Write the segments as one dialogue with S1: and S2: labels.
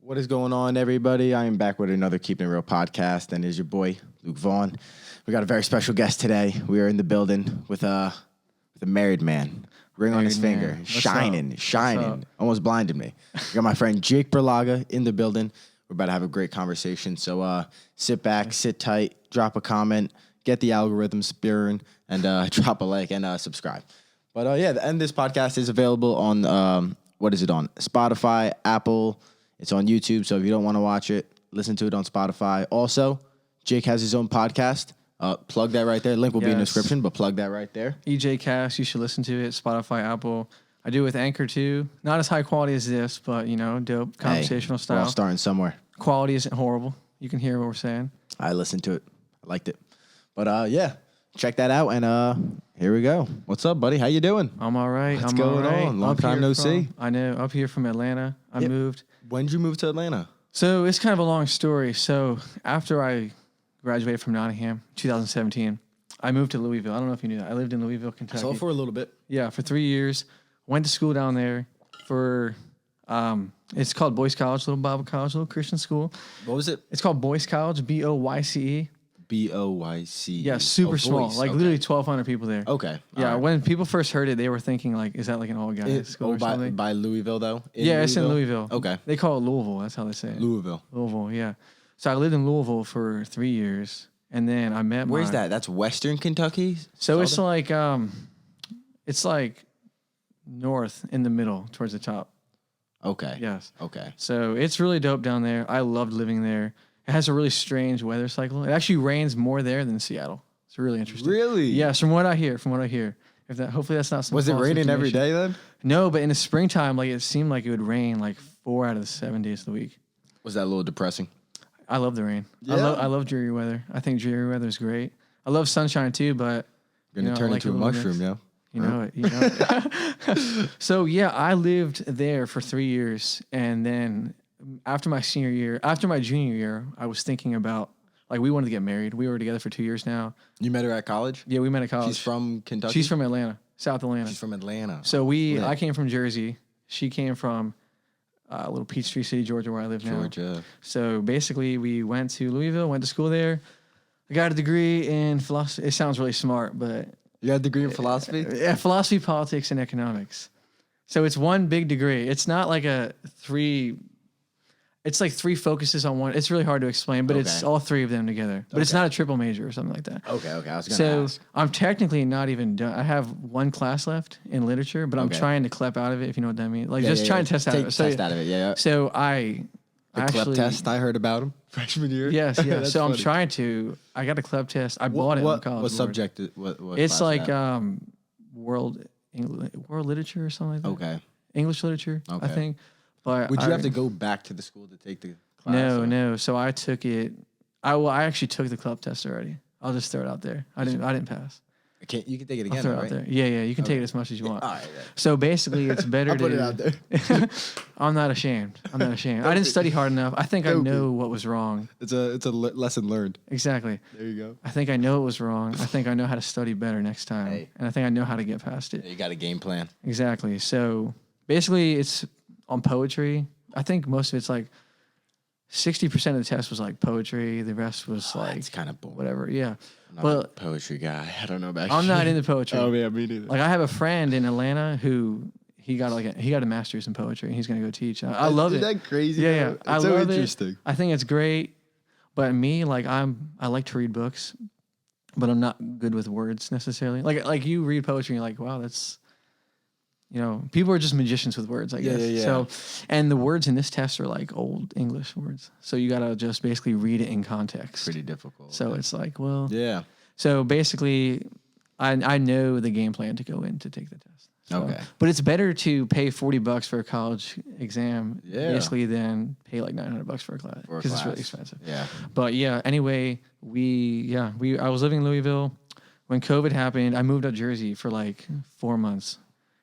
S1: What is going on, everybody? I am back with another Keepin' It Real podcast, and it is your boy, Luke Vaughn. We got a very special guest today. We are in the building with a married man. Ring on his finger. Shining. Almost blinded me. We got my friend Jake Burlaga in the building. We're about to have a great conversation. So sit back, sit tight, drop a comment, get the algorithm spurring, and drop a like and subscribe. But and this podcast is available on, what is it on? Spotify, Apple. It's on YouTube, so if you don't want to watch it, listen to it on Spotify. Also, Jake has his own podcast. Plug that right there. Link will be in the description, but plug that right there.
S2: EJ Cast, you should listen to it. Spotify, Apple. I do it with Anchor too. Not as high quality as this, but dope conversational style.
S1: We're all starting somewhere.
S2: Quality isn't horrible. You can hear what we're saying.
S1: I listened to it. I liked it. But check that out, and here we go. What's up, buddy? How you doing?
S2: I'm all right.
S1: What's going on? Long time no see.
S2: I know. Up here from Atlanta. I moved.
S1: When did you move to Atlanta?
S2: So it's kind of a long story. So after I graduated from Nottingham, 2017, I moved to Louisville. I don't know if you knew that. I lived in Louisville, Kentucky.
S1: So for a little bit.
S2: Yeah, for 3 years. Went to school down there for, it's called Boys College, Little Bible College, Little Christian School.
S1: What was it?
S2: It's called Boys College, Boyce.
S1: Boyce.
S2: Yeah, super small. Like literally 1,200 people there.
S1: Okay.
S2: Yeah, when people first heard it, they were thinking like, is that like an all guys school or something?
S1: By Louisville though?
S2: It's in Louisville.
S1: Okay.
S2: They call it Louisville. That's how they say it.
S1: Louisville,
S2: yeah. So I lived in Louisville for 3 years, and then I met.
S1: Where's that? That's Western Kentucky.
S2: So it's like north in the middle towards the top.
S1: Okay.
S2: Yes.
S1: Okay.
S2: So it's really dope down there. I loved living there. It has a really strange weather cycle. It actually rains more there than Seattle. It's really interesting.
S1: Really?
S2: Yes, from what I hear. Hopefully that's not some.
S1: Was it raining every day then?
S2: No, but in the springtime, like it seemed like it would rain like 4 out of the 7 days of the week.
S1: Was that a little depressing?
S2: I love the rain.
S1: Yeah.
S2: I love dreary weather. I think dreary weather is great. I love sunshine too, but
S1: you're gonna turn into a mushroom, yeah.
S2: You know it. So yeah, I lived there for 3 years, and then after my junior year, I was thinking about like we wanted to get married. We were together for 2 years now.
S1: You met her at college?
S2: Yeah, we met at college.
S1: She's from Kentucky?
S2: She's from Atlanta, South Atlanta.
S1: She's from Atlanta.
S2: So I came from Jersey. She came from a little Peachtree City, Georgia, where I live now.
S1: Georgia.
S2: So basically, we went to Louisville, went to school there. I got a degree in philosophy. It sounds really smart, but
S1: you got a degree in philosophy?
S2: Yeah, philosophy, politics, and economics. So it's one big degree. It's not like it's like 3 focuses on one. It's really hard to explain, but it's all 3 of them together. But it's not a triple major or something like that.
S1: Okay. I was going to ask.
S2: I'm technically not even done. I have 1 class left in literature, but I'm trying to clep out of it, if you know what that means. Like trying to test out of it.
S1: Test out of it, yeah.
S2: So I
S1: clep test, I heard about them freshman year.
S2: Yes. So I'm trying to. I got a clep test. I bought it in college.
S1: What subject? What
S2: it's like world literature or something like that.
S1: Okay.
S2: English literature, I think. But
S1: would you have to go back to the school to take the class?
S2: No. So I took it. I actually took the club test already. I'll just throw it out there. I didn't pass.
S1: You can take it again,
S2: I'll throw it out there. Yeah. You can take it as much as you want.
S1: All right.
S2: So basically, it's better
S1: I'll
S2: to.
S1: put it out there.
S2: I'm not ashamed. I didn't study hard enough. I think I know what was wrong.
S1: It's a lesson learned.
S2: Exactly.
S1: There you go.
S2: I think I know what was wrong. I think I know how to study better next time, and I think I know how to get past it.
S1: You got a game plan.
S2: Exactly. So basically, it's on poetry. I think most of it's like 60% of the test was like poetry. The rest was like
S1: it's kind of boring.
S2: Whatever. Yeah.
S1: I'm not a poetry guy. I don't know about.
S2: I'm not into poetry.
S1: Oh yeah, me neither.
S2: Like I have a friend in Atlanta who he got a master's in poetry and he's gonna go teach. I love it.
S1: Isn't that crazy?
S2: Yeah.
S1: It's
S2: I
S1: so
S2: love
S1: interesting.
S2: it. I think it's great. But me, like I like to read books, but I'm not good with words necessarily. Like you read poetry and you're like, wow, that's. People are just magicians with words, I guess.
S1: Yeah.
S2: So, and the words in this test are like old English words. So you got to just basically read it in context.
S1: Pretty difficult.
S2: So it's like, well.
S1: Yeah.
S2: So basically, I know the game plan to go in to take the test. So,
S1: okay.
S2: But it's better to pay $40 for a college exam, basically, than pay like $900 for a class. Because it's really expensive.
S1: Yeah.
S2: But yeah, anyway, I was living in Louisville. When COVID happened, I moved to Jersey for like 4 months.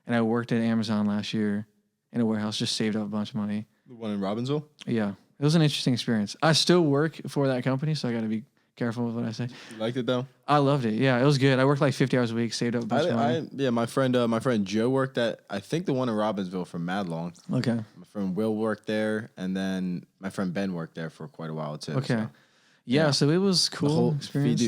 S2: And I worked at Amazon last year in a warehouse, just saved up a bunch of money.
S1: The one in Robbinsville?
S2: Yeah. It was an interesting experience. I still work for that company, so I got to be careful with what I say.
S3: You liked it though?
S2: I loved it. Yeah, it was good. I worked like 50 hours a week, saved up a bunch of money.
S3: My friend Joe worked at, I think, the one in Robbinsville for mad long.
S2: Okay.
S3: My friend Will worked there, and then my friend Ben worked there for quite a while too.
S2: Okay.
S3: So.
S2: Yeah, so it was cool
S3: The whole
S2: experience.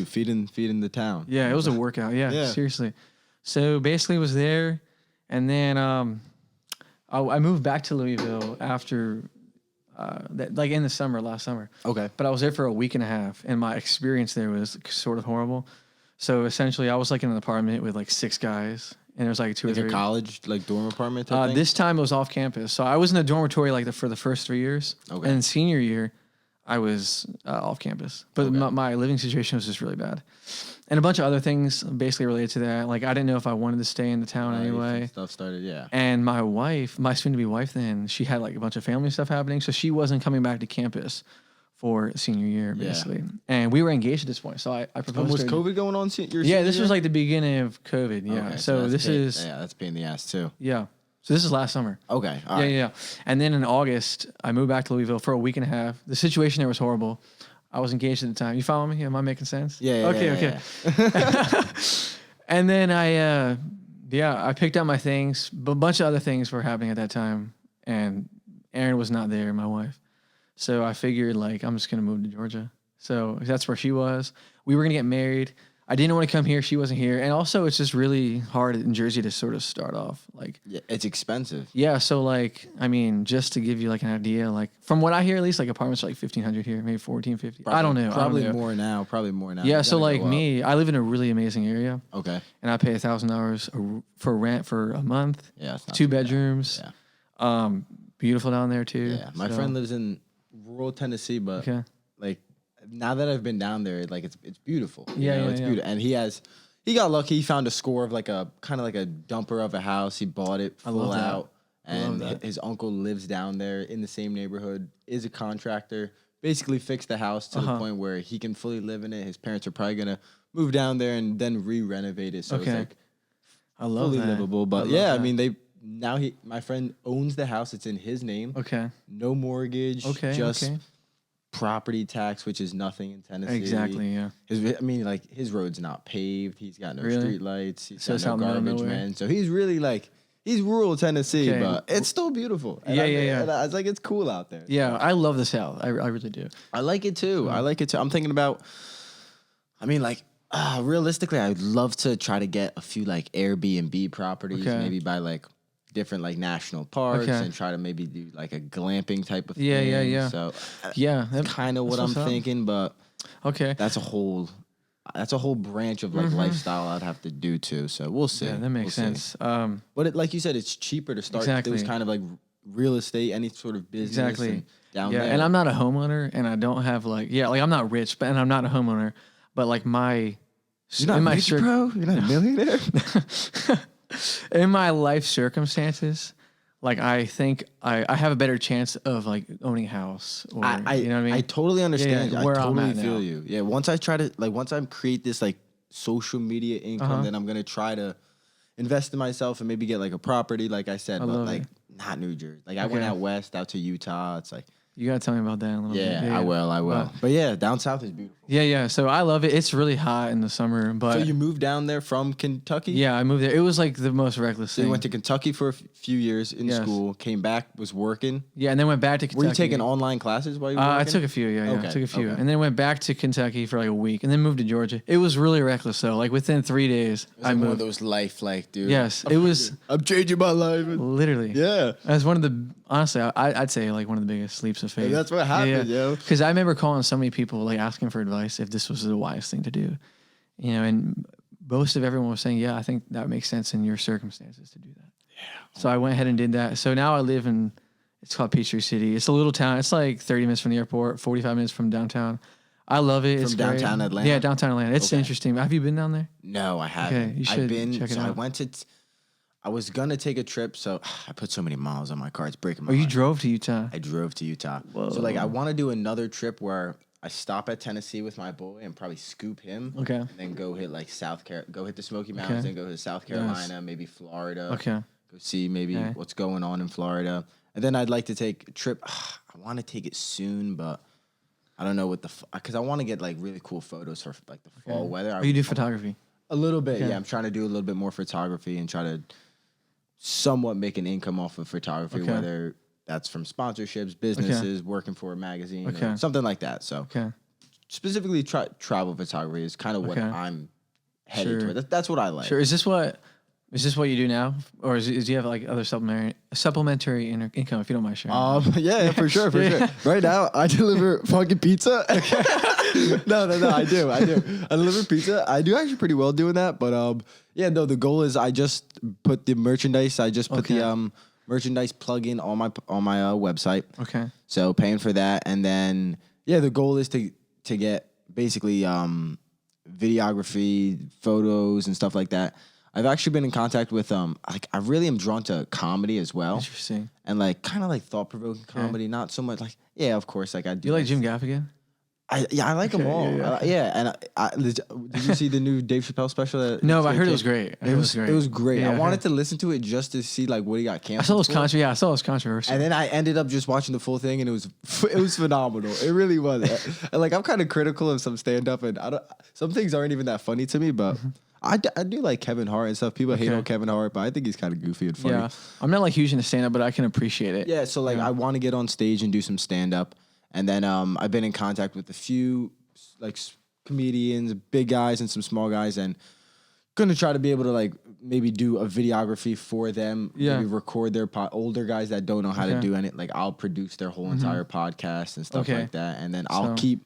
S3: feeding the town.
S2: Yeah, it was a workout. Yeah,
S3: Yeah.
S2: seriously. So basically, was there, and then I moved back to Louisville after that, like in the summer, last summer.
S3: Okay.
S2: But I was there for a week and a half, and my experience there was sort of horrible. So essentially, I was like in an apartment with like 6 guys, and there was like 2 or
S3: Like
S2: 3.
S3: a college, like dorm apartment type thing?
S2: This time it was off campus, so I was in a dormitory like for the first 3 years.
S3: Okay.
S2: And senior year, I was off campus, but
S3: Okay.
S2: my living situation was just really bad, and a bunch of other things basically related to that. Like I didn't know if I wanted to stay in the town anyway.
S3: Stuff started, yeah.
S2: And my wife, my soon-to-be wife, then she had like a bunch of family stuff happening, so she wasn't coming back to campus for senior year,
S3: Yeah.
S2: basically. And we were engaged at this point, so I proposed.
S3: Was
S2: to her.
S3: COVID going on?
S2: Yeah, this was like the beginning of COVID. Yeah,
S3: Okay,
S2: so
S3: that's
S2: this is
S3: that's pain in the ass too.
S2: yeah. So this is last summer.
S3: Okay, all
S2: Yeah,
S3: right.
S2: yeah. And then in August, I moved back to Louisville for a week and a half. The situation there was horrible. I was engaged at the time. You follow me? Am I making sense?
S3: Yeah.
S2: Okay. And then I picked up my things. But a bunch of other things were happening at that time, and Erin was not there, my wife. So I figured like I'm just gonna move to Georgia. So that's where she was. We were gonna get married. I didn't want to come here. She wasn't here. And also, it's just really hard in Jersey to sort of start off. Like,
S3: Yeah, it's expensive.
S2: yeah. So, like, I mean, just to give you, like, an idea, like, from what I hear, at least, like, apartments are, like, 1,500 here, maybe 1,450. I don't know.
S3: Probably
S2: I don't know.
S3: more now.
S2: Yeah.
S3: It's
S2: So,
S3: gonna
S2: like,
S3: go up.
S2: me, I live in a really amazing area,
S3: Okay.
S2: and I pay $1,000 for rent for a month,
S3: Yeah. It's not
S2: 2
S3: too bad.
S2: bedrooms.
S3: Yeah.
S2: Beautiful down there, too.
S3: Yeah. My
S2: So,
S3: friend lives in rural Tennessee, but
S2: Okay.
S3: like now that I've been down there, like it's beautiful. You
S2: Yeah,
S3: know,
S2: yeah,
S3: it's
S2: yeah.
S3: beautiful. And he got lucky. He found a score of like a kind of like a dumper of a house. He bought it
S2: I love
S3: full
S2: that.
S3: out. And
S2: that.
S3: his uncle lives down there in the same neighborhood, is a contractor, basically fixed the house to the point where he can fully live in it. His parents are probably going to move down there and then re-renovate it. So it's
S2: Okay.
S3: like
S2: I love
S3: fully
S2: that.
S3: livable.
S2: I
S3: But
S2: love
S3: yeah,
S2: that.
S3: I mean, my friend owns the house. It's in his name.
S2: Okay.
S3: No mortgage.
S2: Okay.
S3: Just
S2: okay.
S3: property tax, which is nothing in Tennessee.
S2: Exactly. Yeah.
S3: His road's not paved. He's got no
S2: Really?
S3: street lights. He's
S2: So it's
S3: got no
S2: out in the middle of
S3: garbage
S2: nowhere?
S3: man. So he's really like he's rural Tennessee,
S2: Okay.
S3: but it's still beautiful. And
S2: Yeah,
S3: I,
S2: yeah, yeah.
S3: And I was like, it's cool out there.
S2: Yeah. I love the South. I really do.
S3: I like it too. I'm thinking about. I mean, like realistically, I'd love to try to get a few like Airbnb properties,
S2: Okay.
S3: maybe by like different like national parks,
S2: Okay.
S3: and try to maybe do like a glamping type of
S2: Yeah,
S3: thing.
S2: yeah, yeah.
S3: So
S2: Yeah.
S3: kind of what I'm
S2: that's what's up.
S3: thinking, but.
S2: Okay.
S3: That's a whole branch of like lifestyle I'd have to do too. So we'll see.
S2: Yeah, that makes
S3: We'll see.
S2: sense.
S3: But like you said, it's cheaper to start
S2: Exactly.
S3: those kind of like real estate, any sort of business.
S2: Exactly.
S3: And down
S2: Yeah,
S3: there.
S2: and I'm not a homeowner, and I don't have like I'm not rich, but and I'm not a homeowner, but like my
S3: You're not
S2: in my
S3: rich, bro. You're not a millionaire.
S2: in my life circumstances, like I think I have a better chance of like owning a house, or you know what I mean.
S3: I totally understand.
S2: Yeah,
S3: I
S2: where I'm
S3: totally
S2: at now.
S3: feel you. Yeah. Once I create this like social media income, then I'm gonna try to invest in myself and maybe get like a property, like I said, but
S2: love
S3: like
S2: it.
S3: not New Jersey. Like I went
S2: Okay.
S3: out west, out to Utah. It's like.
S2: You gotta tell me about that in a little bit.
S3: Yeah, I will. But yeah, down south is beautiful.
S2: Yeah. So I love it. It's really hot in the summer, but
S3: So you moved down there from Kentucky?
S2: yeah, I moved there. It was like the most reckless
S3: So
S2: thing.
S3: you went to Kentucky for a few years in
S2: Yes.
S3: school, came back, was working.
S2: Yeah, and then went back to Kentucky.
S3: Were you taking online classes while you were
S2: I
S3: working?
S2: took a few, yeah.
S3: Okay,
S2: I took a few.
S3: okay.
S2: And then went back to Kentucky for like a week and then moved to Georgia. It was really reckless though. Like within 3 days,
S3: It was
S2: I
S3: like one of
S2: moved.
S3: those life, like, dude.
S2: Yes, it was
S3: I'm changing my life.
S2: literally.
S3: Yeah.
S2: That's one of the, honestly, I'd say like one of the biggest leaps of faith.
S3: And that's what happened, yo.
S2: Because I remember calling so many people, like asking for advice if this was the wise thing to do. You know, and most of everyone was saying, yeah, I think that makes sense in your circumstances to do that. Yeah. So I went ahead and did that. So now I live in, it's called Peachtree City. It's a little town. It's like 30 minutes from the airport, 45 minutes from downtown. I love it. It's
S3: downtown
S2: great.
S3: Atlanta?
S2: Yeah, downtown Atlanta. It's
S3: Okay.
S2: interesting. Have you been down there?
S3: No, I haven't.
S2: Okay, you should
S3: I've been,
S2: check it
S3: so I
S2: out.
S3: went to, I was going to take a trip, so I put so many miles on my car. It's breaking my
S2: Oh, you
S3: heart.
S2: drove to Utah?
S3: I drove to Utah. So like I want to do another trip where I stop at Tennessee with my boy and probably scoop him.
S2: Okay.
S3: And then go hit like go hit the Smoky Mountains,
S2: Okay.
S3: then go to South Carolina, maybe Florida.
S2: Okay.
S3: Go see maybe
S2: Okay.
S3: what's going on in Florida. And then I'd like to take a trip. I want to take it soon, but I don't know what because I want to get like really cool photos for like the fall weather.
S2: Oh, you do photography?
S3: A little bit,
S2: Okay.
S3: yeah. I'm trying to do a little bit more photography and try to somewhat make an income off of photography,
S2: Okay.
S3: whether that's from sponsorships, businesses, working for a magazine, or something like that. So specifically travel photography is kind of what I'm headed toward. That's what I like.
S2: Sure. Is this what you do now, or do you have like other supplementary income? If you don't mind sharing.
S3: Yeah, for sure. Right now, I deliver fucking pizza. No, I do. I deliver pizza. I do actually pretty well doing that, but yeah, no. The goal is I just put the merchandise. I just put the merchandise plugin on my website.
S2: Okay.
S3: So paying for that, and then the goal is to get basically videography, photos, and stuff like that. I've actually been in contact with like I really am drawn to comedy as well.
S2: Interesting.
S3: And like kind of like thought provoking comedy, not so much like of course like I do.
S2: You like Jim Gaffigan?
S3: I like them all. And did you see the new Dave Chappelle special?
S2: No, but I heard it was great.
S3: It was great.
S2: Yeah,
S3: I wanted to listen to it just to see like what he got canceled.
S2: I saw it was controversial.
S3: And then I ended up just watching the full thing, and it was phenomenal. It really was. And like I'm kind of critical of some stand up, and some things aren't even that funny to me, but. I do like Kevin Hart and stuff. People hate on Kevin Hart, but I think he's kind of goofy and funny.
S2: Yeah, I'm not like huge into stand up, but I can appreciate it.
S3: Yeah, so like I want to get on stage and do some stand up, and then I've been in contact with a few like comedians, big guys and some small guys, and gonna try to be able to like maybe do a videography for them. Maybe record their older guys that don't know how to do it. Like I'll produce their whole entire podcast and stuff like that, and then I'll keep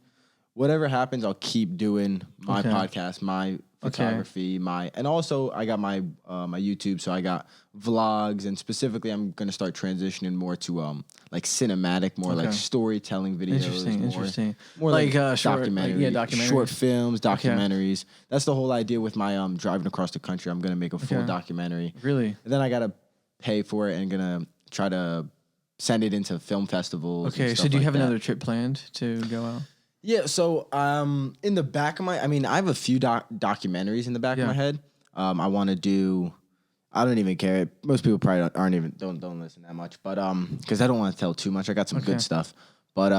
S3: whatever happens. I'll keep doing my podcast, my photography, and also I got my my YouTube, so I got vlogs, and specifically I'm gonna start transitioning more to like cinematic, more like storytelling videos.
S2: Interesting.
S3: More like documentaries,
S2: documentaries,
S3: short films, documentaries. That's the whole idea with my driving across the country. I'm gonna make a full documentary.
S2: Really?
S3: And then I gotta pay for it and gonna try to send it into film festivals.
S2: Okay, so do you have another trip planned to go out?
S3: Yeah, so in the back of I have a few documentaries in the back of my head. I want to do. I don't even care. Most people probably don't listen that much, but because I don't want to tell too much. I got some good stuff, but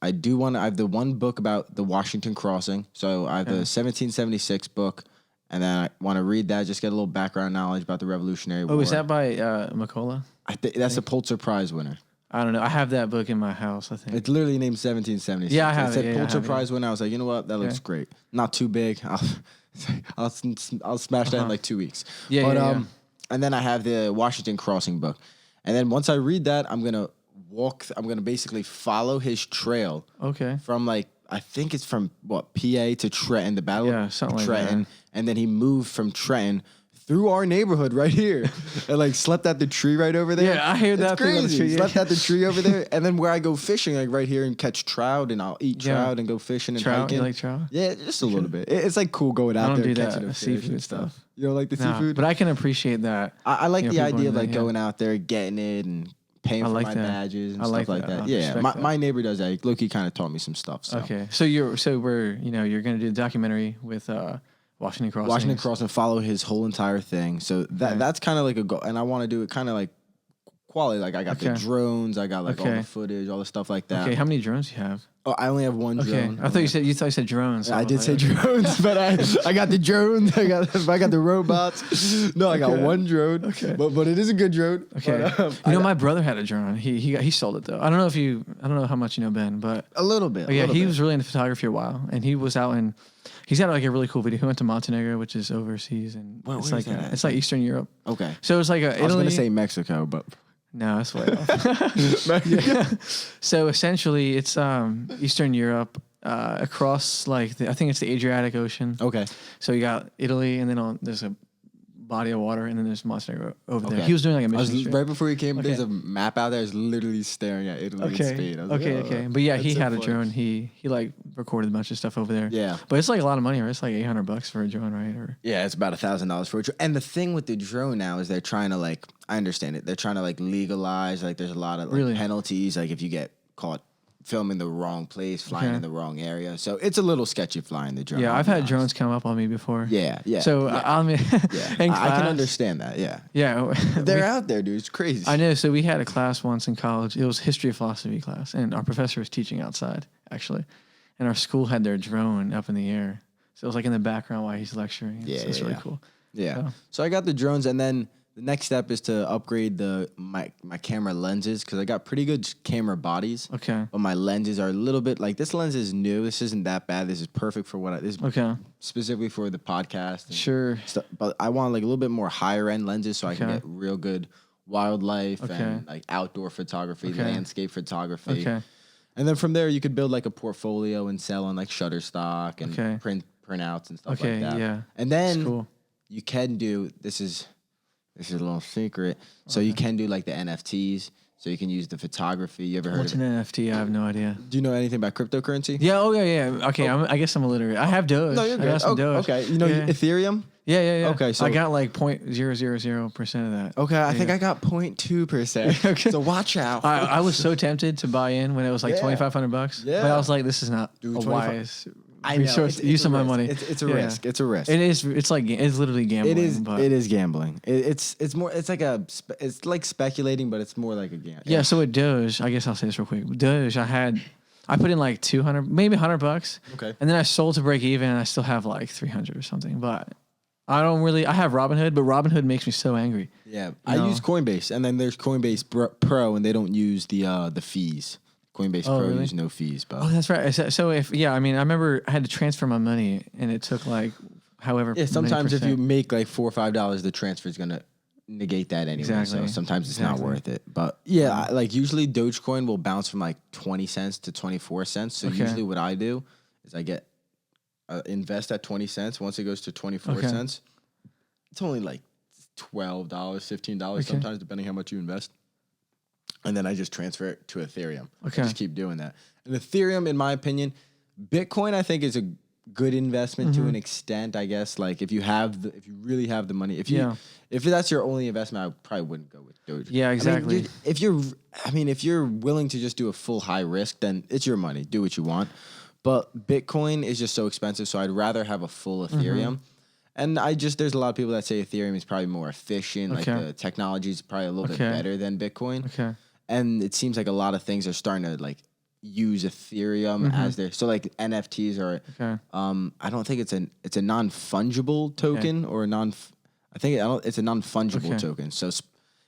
S3: I do want to. I have the one book about the Washington crossing. So I have the 1776 book, and then I want to read that. Just get a little background knowledge about the Revolutionary War.
S2: Oh, is that by McCullough?
S3: That's a Pulitzer Prize winner.
S2: I don't know. I have that book in my house, I think.
S3: It's literally named 1776.
S2: Yeah, I have
S3: it. Said Pulitzer
S2: Prize
S3: Prize winner. I was like, you know what? That looks great. Not too big. I'll smash that in like 2 weeks. And then I have the Washington Crossing book. And then once I read that, I'm going to basically follow his trail.
S2: Okay.
S3: From like, I think it's from PA to Trenton, the Battle of
S2: something
S3: Trenton.
S2: Like that.
S3: And then he moved from Trenton through our neighborhood right here, and like slept at the tree right over there.
S2: Yeah, I hear that.
S3: It's crazy. Slept at the tree over there, and then where I go fishing, like right here, and catch trout, and I'll eat trout and go fishing and hiking.
S2: You like trout?
S3: Yeah, just a little bit. It's like cool going out there catching
S2: seafood stuff.
S3: You don't like the seafood?
S2: But I can appreciate that.
S3: I like the idea of like going out there, getting it, and paying for my badges and stuff like that. Yeah, my neighbor does that. Loki kind of taught me some stuff. So.
S2: Okay, so you're gonna do a documentary with Washington
S3: Crossing, follow his whole entire thing. So that's kind of like a goal, and I want to do it kind of like quality. Like I got the drones, I got like all the footage, all the the stuff like that.
S2: Okay, how many drones do you have?
S3: Oh, I only have one drone.
S2: I thought you said drones. So
S3: I did say drones, but I got the drones. I got the robots. No, I got one drone. Okay, but it is a good drone.
S2: Okay, but, my brother had a drone. He sold it though. I don't know how much you know Ben, but
S3: a little bit.
S2: He was really into photography a while, and he was out in. He's got like a really cool video. He went to Montenegro, which is overseas, and it's like Eastern Europe.
S3: Okay,
S2: so it's like Italy.
S3: I was gonna say Mexico, but.
S2: No, that's way off. So essentially, it's Eastern Europe across I think it's the Adriatic Ocean.
S3: Okay.
S2: So you got Italy, and then there's a body of water, and then there's Montenegro over there. He was doing like a mission trip.
S3: Right before he came, there's a map out there. It's literally staring at Italy and Spain.
S2: Okay. But yeah, he had a drone. He like recorded a bunch of stuff over there.
S3: Yeah.
S2: But it's like a lot of money, right? It's like $800 for a drone, right? Or
S3: yeah, it's about $1,000 for a drone. And the thing with the drone now is they're trying to I understand it. They're trying to legalize. Like there's a lot of penalties. Like if you get caught film in the wrong place, flying in the wrong area. So it's a little sketchy flying the drone.
S2: Yeah, I've had drones come up on me before.
S3: Yeah.
S2: So I mean, in class,
S3: I can understand that. Yeah.
S2: Yeah,
S3: They're out there, dude. It's crazy.
S2: I know. So we had a class once in college. It was history of philosophy class, and our professor was teaching outside actually, and our school had their drone up in the air. So it was like in the background while he's lecturing. It's really cool.
S3: Yeah. So I got the drones, and then the next step is to upgrade my camera lenses because I got pretty good camera bodies.
S2: Okay.
S3: But my lenses are a little bit like this lens is new. This isn't that bad. This is perfect for this is specifically for the podcast.
S2: Sure.
S3: Stuff, but I want like a little bit more higher end lenses so I can get real good wildlife and like outdoor photography, landscape photography.
S2: Okay.
S3: And then from there you could build like a portfolio and sell on like Shutterstock and printouts and stuff like that.
S2: Yeah.
S3: And then
S2: cool.
S3: you can do this is a little secret. So you can do like the NFTs. So you can use the photography. You ever heard
S2: What's
S3: of
S2: an NFT? I have no idea.
S3: Do you know anything about cryptocurrency?
S2: Yeah. Oh yeah. Okay. I guess I'm illiterate. I have Doge.
S3: No, you're good.
S2: I got some Doge.
S3: Okay. You know Ethereum?
S2: Yeah.
S3: Okay, so
S2: I got like 0.000% of that.
S3: Okay, I think I got 0.2%.
S2: Okay.
S3: So watch out.
S2: I was so tempted to buy in when it was like $2,500.
S3: Yeah.
S2: But I was like, this is not
S3: Dude,
S2: a
S3: 25
S2: wise
S3: I know,
S2: resource.
S3: it's
S2: Use
S3: a
S2: of my
S3: risk.
S2: money.
S3: It's a risk. It's a risk.
S2: It is. It's like it's literally gambling.
S3: It is gambling. It's more. It's like it's like speculating, but it's more like a gamble.
S2: Yeah. So with Doge, I guess I'll say this real quick. With Doge, I put in like 200, maybe $100.
S3: Okay.
S2: And then I sold to break even, and I still have like 300 or something. But I have Robinhood, but Robinhood makes me so angry.
S3: Yeah. I use Coinbase, and then there's Coinbase Pro, and they don't use the fees. Coinbase Pro
S2: really?
S3: use no fees, but
S2: Oh, that's right. So I remember I had to transfer my money, and it took like however.
S3: sometimes if
S2: many
S3: you
S2: percent.
S3: make like $4 or $5, the transfer is gonna negate that anyway.
S2: Exactly.
S3: So sometimes it's not worth it. But like usually Dogecoin will bounce from like 20 cents to 24 cents. So usually what I do is I get invest at 20 cents. Once it goes to 24 cents, it's only like $12, $15 sometimes, depending how much you invest. And then I just transfer it to Ethereum.
S2: Okay.
S3: I just keep doing that. And Ethereum, in my opinion, Bitcoin, I think is a good investment to an extent. I guess like if you really have the money, if that's your only investment, I probably wouldn't go with Doge.
S2: Yeah, exactly.
S3: I mean, if you're willing to just do a full high risk, then it's your money. Do what you want. But Bitcoin is just so expensive, so I'd rather have a full Ethereum. And there's a lot of people that say Ethereum is probably more efficient. Like the technology is probably a little bit better than Bitcoin.
S2: Okay.
S3: And it seems like a lot of things are starting to like use Ethereum as their like NFTs are.
S2: Okay.
S3: I don't think it's a non-fungible token or a it's a non-fungible token. So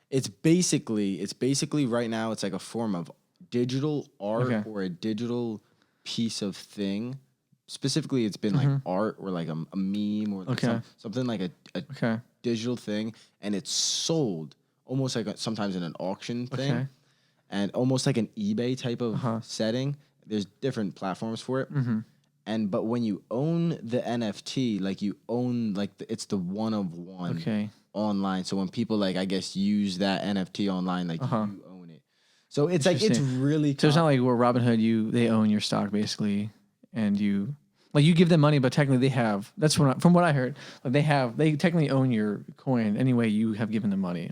S3: it's basically right now it's like a form of digital art or a digital piece of thing. Specifically, it's been like art or like a meme or like something like a digital thing, and it's sold almost like sometimes in an auction thing, and almost like an eBay type of setting. There's different platforms for it, but when you own the NFT, like you own like it's the one of one online. So when people like I guess use that NFT online, like you own it. So it's like it's really
S2: so it's not like where Robinhood they own your stock basically. And you give them money, but technically they have. That's from what I heard. Like they technically own your coin anyway. You have given them money.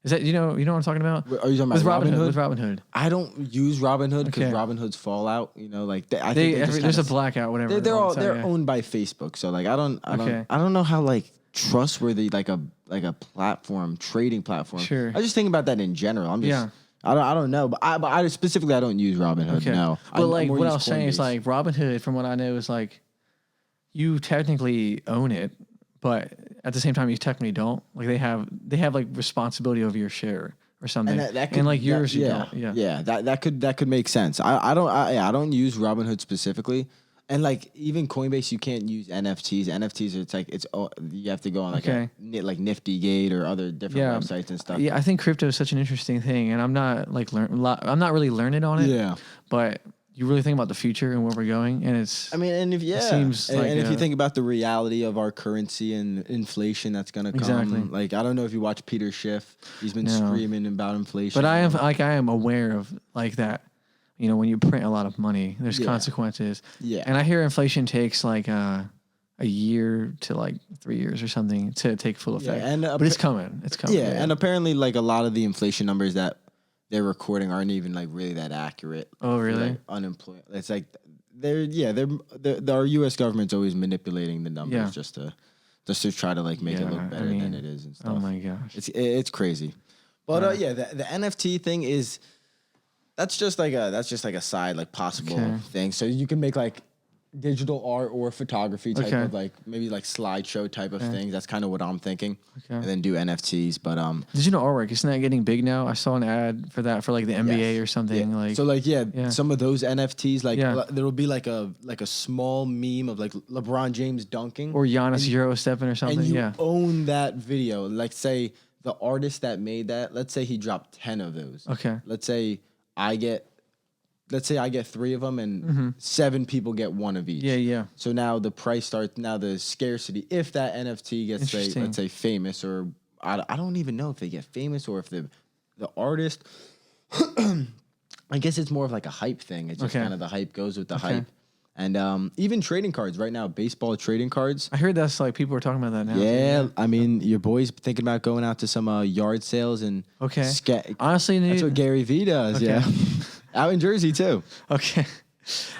S2: Is that you know what I'm talking about?
S3: Are you talking about Robinhood?
S2: With Robinhood,
S3: I don't use Robinhood because Robinhood's fallout. You know, like I think
S2: there's a blackout, whatever.
S3: They're owned by Facebook, so like I don't know how like trustworthy like a platform trading platform.
S2: Sure.
S3: I just think about that in general. I'm just. I don't know, but I specifically I don't use Robinhood. No,
S2: but like what I was saying is like Robinhood, from what I know, is like you technically own it, but at the same time you technically don't. Like they have like responsibility over your share or something, and like yours you don't.
S3: Yeah, that could make sense. I don't use Robinhood specifically. And like even Coinbase, you can't use NFTs. NFTs, you have to go on like like Niftygate or other different websites and stuff.
S2: Yeah, I think crypto is such an interesting thing, and I'm not like I'm not really learned on it.
S3: Yeah,
S2: but you really think about the future and where we're going, and it's.
S3: I mean, and if
S2: it seems
S3: if you think about the reality of our currency and inflation that's gonna come, like I don't know if you watch Peter Schiff, he's been screaming about inflation.
S2: But I am aware of like that. You know, when you print a lot of money, there's consequences. Yeah. And I hear inflation takes like a year to like 3 years or something to take full effect. Yeah, but it's coming. It's coming.
S3: Yeah, and apparently like a lot of the inflation numbers that their recording aren't even like really that accurate.
S2: Oh, really?
S3: Like, unemployed. It's like our U.S. government's always manipulating the numbers just to try to like make it look better than it is and stuff.
S2: Oh my gosh,
S3: it's crazy. But the NFT thing is that's just like a side like possible thing. So you can make like digital art or photography type of like maybe like slideshow type of things. That's kind of what I'm thinking. And then do NFTs. But
S2: did you know artwork? Isn't that getting big now? I saw an ad for that for like the NBA or something. Like
S3: so like some of those NFTs like there'll be like a small meme of like LeBron James dunking
S2: or Giannis Euro stepping or something.
S3: And you own that video. Like say the artist that made that, let's say he dropped 10 of those.
S2: Okay.
S3: Let's say I get 3 of them and 7 people get 1 of each.
S2: Yeah.
S3: So now the price starts, now the scarcity, if that NFT gets, let's say famous, or I don't even know if they get famous or if the artist, I guess it's more of like a hype thing. It's just kind of the hype goes with the hype. And even trading cards right now, baseball trading cards.
S2: I heard that's like people are talking about that now.
S3: Yeah, I mean, your boy's thinking about going out to some yard sales and
S2: honestly,
S3: that's what Gary Vee does. Yeah, out in Jersey too.
S2: Okay,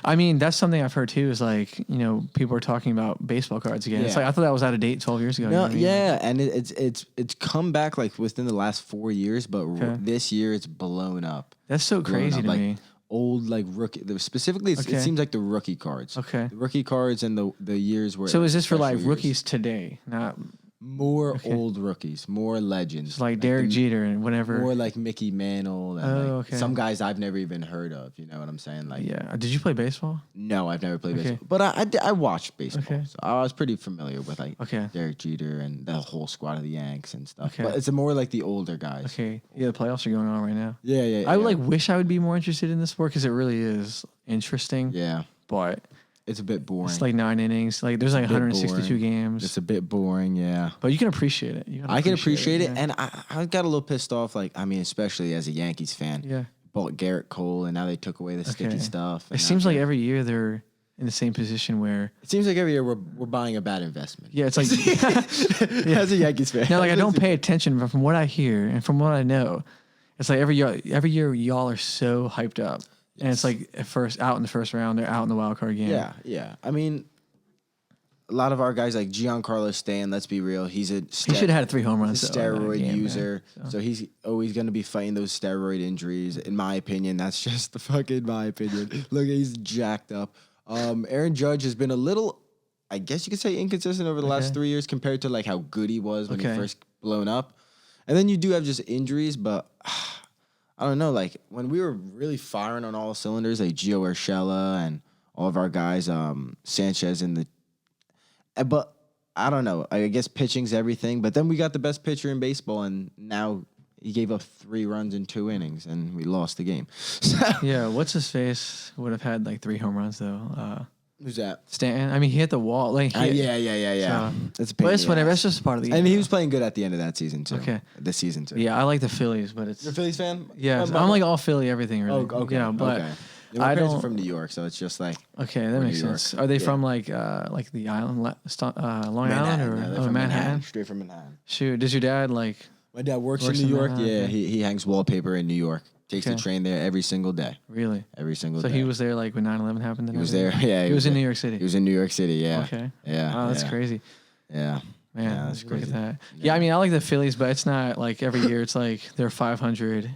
S2: I mean that's something I've heard too. Is like people are talking about baseball cards again. It's like I thought that was out of date 12 years ago.
S3: No, and it's come back like within the last 4 years, but this year it's blown up.
S2: That's so crazy to me.
S3: Old like rookie, specifically it seems like the rookie cards.
S2: Okay,
S3: the rookie cards and the years where.
S2: So is this for like rookies today, not
S3: more old rookies, more legends,
S2: it's like Derek Jeter and whatever,
S3: more like Mickey Mantle and some guys I've never even heard of. You know what I'm saying? Like,
S2: did you play baseball?
S3: No, I've never played baseball, but I watched baseball, so I was pretty familiar with like Derek Jeter and the whole squad of the Yanks and stuff. But it's more like the older guys.
S2: Okay, the playoffs are going on right now.
S3: Yeah.
S2: I like wish I would be more interested in this sport because it really is interesting.
S3: Yeah,
S2: but.
S3: It's a bit boring.
S2: It's like 9 innings. Like there's like 162 games.
S3: It's a bit boring, yeah.
S2: But you can appreciate it.
S3: I can appreciate it, and I got a little pissed off. Like I mean, especially as a Yankees fan.
S2: Yeah.
S3: Bought Garrett Cole, and now they took away the sticky stuff.
S2: It seems like every year they're in the same position where
S3: it seems like every year we're buying a bad investment.
S2: Yeah, it's like
S3: as a Yankees fan.
S2: Now, like I don't pay attention, but from what I hear and from what I know, it's like every year y'all are so hyped up. And it's like out in the first round, they're out in the wild card game.
S3: Yeah. I mean, a lot of our guys like Giancarlo Stanton. Let's be real, he should
S2: have had 3 home runs.
S3: Steroid user, so he's always going to be fighting those steroid injuries. In my opinion, that's just the fucking my opinion. Look, he's jacked up. Aaron Judge has been a little, I guess you could say, inconsistent over the last 3 years compared to like how good he was when he first blown up. And then you do have just injuries, but. I don't know, like when we were really firing on all cylinders, like Gio Urshela and all of our guys, Sanchez but I don't know. I guess pitching's everything. But then we got the best pitcher in baseball, and now he gave up 3 runs in 2 innings, and we lost the game.
S2: Yeah, what's his face would have had like 3 home runs though.
S3: Who's that?
S2: Stanton. I mean, he hit the wall. Like,
S3: yeah. That's a pain.
S2: But it's whatever. That's just part of the game.
S3: And he was playing good at the end of that season too. Okay. This season too.
S2: Yeah, I like the Phillies, but it's.
S3: You're a Phillies fan?
S2: Yeah, I'm like all Philly, everything really.
S3: Oh, okay.
S2: Yeah, but
S3: yeah, my parents are from New York, so it's just like.
S2: Okay, that makes sense. Are they from like the island, Long Island, or Manhattan?
S3: Straight from Manhattan.
S2: Shoot, does your dad like?
S3: My dad works in New York. Yeah, he hangs wallpaper in New York. Takes the train there every single day.
S2: Really?
S3: Every single day.
S2: So he was there like when 9/11 happened?
S3: He was there, yeah.
S2: He was in New York City?
S3: He was in New York City, yeah.
S2: Okay.
S3: Yeah.
S2: Oh, that's crazy.
S3: Yeah.
S2: Man,
S3: yeah, that's crazy.
S2: Look at that. Yeah, I mean, I like the Phillies, but it's not like every year it's like they're 500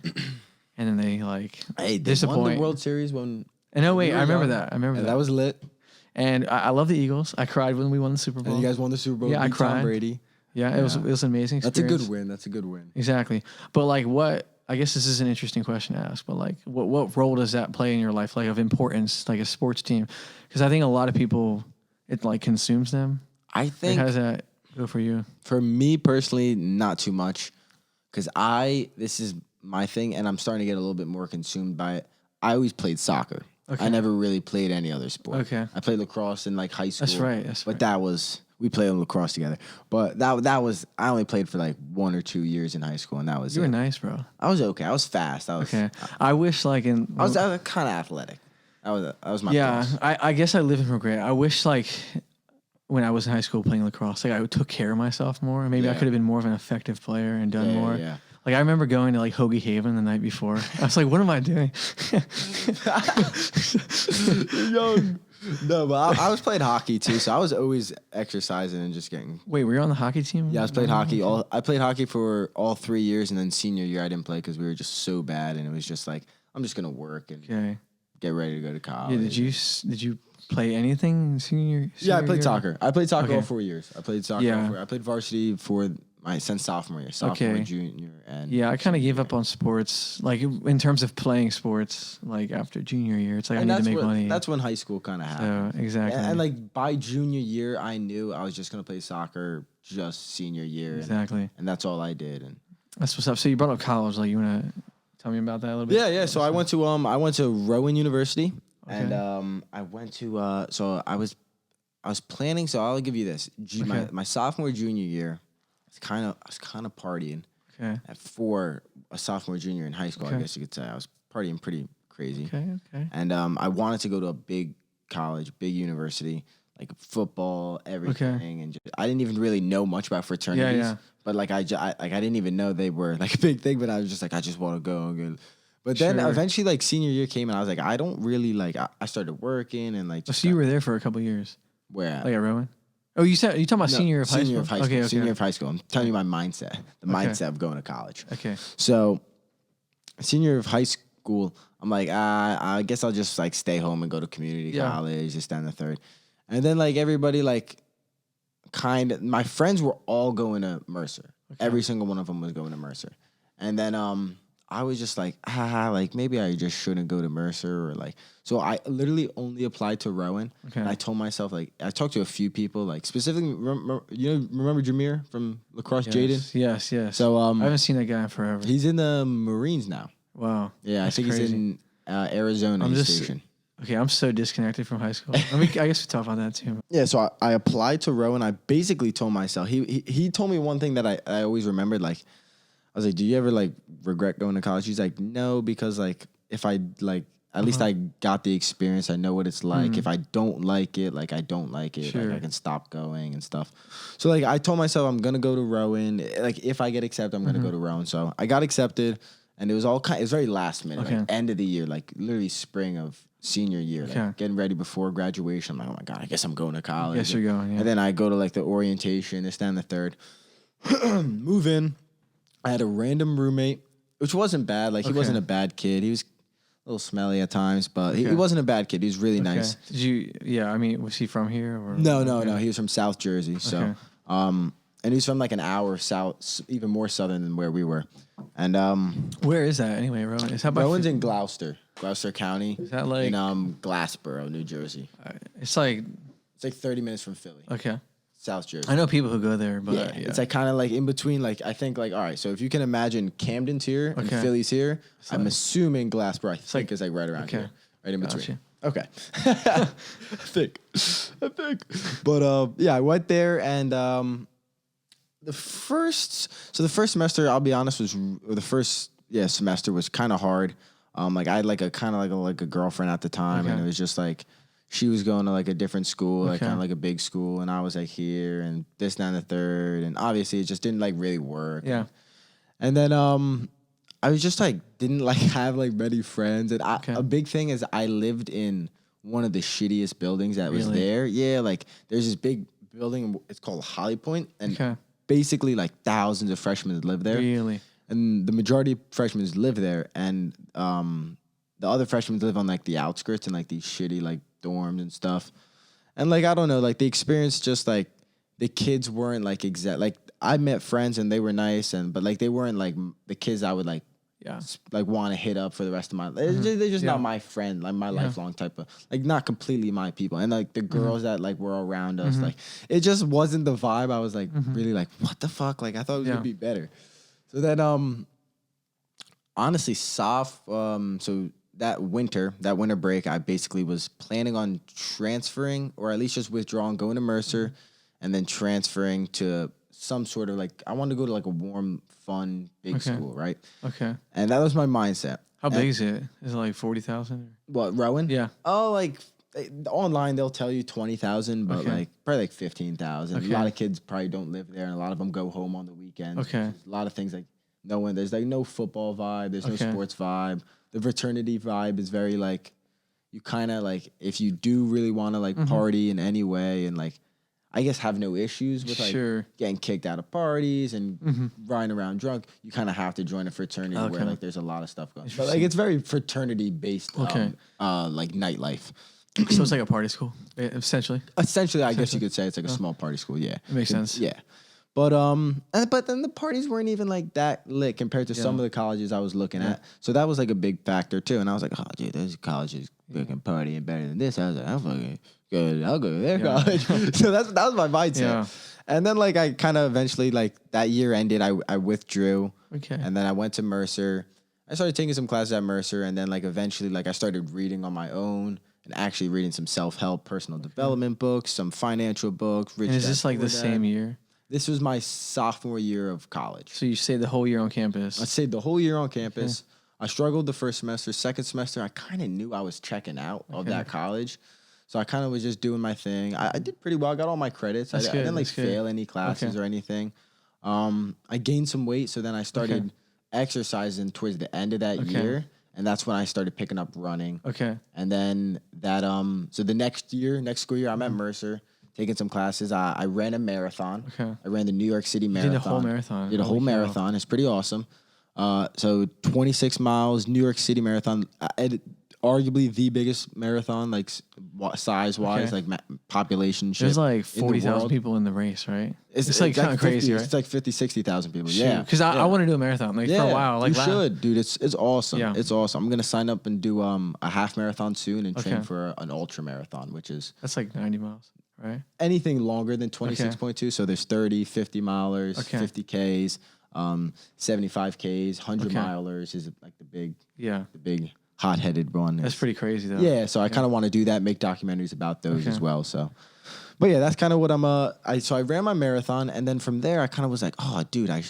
S2: and then they like disappoint.
S3: Won the World Series when...
S2: And I remember that.
S3: That was lit.
S2: And I love the Eagles. I cried when we won the Super Bowl.
S3: And you guys won the Super Bowl.
S2: Yeah, I cried.
S3: Tom Brady.
S2: Yeah, it was an amazing experience.
S3: That's a good win.
S2: Exactly. But like what... I guess this is an interesting question to ask, but like, what role does that play in your life, like of importance, like a sports team? Because I think a lot of people, it like consumes them.
S3: I think.
S2: How does that go for you?
S3: For me personally, not too much, because this is my thing, and I'm starting to get a little bit more consumed by it. I always played soccer. Okay. I never really played any other sport.
S2: Okay.
S3: I played lacrosse in like high school.
S2: That's right.
S3: But that was. We played lacrosse together, but that was I only played for like 1 or 2 years in high school, and that was.
S2: You were nice, bro.
S3: I was okay. I was fast.
S2: Okay. I wish like I
S3: was kind of athletic. That was my.
S2: Yeah, I guess I live in regret. I wish like when I was in high school playing lacrosse, like I took care of myself more. Maybe I could have been more of an effective player and done more.
S3: Yeah.
S2: Like I remember going to like Hoagie Haven the night before. I was like, what am I doing?
S3: Young. No, but I was playing hockey too, so I was always exercising and just getting.
S2: Wait, were you on the hockey team?
S3: Yeah, I played hockey. I played hockey for all 3 years, and then senior year I didn't play because we were just so bad, and it was just like I'm just gonna work and get ready to go to college.
S2: Yeah, did you play anything senior
S3: Yeah, I played
S2: year?
S3: soccer. I played soccer
S2: Okay.
S3: all 4 years. I played soccer.
S2: Yeah.
S3: I played varsity for since sophomore year, junior, and
S2: Yeah, I kind of
S3: senior
S2: gave up on sports, like in terms of playing sports. Like after junior year, it's like
S3: And
S2: I need to make money.
S3: That's when high school kind of happened.
S2: So exactly,
S3: And like by junior year, I knew I was just gonna play soccer just senior year.
S2: exactly.
S3: And that's all I did. And
S2: That's what's up. So you brought up college. Like you wanna tell me about that a little bit?
S3: yeah. So I went to Rowan University,
S2: Okay.
S3: and I went to so I was planning. So I'll give you this. My sophomore junior year, I was kind of partying.
S2: Okay.
S3: For a sophomore junior in high school,
S2: Okay.
S3: I guess you could say I was partying pretty crazy.
S2: Okay.
S3: And I wanted to go to a big college, big university, like football, everything. And I didn't even really know much about fraternities.
S2: Yeah.
S3: But like I didn't even know they were like a big thing. But I was just like, I just want to go. But then
S2: Sure.
S3: eventually, like senior year came, and I was like, I don't really like. I started working and like.
S2: So you were there for a couple of years,
S3: where at?
S2: like at Rowan. Oh, you talking about
S3: No,
S2: senior year of high school? Okay.
S3: Senior year of high school. I'm telling you my mindset, the mindset of going to college.
S2: Okay.
S3: So, senior year of high school, I'm like, I guess I'll just like stay home and go to community college, just down the third. And then like everybody like my friends were all going to Mercer. Okay. Every single one of them was going to Mercer. And then I was just like, like maybe I just shouldn't go to Mercer or like. So I literally only applied to Rowan. Okay. And I told myself like I talked to a few people like specifically. Remember Jameer from Lacrosse, Jaden?
S2: Yes.
S3: So
S2: I haven't seen that guy in forever.
S3: He's in the Marines now.
S2: Wow.
S3: Yeah, I think
S2: crazy.
S3: he's in Arizona Station.
S2: Okay, I'm so disconnected from high school. I guess we talk about that too.
S3: Yeah, so I applied to Rowan. I basically told myself he told me one thing that I always remembered. Like I was like, "Do you ever like regret going to college?" He's like, "No, because like if I like at least I got the experience. I know what it's like. If I don't like it, like I don't like it. Sure. Like I can stop going and stuff." So like I told myself I'm gonna go to Rowan. Like if I get accepted, I'm gonna go to Rowan. So I got accepted, and it was it was very last minute, like end of the year, like literally spring of senior year, like getting ready before graduation. I'm like, oh my God, I guess I'm going to college.
S2: Yes, you're going. Yeah.
S3: And then I go to like the orientation, this, that, and the third. Move in. I had a random roommate, which wasn't bad. Like he wasn't a bad kid. He was a little smelly at times, but he wasn't a bad kid. He was really nice.
S2: Did you? Yeah, I mean, was he from here or?
S3: No. He was from South Jersey. So, and he was from like an hour south, even more southern than where we were. And
S2: where is that anyway, Rowan? Is that
S3: Rowan's in Gloucester County.
S2: Is that like
S3: in Glassboro, New Jersey?
S2: It's like
S3: 30 minutes from Philly.
S2: Okay.
S3: South Jersey.
S2: I know people who go there, but
S3: yeah. It's like kind of like in between. Like I think like all right. So if you can imagine Camden's here and Philly's here, I'm assuming Glassboro. I think is like right around here, right in between. Okay. I think. But yeah, I went there and the first semester, I'll be honest, semester was kind of hard. Like I had like a kind of like a girlfriend at the time, and it was just like she was going to like a different school, like kind of like a big school, and I was like here and this, that, and the third, and obviously it just didn't like really work.
S2: Yeah.
S3: And then I was just like didn't like have like many friends, and a big thing is I lived in one of the shittiest buildings that was there. Yeah, like there's this big building, it's called Holly Point, and basically like thousands of freshmen live there.
S2: Really?
S3: And the majority of freshmen live there, and the other freshmen live on like the outskirts and like these shitty like dorms and stuff. And like I don't know, like the experience, just like the kids weren't like like I met friends and they were nice, but like they weren't like the kids I would like want to hit up for the rest of my life. They're just not my friend, like my lifelong type of, like not completely my people. And like the girls that like were around us, like it just wasn't the vibe. I was like really like, what the fuck? Like I thought it was gonna be better. So then honestly so that winter break, I basically was planning on transferring, or at least just withdrawing, going to Mercer, and then transferring to some sort of like, I wanted to go to like a warm, fun, big school, right?
S2: Okay.
S3: And that was my mindset.
S2: How big is it? Is it like 40,000?
S3: What, Rowan?
S2: Yeah.
S3: Oh, like online they'll tell you 20,000, but like probably like 15,000. A lot of kids probably don't live there, and a lot of them go home on the weekends.
S2: Okay.
S3: A lot of things like There's like no football vibe. There's no sports vibe. The fraternity vibe is very like, you kind of like, if you do really want to like party in any way and like, I guess have no issues with like getting kicked out of parties and riding around drunk, you kind of have to join a fraternity where like there's a lot of stuff going on. But like it's very fraternity based like nightlife.
S2: So it's like a party school, essentially.
S3: Essentially, I guess you could say it's like a small party school. Yeah,
S2: it makes sense.
S3: Yeah, but but then the parties weren't even like that lit compared to some of the colleges I was looking at. So that was like a big factor too. And I was like, oh, dude, those colleges can party and better than this. I was like, I'm fucking good. I'll go to their college. So that was my mindset. Yeah. And then like I kind of eventually like that year ended. I withdrew. Okay. And then I went to Mercer. I started taking some classes at Mercer, and then like eventually like I started reading on my own. And actually reading some self-help, personal development books, some financial books.
S2: And is this like the same year?
S3: This was my sophomore year of college.
S2: So you stayed the whole year on campus?
S3: I stayed the whole year on campus. Okay. I struggled the first semester. Second semester, I kind of knew I was checking out of that college. So I kind of was just doing my thing. I did pretty well. I got all my credits. I didn't like fail any classes or anything. I gained some weight, so then I started exercising towards the end of that year. And that's when I started picking up running. Okay. And then that, so the next school year, I'm at Mercer taking some classes. I ran a marathon. Okay. I ran the New York City Marathon.
S2: You did a whole marathon.
S3: Did a whole marathon. It's pretty awesome. So 26 miles, New York City Marathon. Arguably the biggest marathon, like size-wise, like population.
S2: There's like 40,000 people in the race, right?
S3: It's like kind of crazy, right? It's like 50, 60,000 people. Yeah,
S2: because I want to do a marathon for a while. Like
S3: you should, dude. It's awesome. Yeah. It's awesome. I'm gonna sign up and do a half marathon soon and train for an ultra marathon, which is
S2: that's like 90 miles, right?
S3: Anything longer than 26.2. So there's 30, 50 milers, 50 Ks, 75 Ks, 100 milers is like the big hot-headed one.
S2: That's pretty crazy, though.
S3: Yeah, so I kind of want to do that, make documentaries about those as well. So, but yeah, that's kind of what so I ran my marathon, and then from there, I kind of was like, oh, dude, I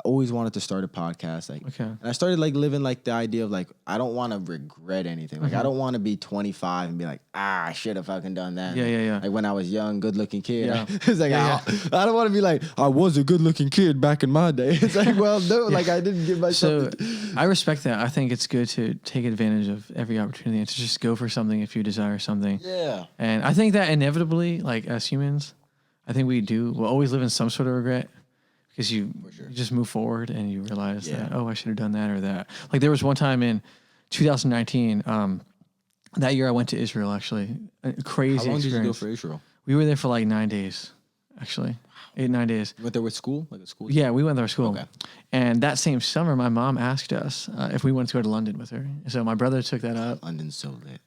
S3: always wanted to start a podcast. Like, and I started like living like the idea of like, I don't want to regret anything. Like, I don't want to be 25 and be like, I should have fucking done that. Yeah. Like when I was young, good looking kid. Yeah. It's like, I don't want to be like, I was a good looking kid back in my day. It's like, well, no, like I didn't give myself.
S2: So I respect that. I think it's good to take advantage of every opportunity and to just go for something if you desire something. Yeah. And I think that inevitably, like as humans, I think we'll always live in some sort of regret. Because you just move forward and you realize that, I should have done that or that. Like there was one time in 2019, that year I went to Israel, actually. A crazy experience.
S3: How long did you go for Israel?
S2: We were there for like 9 days, actually. 8-9 days.
S3: You went there with school? Like a school?
S2: Yeah, we went there with school. Okay. And that same summer, my mom asked us if we wanted to go to London with her. So my brother took that up.
S3: London's so lit.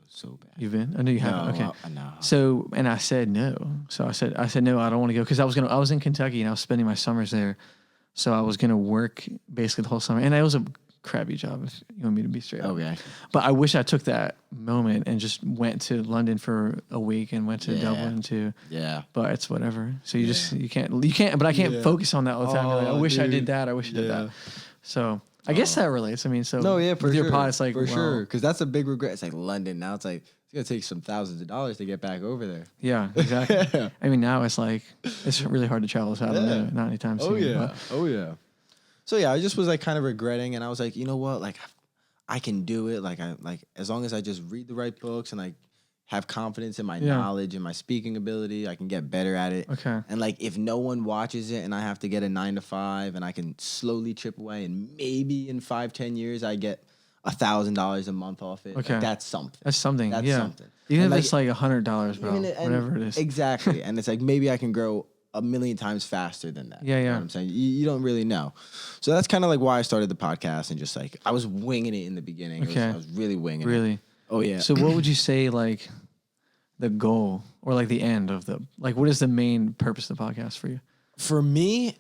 S3: So bad.
S2: You've been? I know you haven't. Okay.
S3: No.
S2: So, and I said no. So I said no. I don't want to go because I was in Kentucky and I was spending my summers there. So I was gonna work basically the whole summer, and it was a crappy job. If you want me to be straight up.
S3: Okay.
S2: But I wish I took that moment and just went to London for a week and went to Dublin too. Yeah. But it's whatever. So you can't. But I can't focus on that all the time. Like, I wish I did that. I wish I did that. So. I guess that relates. I mean, so
S3: for
S2: your pod, it's like
S3: for sure, because that's a big regret. It's like London now. It's like it's gonna take some thousands of dollars to get back over there.
S2: Yeah, exactly. I mean, now it's like it's really hard to travel. So I don't know, not anytime soon.
S3: Oh yeah. So yeah, I just was like kind of regretting, and I was like, you know what, like I can do it. Like as long as I just read the right books and like have confidence in my knowledge and my speaking ability, I can get better at it. Okay. And like if no one watches it and I have to get a 9 to 5 and I can slowly chip away and maybe in 5-10 years I get $1,000 a month off it. Okay. Like, that's something.
S2: That's something.
S3: That's something.
S2: Even if it's like $100, bro. Whatever it is.
S3: Exactly. And it's like maybe I can grow 1,000,000 times faster than that.
S2: Yeah.
S3: You know what I'm saying? You don't really know. So that's kind of like why I started the podcast and just like I was winging it in the beginning. Okay. I was really winging it.
S2: Really?
S3: Oh yeah.
S2: So what would you say like the goal or like the end of what is the main purpose of the podcast for you?
S3: For me,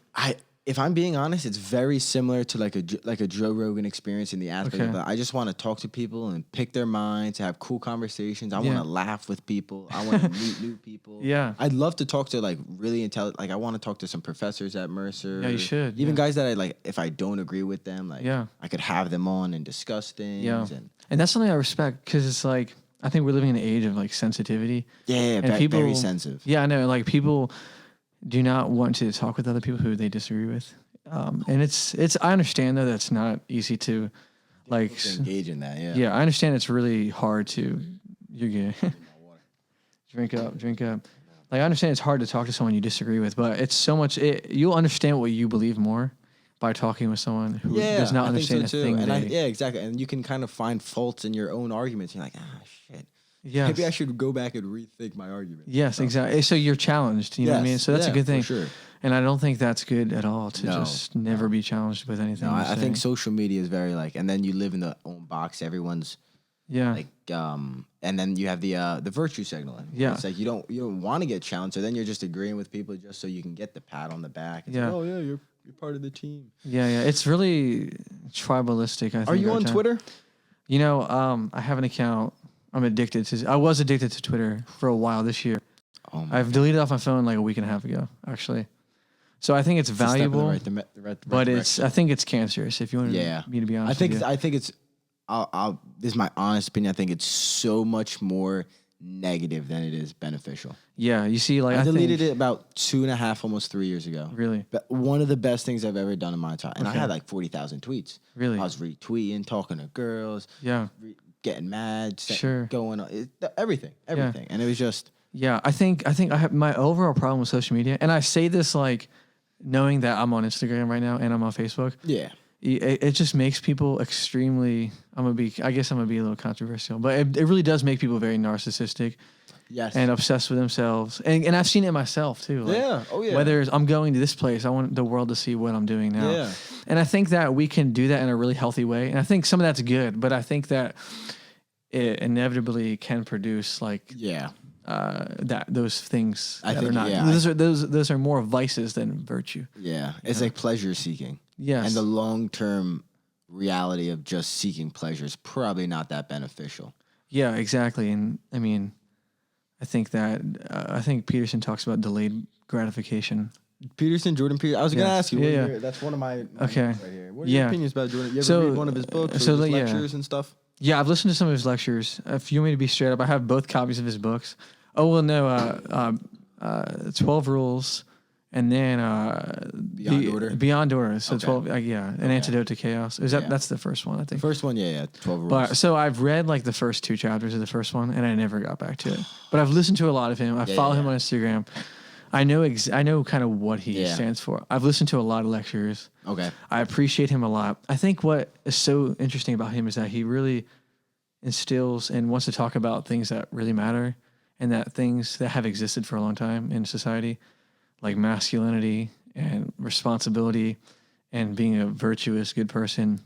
S3: if I'm being honest, it's very similar to like a Joe Rogan experience in the aspect of I just want to talk to people and pick their minds, have cool conversations. I want to laugh with people. I want to meet new people. Yeah. I'd love to talk to like really intelligent, like I want to talk to some professors at Mercer.
S2: Yeah, you should.
S3: Even guys that I like, if I don't agree with them, like I could have them on and discuss things. Yeah.
S2: And that's something I respect because it's like, I think we're living in an age of like sensitivity.
S3: Yeah, and people, very sensitive.
S2: Yeah, I know. Like people do not want to talk with other people who they disagree with. And I understand though that's not easy to like
S3: To engage in that, yeah.
S2: yeah, I understand it's really hard to you're good. Drink up. Like I understand it's hard to talk to someone you disagree with, but it's so much you'll understand what you believe more by talking with someone who does not understand a thing.
S3: Yeah, exactly. And you can kind of find faults in your own arguments. You're like, shit.
S2: Yes.
S3: Maybe I should go back and rethink my argument.
S2: Yes, exactly. So you're challenged. You know what I mean? So that's a good thing.
S3: For sure.
S2: And I don't think that's good at all to just never be challenged with anything.
S3: No, I think social media is very like, and then you live in the own box. Everyone's like, and then you have the virtue signaling.
S2: Yeah,
S3: it's like you don't want to get challenged, so then you're just agreeing with people just so you can get the pat on the back. It's like, oh yeah, you're part of the team.
S2: Yeah. It's really tribalistic. I think.
S3: Are you on Twitter?
S2: You know, I have an account. I was addicted to Twitter for a while this year. I've deleted it off my phone like a week and a half ago, actually. So I think it's valuable, but I think it's cancerous. If you want me to be honest,
S3: I think it's. This is my honest opinion. I think it's so much more negative than it is beneficial.
S2: Yeah, you see, like
S3: I deleted it about 2.5, almost 3 years ago.
S2: Really,
S3: but one of the best things I've ever done in my time, and I had like 40,000 tweets.
S2: Really,
S3: I was retweeting, talking to girls.
S2: Yeah,
S3: getting mad.
S2: Sure,
S3: going on everything, and it was just.
S2: Yeah, I think I have my overall problem with social media, and I say this like knowing that I'm on Instagram right now and I'm on Facebook.
S3: Yeah.
S2: It just makes people extremely. I guess I'm gonna be a little controversial, but it really does make people very narcissistic.
S3: Yes.
S2: And obsessed with themselves, and I've seen it myself too. Like,
S3: yeah. Oh yeah.
S2: Whether I'm going to this place, I want the world to see what I'm doing now.
S3: Yeah.
S2: And I think that we can do that in a really healthy way, and I think some of that's good, but I think that it inevitably can produce like those things that are not. Those are more vices than virtue.
S3: Yeah. It's like pleasure seeking.
S2: Yes.
S3: And the long-term reality of just seeking pleasure is probably not that beneficial.
S2: Yeah, exactly. And I mean, I think Peterson talks about delayed gratification.
S3: Jordan Peterson. I was going to ask you.
S2: Yeah.
S3: That's one of my
S2: okay.
S3: Right here. What are your opinions about Jordan? You ever read one of his books or his lectures and stuff?
S2: Yeah, I've listened to some of his lectures. If you want me to be straight up, I have both copies of his books. Oh, well, no, 12 Rules. And then Beyond Order. So 12, An Antidote to Chaos. That's the first one, I think.
S3: First one, 12 Rules.
S2: But so I've read like the first 2 chapters of the first one, and I never got back to it. But I've listened to a lot of him. I follow him on Instagram. I know kind of what he stands for. I've listened to a lot of lectures.
S3: Okay.
S2: I appreciate him a lot. I think what is so interesting about him is that he really instills and wants to talk about things that really matter, and that things that have existed for a long time in society, like masculinity and responsibility and being a virtuous, good person,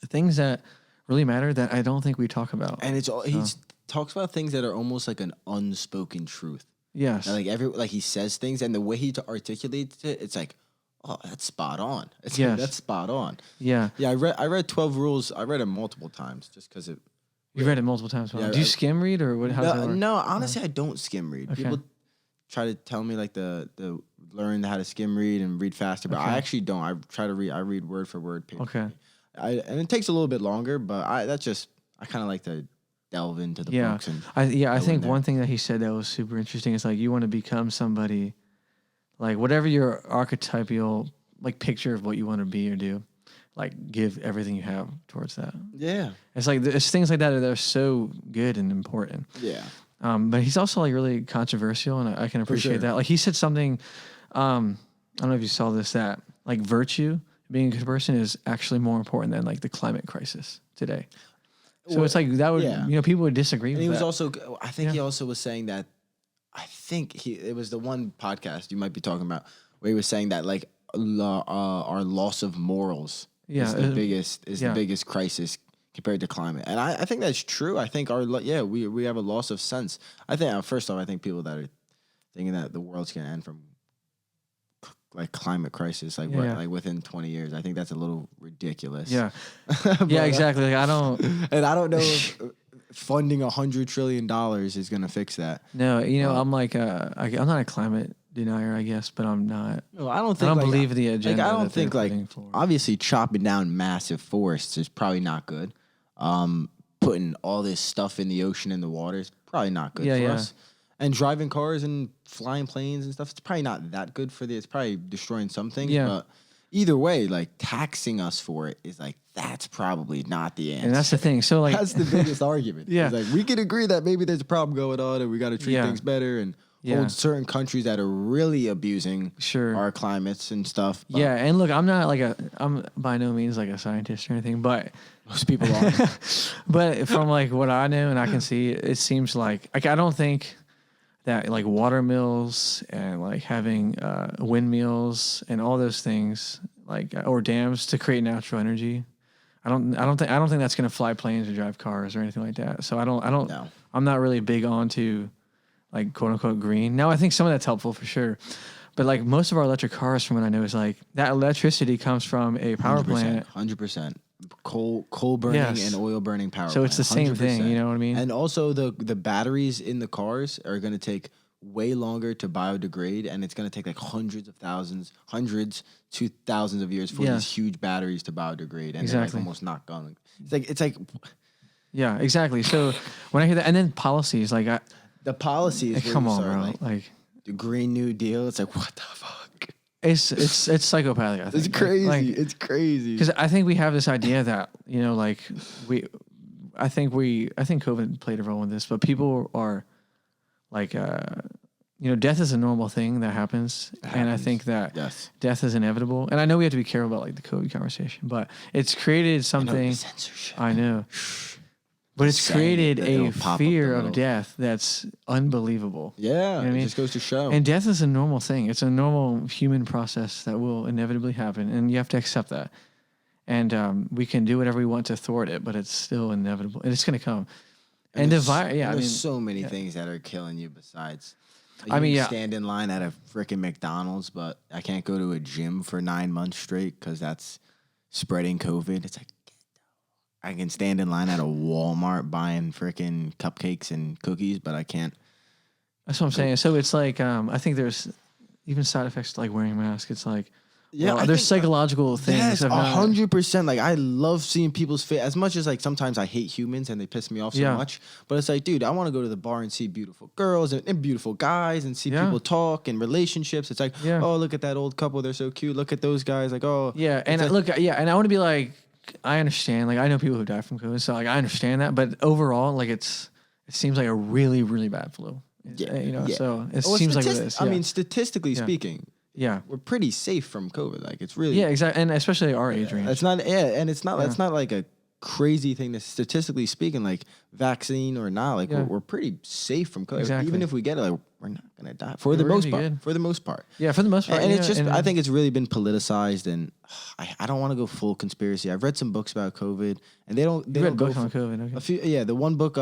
S2: things that really matter that I don't think we talk about.
S3: And he talks about things that are almost like an unspoken truth.
S2: Yes.
S3: And he says things, and the way he articulates it, it's like, oh, that's spot on. That's spot on.
S2: Yeah.
S3: Yeah, I read 12 Rules. I read it multiple times just because it.
S2: You read it multiple times. Yeah, do you skim read or what? How does that work?
S3: No, honestly, I don't skim read. Okay. People try to tell me like the learn how to skim read and read faster, but I actually don't. I try to read. I read word for word.
S2: Okay.
S3: And it takes a little bit longer, but I kind of like to delve into the books. And
S2: I think one thing that he said that was super interesting is like you want to become somebody, like whatever your archetypal like picture of what you want to be or do, like give everything you have towards that.
S3: Yeah.
S2: It's like it's things like that that are so good and important.
S3: Yeah.
S2: But he's also like really controversial, and I can appreciate that. Like he said something, I don't know if you saw this, that like virtue, being a good person, is actually more important than like the climate crisis today. So it's like that would people would disagree.
S3: And
S2: with
S3: he was
S2: that.
S3: also, I think he also was saying that, it was the one podcast you might be talking about where he was saying that like our loss of morals is the biggest crisis compared to climate. And I think that's true. I think we have a loss of sense. I think first off, I think people that are thinking that the world's gonna end from like climate crisis, like within 20 years, I think that's a little ridiculous.
S2: Yeah, yeah, exactly. Like I don't
S3: know if funding $100 trillion is gonna fix that.
S2: No, I'm like I'm not a climate denier, I guess, but I'm not.
S3: No, I don't
S2: believe the agenda.
S3: Like, I don't think like obviously chopping down massive forests is probably not good. Putting all this stuff in the ocean and the water is probably not good for us. And driving cars and flying planes and stuff, it's probably not that good for it's probably destroying something.
S2: Yeah.
S3: But either way, like taxing us for it is like that's probably not the answer.
S2: And that's the thing. So like
S3: That's the biggest argument.
S2: Yeah.
S3: It's like we can agree that maybe there's a problem going on and we got to treat things better and hold certain countries that are really abusing our climates and stuff.
S2: But and look, I'm by no means like a scientist or anything, but
S3: most people are.
S2: But from like what I know and I can see, it seems like I don't think that like water mills and like having windmills and all those things like or dams to create natural energy. I don't think that's gonna fly planes or drive cars or anything like that. So
S3: No.
S2: I'm not really big onto like quote unquote green. Now I think some of that's helpful for sure. But like most of our electric cars from what I know is like that electricity comes from a power plant.
S3: 100%. Coal burning and oil burning power
S2: So it's the same
S3: 100%.
S2: thing, you know what I mean?
S3: And also the batteries in the cars are going to take way longer to biodegrade, and it's going to take like hundreds to thousands of years for these huge batteries to biodegrade, and they're like almost not going. It's like
S2: yeah, exactly. So when I hear that, and then policies like
S3: the policies,
S2: come on, bro, like
S3: the Green New Deal. It's like what the fuck.
S2: It's psychopathic. I think
S3: It's crazy. It's crazy
S2: because I think we have this idea that like I think COVID played a role in this, but people are like death is a normal thing that happens. And I think that death is inevitable. And I know we have to be careful about like the COVID conversation, but it's created something.
S3: Censorship.
S2: I know. But it's created a fear of death that's unbelievable.
S3: Yeah,
S2: you know what I mean?
S3: It just goes to show.
S2: And death is a normal thing. It's a normal human process that will inevitably happen, and you have to accept that. And we can do whatever we want to thwart it, but it's still inevitable, and it's going to come. And the virus,
S3: there's so many things that are killing you besides. Stand in line at a freaking McDonald's, but I can't go to a gym for 9 months straight because that's spreading COVID. It's like, I can stand in line at a Walmart buying freaking cupcakes and cookies, but I can't.
S2: That's what I'm saying. So it's like, I think there's even side effects to like wearing a mask. It's like, there's psychological things.
S3: Yes, 100%. Like I love seeing people's face as much as like sometimes I hate humans and they piss me off so much. But it's like, dude, I want to go to the bar and see beautiful girls and beautiful guys and see people talk and relationships. It's like, oh, look at that old couple. They're so cute. Look at those guys. Like, oh.
S2: Yeah. And and I want to be like, I understand. Like I know people who die from COVID. So like I understand that. But overall, like it seems like a really, really bad flu. So it seems like it is.
S3: I mean, statistically speaking.
S2: Yeah,
S3: we're pretty safe from COVID. Like it's really
S2: exactly, and especially our age range.
S3: It's not and it's not that's not like a crazy thing to statistically speaking, like vaccine or not, like we're pretty safe from COVID.
S2: Exactly.
S3: Even if we get it, like we're not gonna die for the most part. For the most part.
S2: Yeah, for the most part.
S3: And it's just I think it's really been politicized, and I don't want to go full conspiracy. I've read some books about COVID, and they don't
S2: read
S3: go
S2: books on COVID. Okay.
S3: A few, the one book,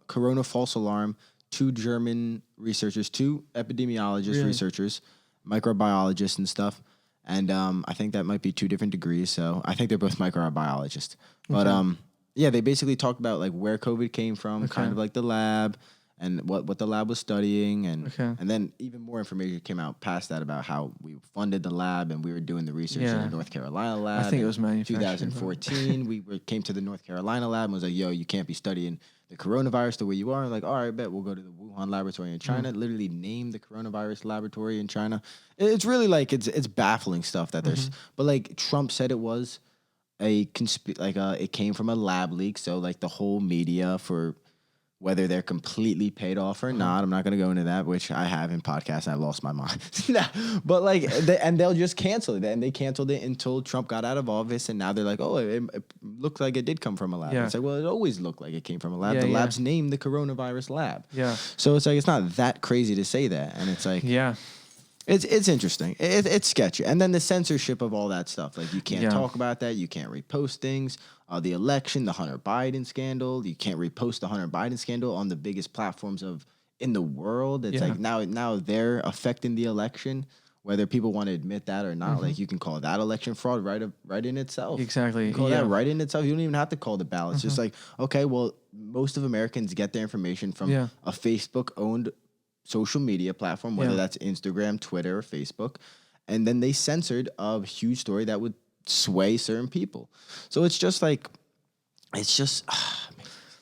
S3: Corona False Alarm, 2 German researchers, 2 epidemiologists, researchers, microbiologists and stuff. And I think that might be 2 different degrees. So I think they're both microbiologists. But they basically talked about like where COVID came from, kind of like the lab and what the lab was studying. And then even more information came out past that about how we funded the lab and we were doing the research in the North Carolina lab.
S2: I think it was manufactured.
S3: 2014, we came to the North Carolina lab and was like, yo, you can't be studying the coronavirus the way you are. And like, all right, bet we'll go to the Wuhan laboratory in China, literally name the coronavirus laboratory in China. It's really like, it's baffling stuff that there's, but like Trump said it was it came from a lab leak. So like the whole media for whether they're completely paid off or not, I'm not going to go into that, which I have in podcasts. And I lost my mind. But like, they'll just cancel it. And they canceled it until Trump got out of office. And now they're like, oh, it looked like it did come from a lab. It's like, well, it always looked like it came from a lab. The lab's named the coronavirus lab.
S2: Yeah.
S3: So it's like, it's not that crazy to say that. And it's like, it's interesting. It's sketchy. And then the censorship of all that stuff. Like you can't talk about that. You can't repost things. The election, the Hunter Biden scandal. You can't repost the Hunter Biden scandal on the biggest platforms in the world. It's like now they're affecting the election, whether people want to admit that or not. Like you can call that election fraud right in itself.
S2: Exactly.
S3: You call that right in itself. You don't even have to call the ballots. It's just like, okay, well, most of Americans get their information from a Facebook-owned social media platform, whether that's Instagram, Twitter, or Facebook. And then they censored a huge story that would sway certain people. So it's just like,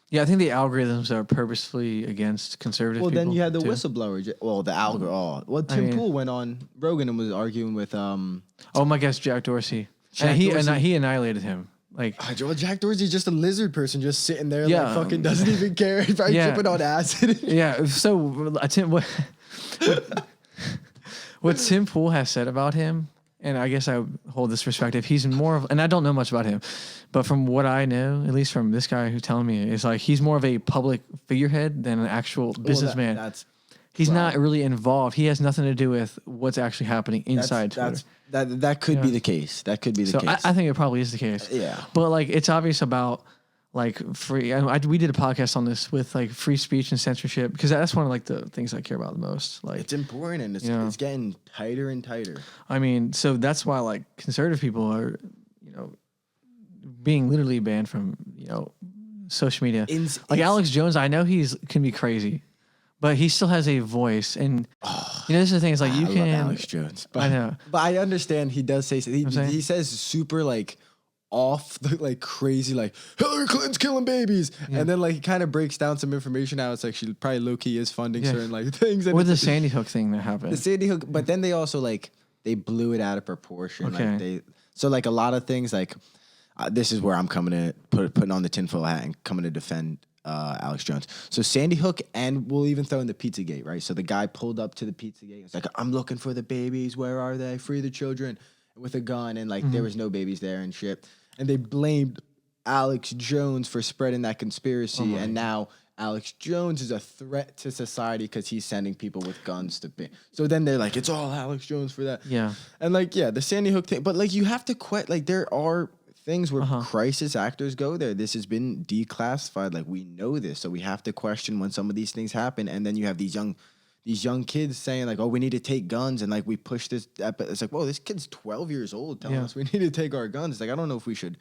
S2: Yeah, I think the algorithms are purposefully against conservative
S3: Well,
S2: people.
S3: then you had the
S2: too.
S3: whistleblower. Well, the algorithm. Well, Tim Pool went on Rogan and was arguing with
S2: Oh my gosh, Jack Dorsey.
S3: Jack
S2: And
S3: Dorsey.
S2: he annihilated him. Like,
S3: Well, Jack Dorsey's just a lizard person, just sitting there,
S2: Yeah.
S3: like fucking doesn't even care. He's probably
S2: Yeah.
S3: tripping on acid.
S2: yeah. So Tim, what Tim Pool has said about him, and I guess I hold this perspective. He's more of, and I don't know much about him, but from what I know, at least from this guy who's telling me, is like he's more of a public figurehead than an actual businessman.
S3: That's
S2: He's not really involved. He has nothing to do with what's actually happening inside Twitter.
S3: that could be the case. That could be the
S2: So
S3: case.
S2: I think it probably is the case.
S3: Yeah.
S2: But like it's obvious about like free. We did a podcast on this with like free speech and censorship because that's one of like the things I care about the most. Like
S3: it's important and it's getting tighter and tighter.
S2: I mean, so that's why like conservative people are, being literally banned from social media. Like Alex Jones, I know can be crazy. But he still has a voice, and this is the thing. It's like you
S3: I
S2: can.
S3: love Alex Jones. But,
S2: I know,
S3: but I understand he does say he says super like off the like crazy like Hillary Clinton's killing babies, and then like he kind of breaks down some information out. It's like she probably low key is funding certain like things. And
S2: or the Sandy Hook thing that happened.
S3: The Sandy Hook, but then they also like they blew it out of proportion.
S2: Okay.
S3: Like so like a lot of things like this is where I'm coming to putting on the tinfoil hat and coming to defend. Alex Jones. So Sandy Hook, and we'll even throw in the Pizzagate, right? So the guy pulled up to the Pizzagate. It's like, I'm looking for the babies. Where are they? Free the children, with a gun, and like there was no babies there and shit. And they blamed Alex Jones for spreading that conspiracy, and now Alex Jones is a threat to society because he's sending people with guns to be. So then they're like, it's all Alex Jones for that.
S2: Yeah.
S3: And like, the Sandy Hook thing, but like you have to quit. Like there are things where crisis actors go there. This has been declassified. Like we know this, so we have to question when some of these things happen. And then you have these young kids saying like, "Oh, we need to take guns," and like we push this. It's like, whoa, this kid's 12 years old telling us we need to take our guns. It's like I don't know if we should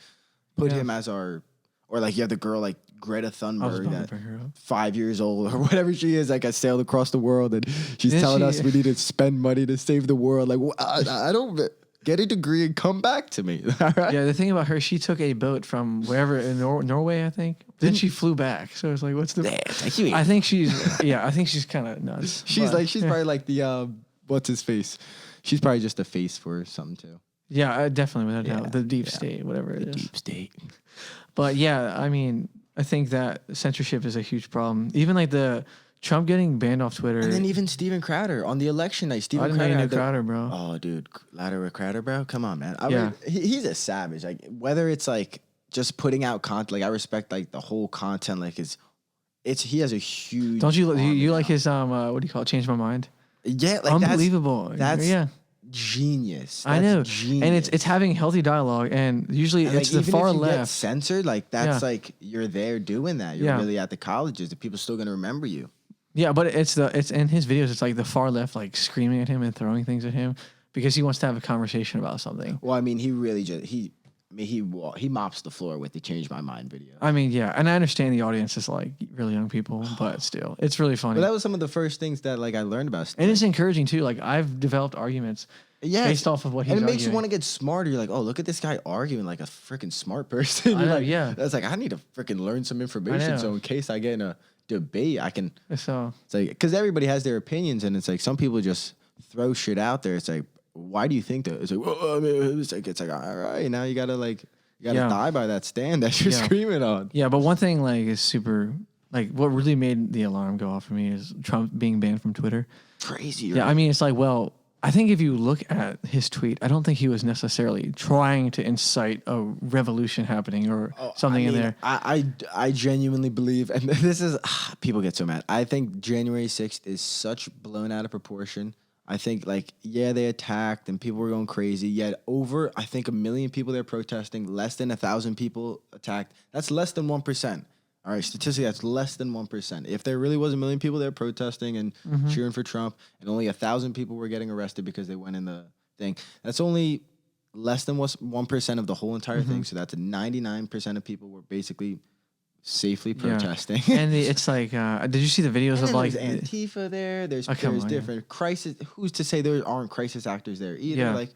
S3: put him as our, or like you have the girl like Greta Thunberg that 5 years old or whatever she is, like I sailed across the world and she's telling us we need to spend money to save the world. Like I don't. Get a degree and come back to me. Right?
S2: Yeah, the thing about her, she took a boat from wherever in Norway, I think. Then she flew back. So it's like, what's the? I think she's kind of nuts.
S3: She's probably like the what's his face? She's probably just a face for something too.
S2: Yeah, definitely without doubt. The deep state, whatever it is.
S3: Deep state.
S2: But yeah, I mean, I think that censorship is a huge problem. Even like the Trump getting banned off Twitter.
S3: And then even Steven Crowder on the election night.
S2: I didn't know Crowder, bro.
S3: Oh, dude. Ladder with Crowder, bro. Come on, man. He's a savage. Like, whether it's like just putting out content, like I respect like the whole content. Like he has a huge.
S2: Don't you like his what do you call it? Change My Mind.
S3: Yeah, like
S2: unbelievable.
S3: That's genius.
S2: I know,
S3: genius.
S2: And it's having healthy dialogue, and usually it's
S3: like,
S2: the far
S3: if you
S2: left
S3: get censored. Like that's like you're there doing that. You're really at the colleges. The people still gonna remember you.
S2: Yeah, but it's in his videos. It's like the far left, like screaming at him and throwing things at him because he wants to have a conversation about something.
S3: Well, I mean, he really he mops the floor with the Change My Mind video.
S2: I mean, yeah, and I understand the audience is like really young people, but still, it's really funny.
S3: But that was some of the first things that like I learned about.
S2: And it's encouraging too. Like I've developed arguments based off of what he's arguing.
S3: And it makes you want to get smarter. You're like, oh, look at this guy arguing like a freaking smart person.
S2: I know,
S3: like, that's like I need to freaking learn some information so in case I get in a debate, I can.
S2: So
S3: it's like because everybody has their opinions, and it's like some people just throw shit out there. It's like, why do you think that? It's like, well, I mean, it's like all right, now you gotta die by that stand that you're screaming on.
S2: Yeah, but one thing like is super like what really made the alarm go off for me is Trump being banned from Twitter.
S3: Crazy.
S2: Yeah,
S3: right?
S2: I mean, it's like, well, I think if you look at his tweet, I don't think he was necessarily trying to incite a revolution happening or something in there.
S3: I genuinely believe, and this is, people get so mad. I think January 6th is such blown out of proportion. I think they attacked and people were going crazy. Yet over, I think 1 million people there protesting, less than 1,000 people attacked. That's less than 1%. All right, statistically, that's less than 1%. If there really was 1 million people there protesting and cheering for Trump, and only 1,000 people were getting arrested because they went in the thing, that's only less than 1% of the whole entire thing. So that's 99% of people were basically safely protesting.
S2: And it's like, did you see the videos of like
S3: there's Antifa there? There's different crisis. Who's to say there aren't crisis actors there either?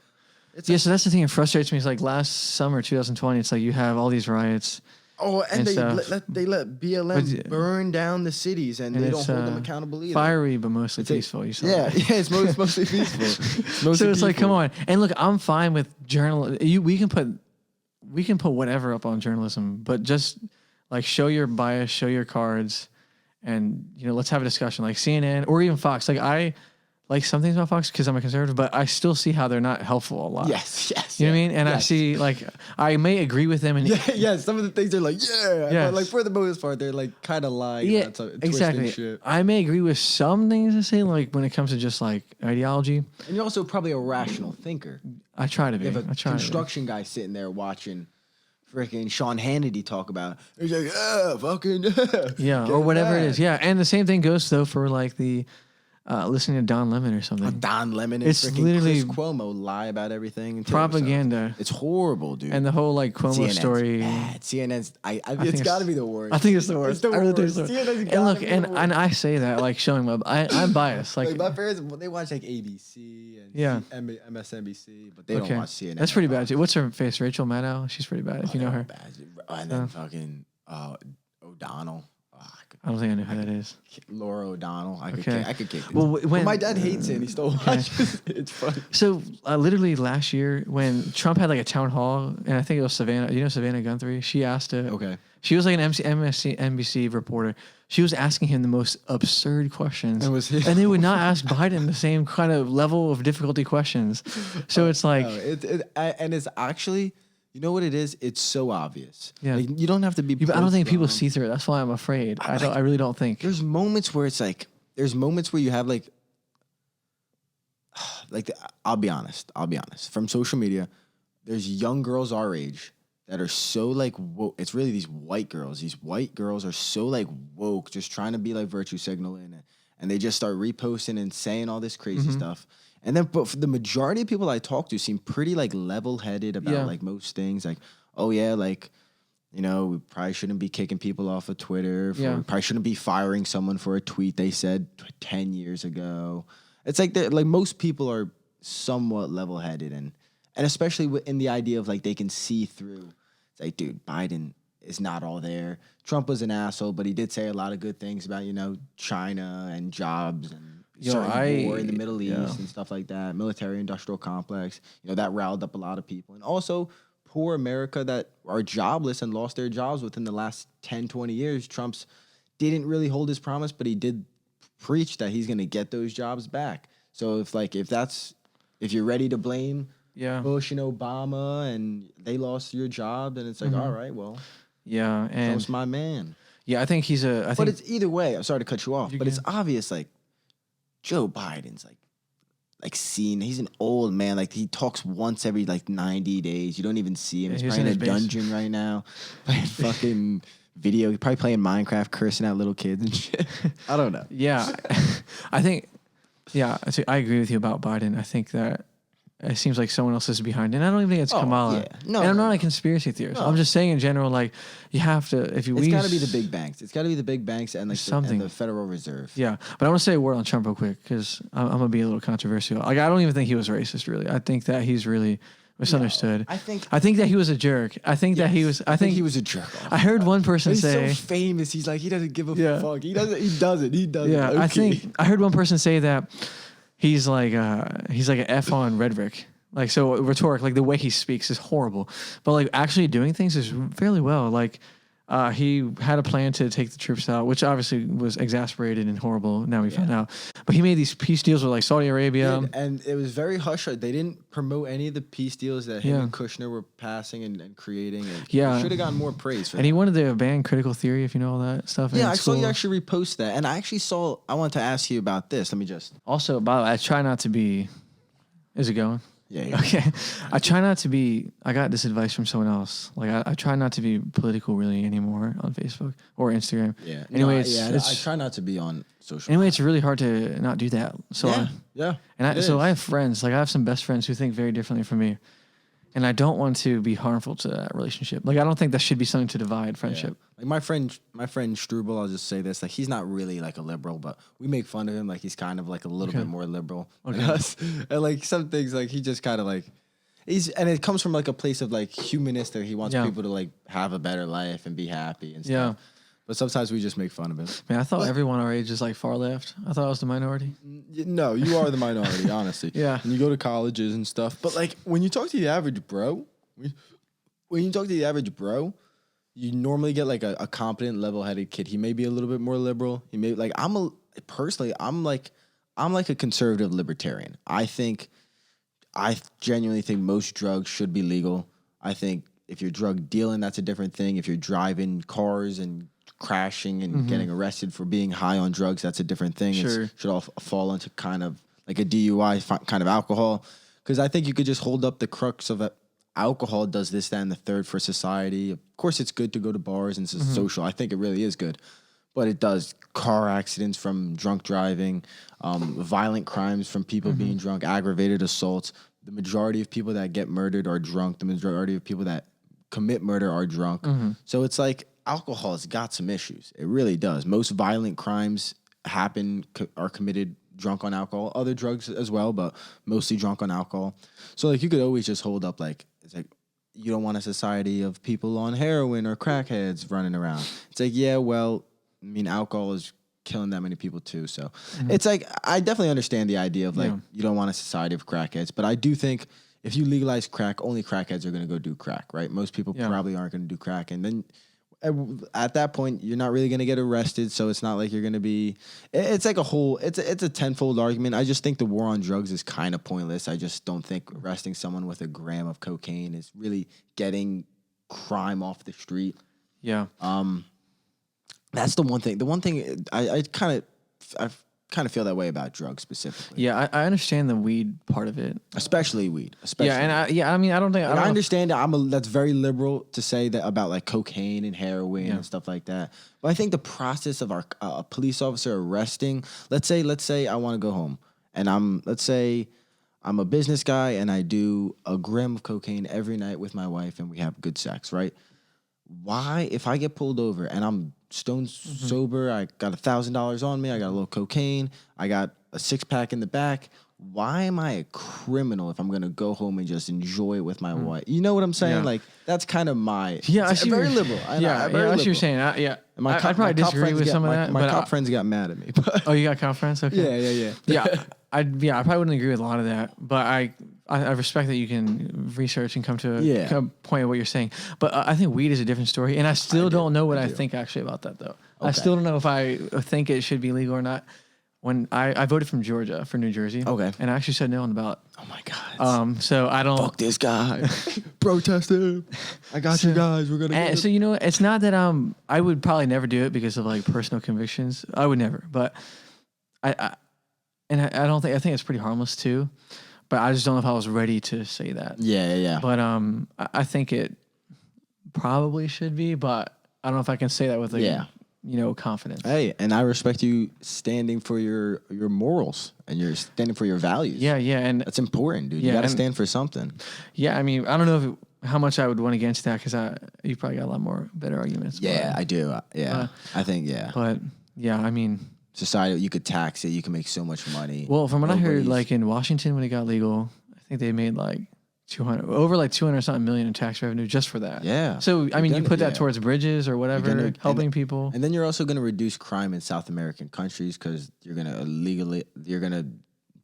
S2: Yeah. So that's the thing that frustrates me. Is like last summer, 2020. It's like you have all these riots.
S3: Oh, and they
S2: stuff.
S3: let BLM burn down the cities, and they don't hold them accountable either.
S2: Fiery, but mostly peaceful. You saw that.
S3: It's mostly peaceful.
S2: So it's like, come on. And look, I'm fine with we can put whatever up on journalism, but just like show your bias, show your cards, and let's have a discussion. Like CNN or even Fox. Like I like some things about Fox because I'm a conservative, but I still see how they're not helpful a lot.
S3: Yes.
S2: You know what I mean? And I see, like, I may agree with them. And
S3: some of the things they're like, but like for the most part, they're like kind of lying.
S2: Yeah, exactly. Shit. I may agree with some things to say, like when it comes to just like ideology.
S3: And you're also probably a rational thinker.
S2: I try to be.
S3: You have a construction guy sitting there watching freaking Sean Hannity talk about it. He's like,
S2: or whatever it is. Yeah, and the same thing goes though for like the. Listening to Don Lemon or something.
S3: Don Lemon and freaking literally Chris Cuomo lie about everything.
S2: Propaganda.
S3: It's horrible, dude.
S2: And the whole like Cuomo
S3: CNN's
S2: story.
S3: Bad. CNN's. It's got to be the worst.
S2: I think it's the worst.
S3: It's the worst.
S2: And look, and I say that like showing up. I'm biased. Like
S3: my parents, they watch like ABC and MSNBC, but they don't watch CNN.
S2: That's pretty bad too. What's her face? Rachel Maddow. She's pretty bad if you know her.
S3: Bad. And then fucking O'Donnell.
S2: I don't think I know who that is.
S3: Laura O'Donnell. I could kick it.
S2: Well, when
S3: my dad hates it, and he still watches. It's funny.
S2: So literally last year when Trump had like a town hall, and I think it was Savannah. You know Savannah Guthrie? She asked she was like an MSNBC reporter. She was asking him the most absurd questions. And they would not ask Biden the same kind of level of difficulty questions. So it's like...
S3: and it's actually... You know what it is? It's so obvious.
S2: Yeah.
S3: Like, you don't have to be...
S2: But I don't think people see through it. That's why I'm afraid. I really don't think.
S3: There's moments where it's like... There's moments where you have like... I'll be honest. From social media, there's young girls our age that are so like woke. It's really these white girls. These white girls are so like woke, just trying to be like virtue signaling, and they just start reposting and saying all this crazy stuff. And then, but for the majority of people I talk to seem pretty like level-headed about like most things. Like, oh yeah, like, we probably shouldn't be kicking people off of Twitter. We probably shouldn't be firing someone for a tweet they said 10 years ago. It's like most people are somewhat level-headed, and especially in the idea of like they can see through. It's like, dude, Biden is not all there. Trump was an asshole, but he did say a lot of good things about China and jobs and. War in the Middle East and stuff like that, military-industrial complex, that riled up a lot of people. And also, poor America that are jobless and lost their jobs within the last 10, 20 years. Trump's didn't really hold his promise, but he did preach that he's going to get those jobs back. So if you're ready to blame Bush and Obama and they lost your job, then it's like, all right, well,
S2: and
S3: Trump's my man.
S2: Yeah, I think he's
S3: but it's either way. I'm sorry to cut you off, but it's obvious, like, Joe Biden's like seen. He's an old man. Like he talks once every like 90 days. You don't even see him. He's probably in a dungeon right now, playing fucking video. He's probably playing Minecraft, cursing out little kids and shit. I don't know.
S2: Yeah, I think. Yeah, I agree with you about Biden. I think that it seems like someone else is behind it. And I don't even think it's Kamala.
S3: Yeah. No,
S2: and I'm not a conspiracy theorist. No. I'm just saying in general, like, you have to,
S3: it's got to be the big banks. It's got to be the big banks and like the Federal Reserve.
S2: Yeah. But I want to say a word on Trump real quick because I'm going to be a little controversial. Like, I don't even think he was racist, really. I think that he's really misunderstood.
S3: No,
S2: I think that he was a jerk. I think he was a
S3: jerk.
S2: I heard one person say.
S3: He's so famous. He's like, he doesn't give a fuck. He doesn't.
S2: Yeah. Okay. I heard one person say that he's like an F on rhetoric. Like, so rhetoric, like the way he speaks is horrible, but like actually doing things is fairly well. Like, he had a plan to take the troops out, which obviously was exasperated and horrible. Now we found out, but he made these peace deals with like Saudi Arabia,
S3: and it was very hush. They didn't promote any of the peace deals that him and Kushner were passing and creating. And he should have gotten more praise for that.
S2: And he wanted to ban critical theory, if you know all that stuff.
S3: Yeah, I saw you actually repost that, and I wanted to ask you about this. Let me just.
S2: Also, by the way, I try not to be. Is it going?
S3: Yeah.
S2: Okay. I try not to be. I got this advice from someone else. Like I try not to be political really anymore on Facebook or Instagram.
S3: Yeah.
S2: Anyway,
S3: I try not to be on social.
S2: Anyway, it's really hard to not do that. So I have friends. Like I have some best friends who think very differently from me, and I don't want to be harmful to that relationship. Like I don't think that should be something to divide friendship.
S3: Yeah. Like my friend Struble, I'll just say this: like he's not really like a liberal, but we make fun of him like he's kind of like a little bit more liberal than us. And like some things, like he just kind of like, And it comes from like a place of like humanistic. He wants
S2: Yeah.
S3: people to like have a better life and be happy and stuff.
S2: Yeah.
S3: But sometimes we just make fun of it.
S2: Man, I thought everyone our age is like far left. I thought I was the minority.
S3: No, you are the minority, honestly.
S2: Yeah.
S3: And you go to colleges and stuff. But like when you talk to the average bro, you normally get like a competent, level-headed kid. He may be a little bit more liberal. He may like I'm like a conservative libertarian. I genuinely think most drugs should be legal. I think if you're drug dealing, that's a different thing. If you're driving cars and crashing and getting arrested for being high on drugs, that's a different thing.
S2: Sure.
S3: It should all fall into kind of like a DUI kind of alcohol. Because I think you could just hold up the crux of it. Alcohol does this, that, and the third for society. Of course, it's good to go to bars and it's social. I think it really is good. But it does car accidents from drunk driving, violent crimes from people being drunk, aggravated assaults. The majority of people that get murdered are drunk. The majority of people that commit murder are drunk. So it's like alcohol has got some issues. It really does. Most violent crimes are committed drunk on alcohol. Other drugs as well, but mostly drunk on alcohol. So like you could always just hold up like, it's like, you don't want a society of people on heroin or crackheads running around. It's like, yeah, well, I mean, alcohol is killing that many people too. So it's like, I definitely understand the idea of like, you don't want a society of crackheads, but I do think if you legalize crack, only crackheads are going to go do crack, right? Most people probably aren't going to do crack. And then at that point, you're not really going to get arrested. So it's not like you're going to be, it's like it's a tenfold argument. I just think the war on drugs is kind of pointless. I just don't think arresting someone with a gram of cocaine is really getting crime off the street.
S2: Yeah.
S3: That's the one thing. The one thing I kind of feel that way about drugs specifically.
S2: Yeah, I understand the weed part of it.
S3: Especially weed.
S2: Yeah, and I mean, I don't think
S3: Like, I understand that that's very liberal to say that about like cocaine and heroin and stuff like that. But I think the process of a police officer arresting, let's say I want to go home and let's say I'm a business guy and I do a gram of cocaine every night with my wife and we have good sex, right? Why, if I get pulled over and I'm stone sober, I got $1,000 on me, I got a little cocaine, I got a 6-pack in the back, why am I a criminal if I'm going to go home and just enjoy it with my wife? You know what I'm saying?
S2: Yeah.
S3: Like, that's kind of my...
S2: Yeah, I
S3: it's
S2: see.
S3: very liberal.
S2: I see what you're saying. Yeah. I'd probably disagree with some of that.
S3: My
S2: but
S3: cop friends got mad at me. But
S2: oh, you got cop friends? Okay.
S3: Yeah.
S2: I probably wouldn't agree with a lot of that, but I respect that you can research and come to a point of what you're saying. But I think weed is a different story, and I still don't know what I think actually about that though. Okay. I still don't know if I think it should be legal or not. When I voted from Georgia for New Jersey,
S3: okay,
S2: and I actually said no on the ballot.
S3: Oh my god!
S2: So I don't
S3: fuck this guy. Protest him. I got you guys. We're gonna.
S2: So you know, it's not that I would probably never do it because of like personal convictions. I would never, but I don't think I think it's pretty harmless too. But I just don't know if I was ready to say that.
S3: Yeah.
S2: But I think it probably should be, but I don't know if I can say that with confidence.
S3: Hey, and I respect you standing for your morals and you're standing for your values.
S2: Yeah, and
S3: that's important, dude.
S2: Yeah,
S3: you got to stand for something.
S2: Yeah, I mean, I don't know how much I would win against that because you probably got a lot more better arguments.
S3: Yeah, I do. I think
S2: But yeah, I mean.
S3: Society, you could tax it. You can make so much money.
S2: Well, from what I heard, like in Washington when it got legal, I think they made like 200 something million in tax revenue just for that.
S3: Yeah.
S2: So I mean, you put that towards bridges or whatever, helping people.
S3: And then you're also going to reduce crime in South American countries because you're going to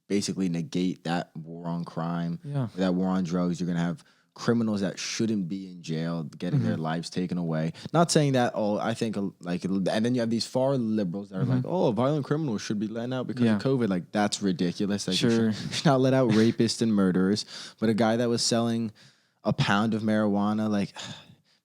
S3: basically negate that war on crime, that war on drugs. You're going to have criminals that shouldn't be in jail getting their lives taken away. Not saying that I think like, and then you have these far liberals that are like, oh, violent criminals should be let out because of COVID. Like, that's ridiculous. Like, you should not let out rapists and murderers. But a guy that was selling a pound of marijuana, like,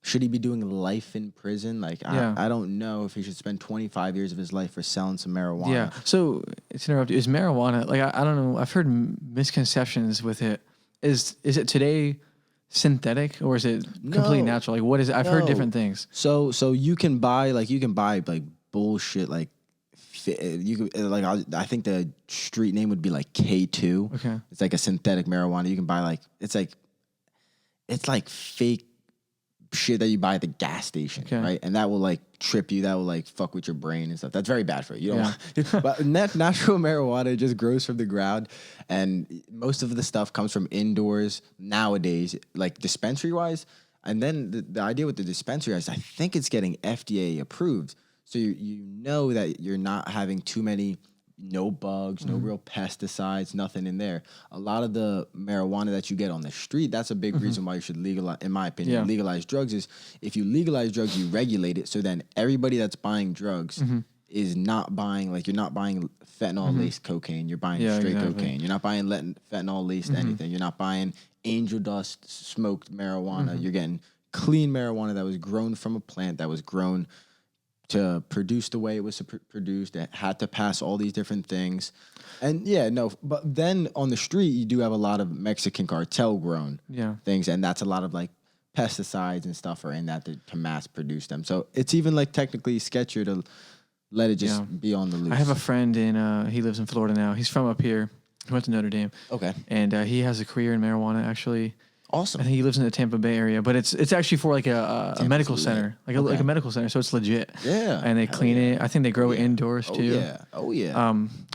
S3: should he be doing life in prison? Like, I don't know if he should spend 25 years of his life for selling some marijuana.
S2: Yeah. So to interrupt, is marijuana, like, I don't know, I've heard misconceptions with it. Is it today synthetic or is it completely natural? Like, what is it? I've heard different things.
S3: So you can buy like bullshit like I think the street name would be like K2.
S2: Okay.
S3: It's like a synthetic marijuana. You can buy like it's like fake shit that you buy at the gas station, right? And that will like trip you. That will like fuck with your brain and stuff. That's very bad for you. You don't want. But natural marijuana just grows from the ground, and most of the stuff comes from indoors nowadays, like dispensary wise. And then the idea with the dispensary is I think it's getting FDA approved. So you know that you're not having too many, no bugs, no real pesticides, nothing in there. A lot of the marijuana that you get on the street, that's a big reason why you should legalize, in my opinion, legalize drugs is if you legalize drugs, you regulate it. So then everybody that's buying drugs is not buying, like you're not buying fentanyl-laced cocaine. You're buying straight cocaine. You're not buying fentanyl-laced anything. You're not buying angel dust smoked marijuana. You're getting clean marijuana that was grown from a plant that was grown to produce the way it was produced. It had to pass all these different things. And but then on the street, you do have a lot of Mexican cartel grown things. And that's a lot of like pesticides and stuff are in that to mass produce them. So it's even like technically sketchier to let it just be on the loose.
S2: I have a friend he lives in Florida now. He's from up here. He went to Notre Dame.
S3: Okay.
S2: And he has a career in marijuana, actually.
S3: Awesome.
S2: I think he lives in the Tampa Bay area, but it's actually for like a medical center, like a medical center. So it's legit.
S3: Yeah.
S2: And they clean it. I think they grow it indoors too.
S3: Oh yeah.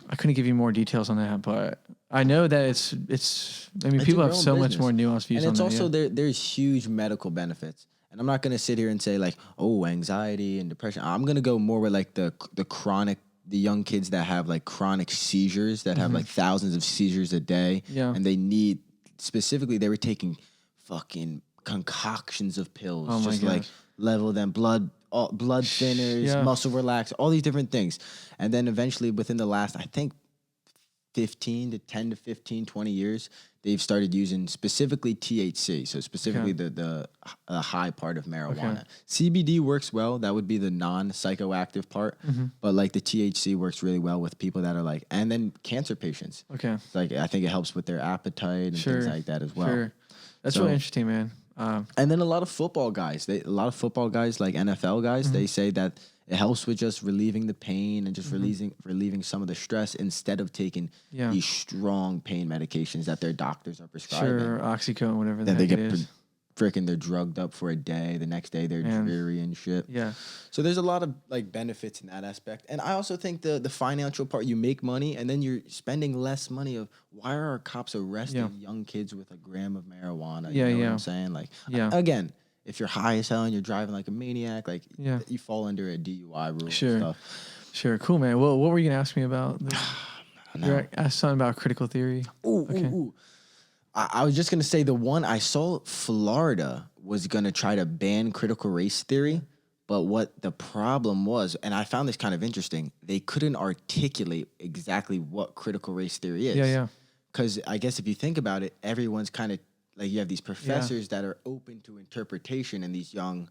S2: I couldn't give you more details on that, but I know that it's. I mean, people have so much more nuanced views on that.
S3: And it's also there's huge medical benefits. And I'm not gonna sit here and say like, oh, anxiety and depression. I'm gonna go more with like the chronic. The young kids that have like chronic seizures that have like thousands of seizures a day. Yeah. And they need, specifically, they were taking fucking concoctions of pills. Just like level them, blood thinners, muscle relax, all these different things. And then eventually within the last, I think, 10 to 15, 20 years, they've started using specifically THC, so specifically the high part of marijuana. CBD works well. That would be the non-psychoactive part. But like the THC works really well with people that are like, and then cancer patients. Okay. Like I think it helps with their appetite and things like that as well. Sure.
S2: That's really interesting, man.
S3: And then a lot of football guys, like NFL guys, they say that it helps with just relieving the pain and just relieving some of the stress instead of taking these strong pain medications that their doctors are prescribing.
S2: Sure, Oxycontin, whatever
S3: then
S2: they get
S3: they're drugged up for a day. The next day they're dreary and shit. Yeah. So there's a lot of like benefits in that aspect. And I also think the financial part, you make money and then you're spending less money of why are our cops arresting young kids with a gram of marijuana? You know what I'm saying? Like again, if you're high as hell and you're driving like a maniac, like you fall under a DUI rule and stuff.
S2: Sure. Cool, man. Well, what were you going to ask me about? You asked something about critical theory.
S3: Ooh. I was just going to say the one I saw, Florida was going to try to ban critical race theory. But what the problem was, and I found this kind of interesting, they couldn't articulate exactly what critical race theory is. Yeah. Because I guess if you think about it, everyone's kind of, like you have these professors that are open to interpretation and these young,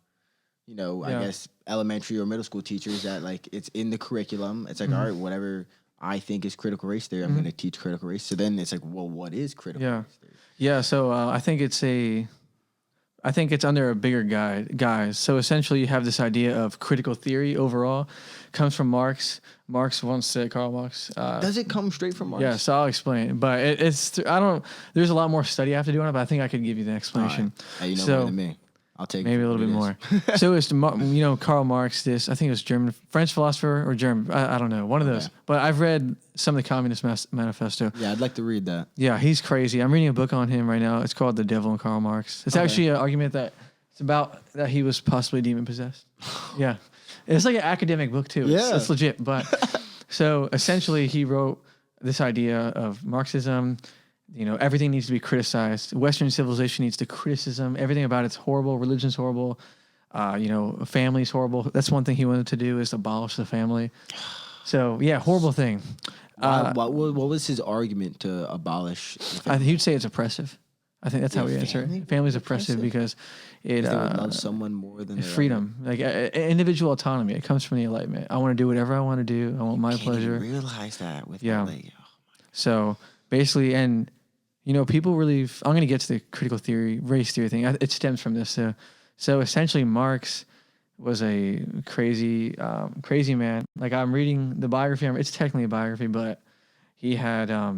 S3: I guess elementary or middle school teachers that like it's in the curriculum. It's like, all right, whatever I think is critical race theory, I'm going to teach critical race. So then it's like, well, what is critical race theory?
S2: Yeah. So I think it's under a bigger guise. So essentially you have this idea of critical theory overall. Comes from Marx. Marx once said, Karl Marx.
S3: Does it come straight from Marx?
S2: Yeah, so I'll explain. But there's a lot more study I have to do on it, but I think I could give you the explanation.
S3: Right. Hey, more than me. I'll take
S2: maybe a little bit more. So it's Karl Marx. I think it was French philosopher or German. I don't know, one of those. But I've read some of the Communist Manifesto.
S3: Yeah, I'd like to read that.
S2: Yeah, he's crazy. I'm reading a book on him right now. It's called The Devil and Karl Marx. It's actually an argument that it's about that he was possibly demon possessed. Yeah, it's like an academic book too. It's legit. But so essentially, he wrote this idea of Marxism. Everything needs to be criticized. Western civilization needs to criticism. Everything about it's horrible. Religion's horrible. Family's horrible. That's one thing he wanted to do is abolish the family. So yeah, horrible thing.
S3: What was his argument to abolish?
S2: He'd say it's oppressive. I think that's how we answer it. Family's oppressive because it
S3: they would love someone more than
S2: freedom, like individual autonomy. It comes from the Enlightenment. I want to do whatever I want to do. I want my pleasure.
S3: Realize that with
S2: So basically, and people really. I'm going to get to the critical theory, race theory thing. It stems from this. So essentially, Marx was a crazy man. Like I'm reading the biography. It's technically a biography, but he had a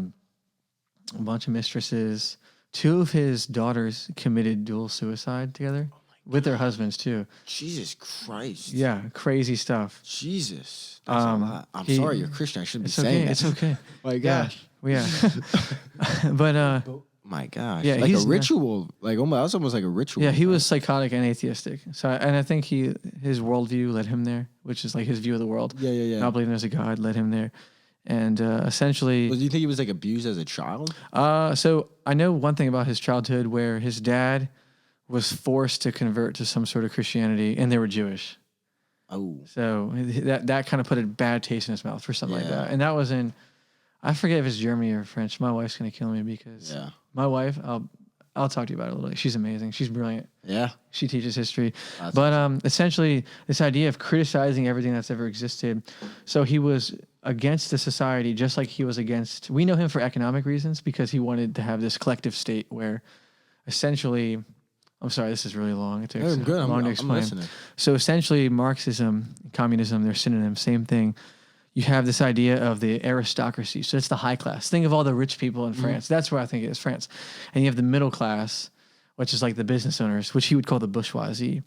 S2: bunch of mistresses. 2 of his daughters committed dual suicide together. with their husbands too.
S3: Jesus Christ.
S2: Yeah, crazy stuff.
S3: Jesus. That's a lot. I'm sorry, you're Christian. I shouldn't be saying that.
S2: It's okay.
S3: My gosh.
S2: Yeah. But
S3: My gosh.
S2: Yeah,
S3: like
S2: he's
S3: a ritual. Like almost, that was almost like a ritual.
S2: yeah, he was psychotic and atheistic. So and I think his worldview led him there, which is like his view of the world.
S3: Yeah.
S2: Not believing there's a God led him there. And essentially,
S3: Well, do you think he was like abused as a child?
S2: so I know one thing about his childhood where his dad was forced to convert to some sort of Christianity, and they were Jewish.
S3: Oh.
S2: So that kind of put a bad taste in his mouth for something like that. And that was in, I forget if it's Germany or French. My wife's gonna kill me because my wife, I'll talk to you about it a little bit. She's amazing. She's brilliant.
S3: Yeah.
S2: She teaches history. But essentially, this idea of criticizing everything that's ever existed. So he was against the society, just like he was against. We know him for economic reasons because he wanted to have this collective state where, essentially, I'm sorry, this is really long. It takes long to explain. So essentially, Marxism, communism, they're synonyms, same thing. You have this idea of the aristocracy. So it's the high class. Think of all the rich people in France. That's where I think it is, France. And you have the middle class, which is like the business owners, which he would call the bourgeoisie.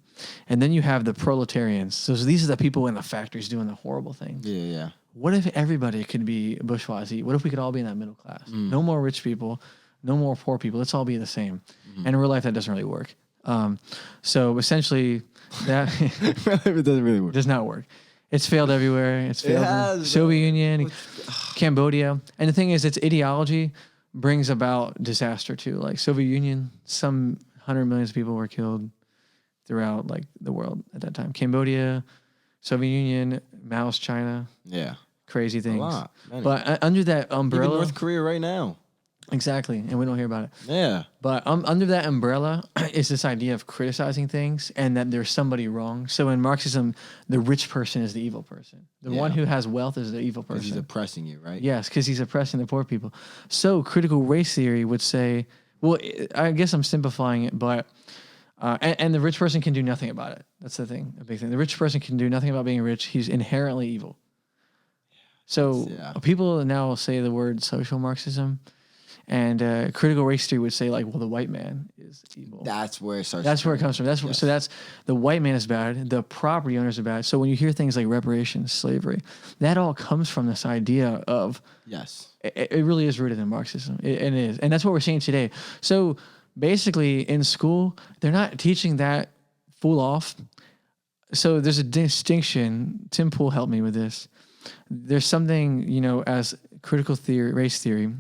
S2: And then you have the proletarians. So these are the people in the factories doing the horrible things.
S3: Yeah.
S2: What if everybody could be bourgeoisie? What if we could all be in that middle class? No more rich people, no more poor people. Let's all be the same. And in real life, that doesn't really work. So essentially, that
S3: it doesn't really work.
S2: Does not work. It's failed everywhere. It's failed in Soviet Union, Cambodia. And the thing is, its ideology brings about disaster too. Like Soviet Union, some 100 million people were killed throughout like the world at that time. Cambodia, Soviet Union, Mao's China.
S3: Yeah.
S2: Crazy things.
S3: A lot. Many.
S2: But under that umbrella.
S3: Even North Korea right now.
S2: Exactly. And we don't hear about it.
S3: Yeah.
S2: But under that umbrella is this idea of criticizing things and that there's somebody wrong. So in Marxism, the rich person is the evil person. The one who has wealth is the evil person.
S3: Because he's oppressing you, right?
S2: Yes, because he's oppressing the poor people. So critical race theory would say, well, I guess I'm simplifying it, but and the rich person can do nothing about it. That's the thing, a big thing. The rich person can do nothing about being rich. He's inherently evil. So people now say the word social Marxism. And critical race theory would say, like, well, the white man is evil.
S3: That's where it starts.
S2: That's where it comes from. So that's the white man is bad. The property owners are bad. So when you hear things like reparations, slavery, that all comes from this idea of It really is rooted in Marxism. It is, and that's what we're seeing today. So basically, in school, they're not teaching that full off. So there's a distinction. Tim Pool helped me with this. There's something, as critical theory, race theory,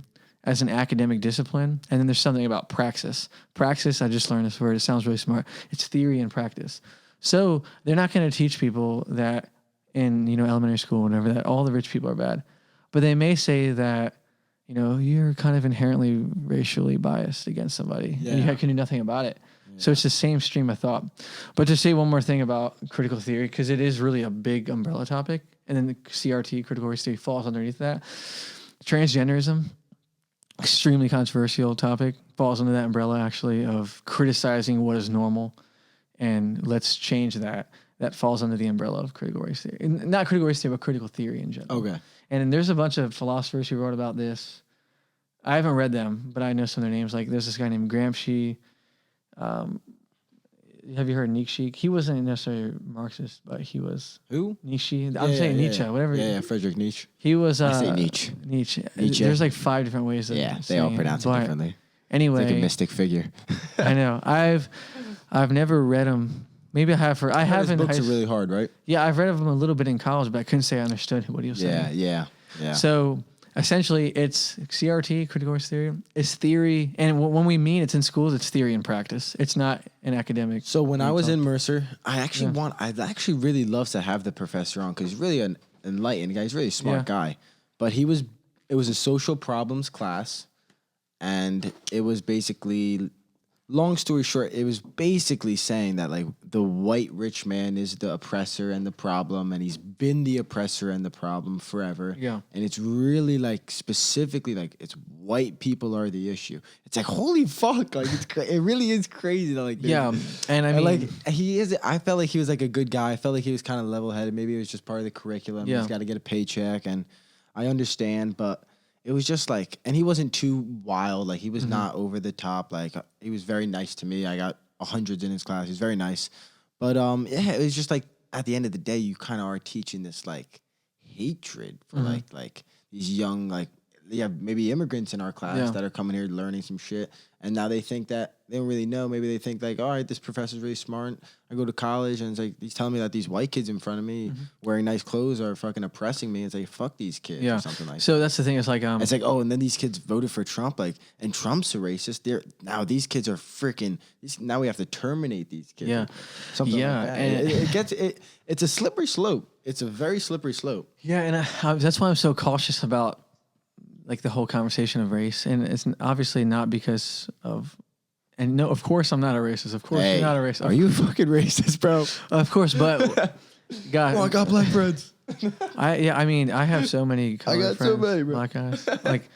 S2: as an academic discipline, and then there's something about praxis. Praxis, I just learned this word. It sounds really smart. It's theory and practice. So they're not going to teach people that in elementary school, whatever, that all the rich people are bad, but they may say that you're kind of inherently racially biased against somebody, and you can do nothing about it. So it's the same stream of thought. But to say one more thing about critical theory, because it is really a big umbrella topic, and then the CRT, critical race theory, falls underneath that. Transgenderism. Extremely controversial topic, falls under that umbrella actually of criticizing what is normal, and let's change that. That falls under the umbrella of critical race theory. Not critical race theory, but critical theory in general. Okay. And there's a bunch of philosophers who wrote about this. I haven't read them, but I know some of their names. Like there's this guy named Gramsci. Have you heard Nietzsche? He wasn't necessarily Marxist, but he was.
S3: Who?
S2: Nietzsche. I'm saying Nietzsche, whatever.
S3: Yeah, Friedrich Nietzsche.
S2: He was.
S3: I say Nietzsche.
S2: Nietzsche. There's like 5 different ways.
S3: They all pronounce it differently.
S2: Anyway,
S3: it's like a mystic figure.
S2: I know. I've never read him. Maybe I have. I haven't.
S3: His books are really hard, right?
S2: Yeah, I've read of him a little bit in college, but I couldn't say I understood what he was saying.
S3: Yeah.
S2: So essentially, it's CRT, critical race theory. It's theory, and when we mean it's in schools, it's theory and practice. It's not an academic.
S3: So when I was in Mercer, I'd actually really love to have the professor on because he's really an enlightened guy. He's a really smart guy. But it was a social problems class, and it was basically, long story short, it was basically saying that like the white rich man is the oppressor and the problem, and he's been the oppressor and the problem forever. Yeah. And it's really like specifically like it's white people are the issue. It's like holy fuck, like it really is crazy that like
S2: and I mean
S3: like I felt like he was like a good guy. I felt like he was kind of level headed. Maybe it was just part of the curriculum. He's got to get a paycheck, and I understand, but it was just like, and he wasn't too wild. Like he was not over the top. Like he was very nice to me. I got hundreds in his class. He's very nice. But yeah, it was just like at the end of the day, you kind of are teaching this like hatred for like these young maybe immigrants in our class that are coming here learning some shit, and now they think that they don't really know. Maybe they think like, all right, this professor's really smart. I go to college and it's like he's telling me that these white kids in front of me wearing nice clothes are fucking oppressing me. It's like fuck these kids or something like.
S2: So that's the thing. It's like
S3: it's like and then these kids voted for Trump, like, and Trump's a racist. Now these kids are freaking. Now we have to terminate these kids.
S2: Yeah,
S3: something like that. And it's a slippery slope. It's a very slippery slope.
S2: Yeah, and that's why I'm so cautious about like the whole conversation of race, and it's obviously not because of. And no, of course I'm not a racist. Of course you're not a racist.
S3: Are you fucking racist, bro?
S2: Of course, but God,
S3: I got black friends.
S2: I mean, I have so many colored friends,
S3: so many, bro.
S2: black guys. Like,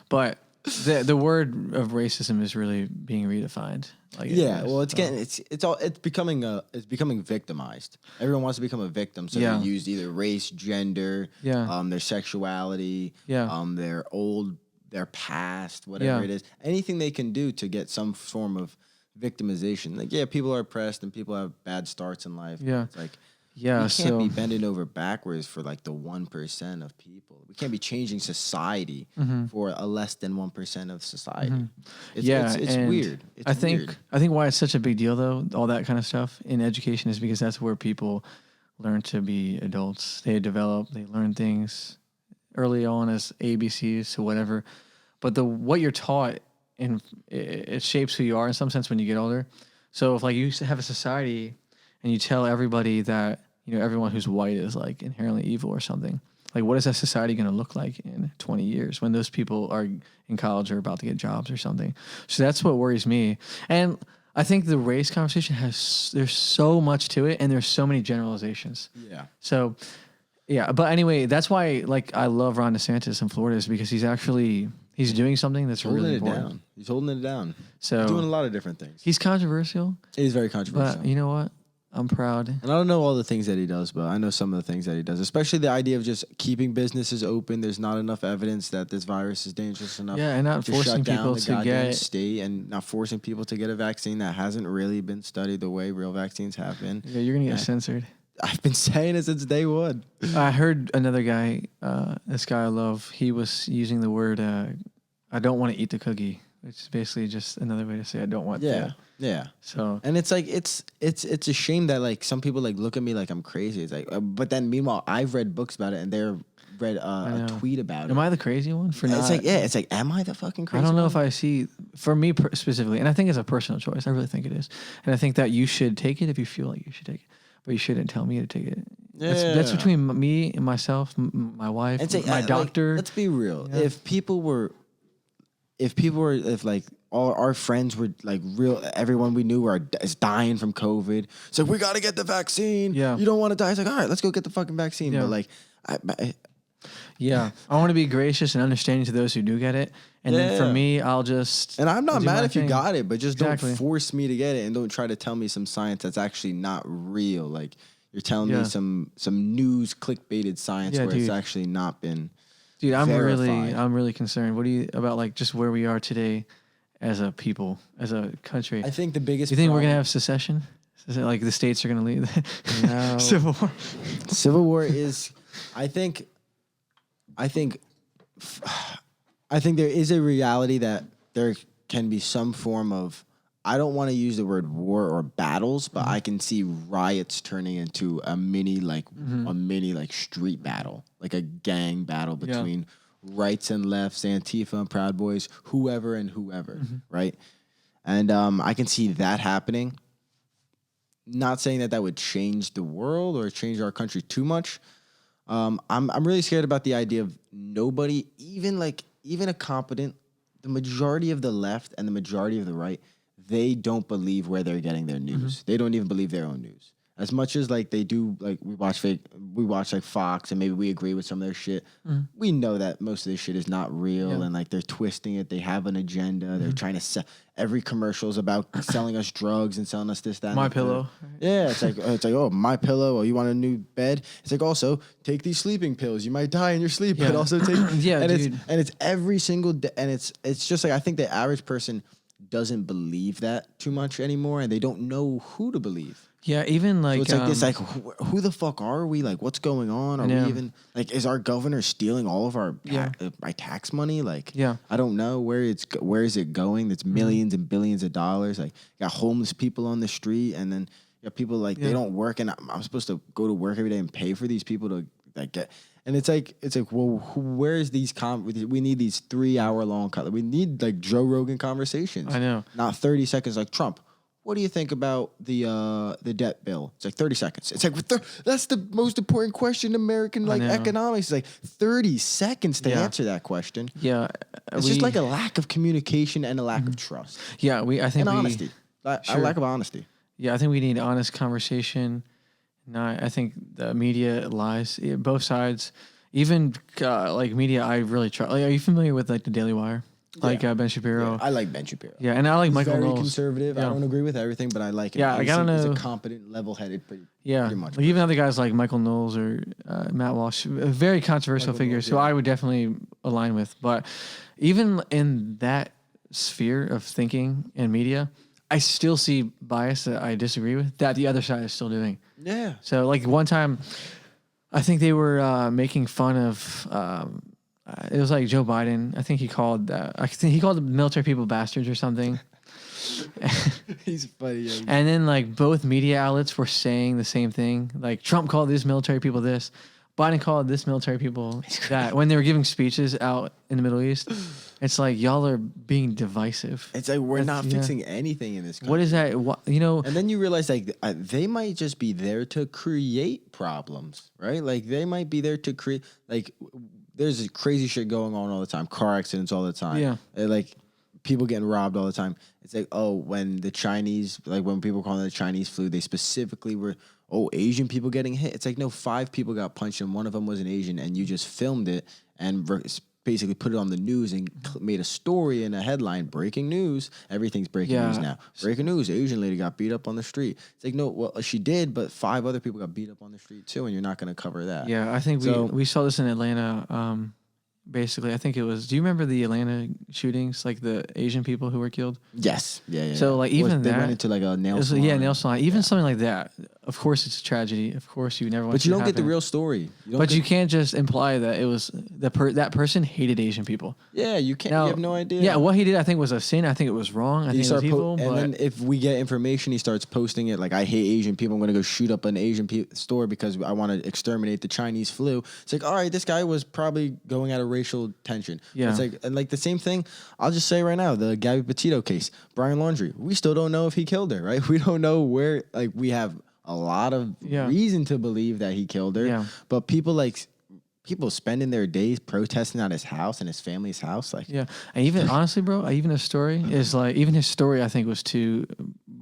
S2: but the word of racism is really being redefined. Like,
S3: it's becoming victimized. Everyone wants to become a victim, so they use either race, gender, their sexuality, their past, whatever it is, anything they can do to get some form of victimization. Like, people are oppressed and people have bad starts in life.
S2: Yeah,
S3: it's like. We can't be bending over backwards for like the 1% of people. We can't be changing society for a less than 1% of society. It's weird.
S2: I think why it's such a big deal though, all that kind of stuff in education is because that's where people learn to be adults. They learn things early on as ABCs to whatever. But what you're taught it shapes who you are in some sense when you get older. So if like you used to have a society and you tell everybody that, everyone who's white is like inherently evil or something, like what is that society going to look like in 20 years when those people are in college or about to get jobs or something? So that's what worries me. And I think the race conversation there's so much to it and there's so many generalizations.
S3: Yeah.
S2: So, yeah. But anyway, that's why like I love Ron DeSantis in Florida is because he's doing something that's really important.
S3: He's holding it down.
S2: So
S3: he's doing a lot of different things.
S2: He's controversial.
S3: He's very controversial.
S2: But you know what? I'm proud.
S3: And I don't know all the things that he does, but I know some of the things that he does, especially the idea of just keeping businesses open. There's not enough evidence that this virus is dangerous enough.
S2: Yeah, and not forcing people to get
S3: state and not forcing people to get a vaccine that hasn't really been studied the way real vaccines have been.
S2: Yeah, you're going to get censored.
S3: I've been saying it since day one.
S2: I heard another guy, this guy I love, he was using the word, I don't want to eat the cookie, which is basically just another way to say I don't want to.
S3: Yeah.
S2: So,
S3: and it's like it's a shame that like some people like look at me like I'm crazy. It's like, but then meanwhile I've read books about it and they're read a tweet about it.
S2: Am I the crazy one for not?
S3: It's like, am I the fucking crazy?
S2: I don't know if I see for me specifically, and I think it's a personal choice. I really think it is, and I think that you should take it if you feel like you should take it, but you shouldn't tell me to take it. Yeah. That's between me and myself, my wife, my doctor.
S3: Like, let's be real. Yeah. If like all our friends were like real, everyone we knew is dying from COVID. It's like, we got to get the vaccine.
S2: Yeah.
S3: You don't want to die. It's like, all right, let's go get the fucking vaccine.
S2: Yeah.
S3: But like,
S2: I want to be gracious and understanding to those who do get it. And then for me, I'll just.
S3: And I'm not mad if you got it, but just don't force me to get it and don't try to tell me some science that's actually not real. Like you're telling me some news clickbaited science where it's actually not been.
S2: Dude, I'm really concerned. What do you about like just where we are today as a people, as a country?
S3: I think the biggest.
S2: You think we're gonna have secession? Is it like the states are gonna leave?
S3: No.
S2: Civil War.
S3: Civil War is. I think there is a reality that there can be some form of. I don't want to use the word war or battles, but I can see riots turning into a mini street battle, like a gang battle between rights and lefts, Antifa and Proud Boys, whoever and whoever, right? And I can see that happening. Not saying that would change the world or change our country too much. I'm really scared about the idea of nobody, even a competent, the majority of the left and the majority of the right. They don't believe where they're getting their news. They don't even believe their own news. As much as like they do, like we watch like Fox and maybe we agree with some of their shit. We know that most of this shit is not real and like they're twisting it. They have an agenda. They're trying to sell. Every commercial is about selling us drugs and selling us this, that.
S2: My Pillow.
S3: Yeah, it's like My Pillow. Oh, you want a new bed? It's like also take these sleeping pills. You might die in your sleep, but also take.
S2: Yeah,
S3: and
S2: dude.
S3: It's every single day, and it's just like I think the average person doesn't believe that too much anymore, and they don't know who to believe.
S2: Yeah, even like
S3: So it's like this, like who the fuck are we? Like, what's going on? Are we even like? Is our governor stealing all of our my tax money? Like, I don't know where is it going? That's millions and billions of dollars. Like, you got homeless people on the street, and then you got people like they don't work, and I'm supposed to go to work every day and pay for these people to like get. And it's like well, where is these we need these 3-hour long we need like Joe Rogan conversations.
S2: I know,
S3: not 30 seconds like Trump. What do you think about the debt bill? It's like 30 seconds. It's like that's the most important question in American like economics. It's like 30 seconds to answer that question.
S2: Yeah,
S3: it's just like a lack of communication and a lack of trust.
S2: Yeah, I think
S3: honesty. A lack of honesty.
S2: Yeah, I think we need honest conversation. I think the media lies. Both sides, even like media, I really try. Like, are you familiar with like the Daily Wire? Like Ben Shapiro.
S3: Yeah, I like Ben Shapiro.
S2: Yeah, and I like Michael
S3: very
S2: Knowles.
S3: Conservative.
S2: Yeah.
S3: I don't agree with everything, but I like him.
S2: Yeah, I gotta know.
S3: He's a competent, level-headed, pretty much.
S2: Like even other guys like Michael Knowles or Matt Walsh, very controversial figures who I would definitely align with. But even in that sphere of thinking and media, I still see bias that I disagree with that the other side is still doing.
S3: Yeah.
S2: So like one time, I think they were making fun of. It was like Joe Biden. I think he called the military people bastards or something.
S3: He's funny. Yeah.
S2: And then like both media outlets were saying the same thing. Like Trump called these military people this, Biden called this military people that when they were giving speeches out in the Middle East. It's like y'all are being divisive.
S3: It's like we're not fixing anything in this country.
S2: What is that?
S3: And then you realize like they might just be there to create problems, right? Like they might be there to create like. There's crazy shit going on all the time. Car accidents all the time.
S2: Yeah.
S3: Like people getting robbed all the time. It's like, when the Chinese, like when people call it the Chinese flu, they specifically were, Asian people getting hit. It's like, no, 5 people got punched and one of them was an Asian and you just filmed it and basically put it on the news and made a story and a headline, breaking news. Everything's breaking news now. Breaking news, Asian lady got beat up on the street. It's like, no, well, she did, but 5 other people got beat up on the street too, and you're not going to cover that.
S2: Yeah, I think we saw this in Atlanta. Basically, I think it was. Do you remember the Atlanta shootings, like the Asian people who were killed?
S3: Yes. Yeah.
S2: So like even
S3: they went into like a nail salon.
S2: Yeah, nail salon. Even something like that. Of course, it's a tragedy. Of course, you never want.
S3: But you don't get the real story.
S2: You can't just imply that it was that person hated Asian people.
S3: Yeah, you can't. You have no idea.
S2: Yeah, what he did, I think, was a sin. I think it was wrong. I think it was evil.
S3: And then if we get information, he starts posting it like, "I hate Asian people. I'm going to go shoot up an Asian store because I want to exterminate the Chinese flu." It's like, all right, this guy was probably going out of racial tension.
S2: Yeah,
S3: it's like and like the same thing. I'll just say right now, the Gabby Petito case, Brian Laundrie. We still don't know if he killed her. Right? We don't know where. Like we have a lot of reason to believe that he killed her.
S2: Yeah.
S3: But people spending their days protesting at his house and his family's house. Like,
S2: yeah. And even honestly, bro, even his story is like, even his story, I think was too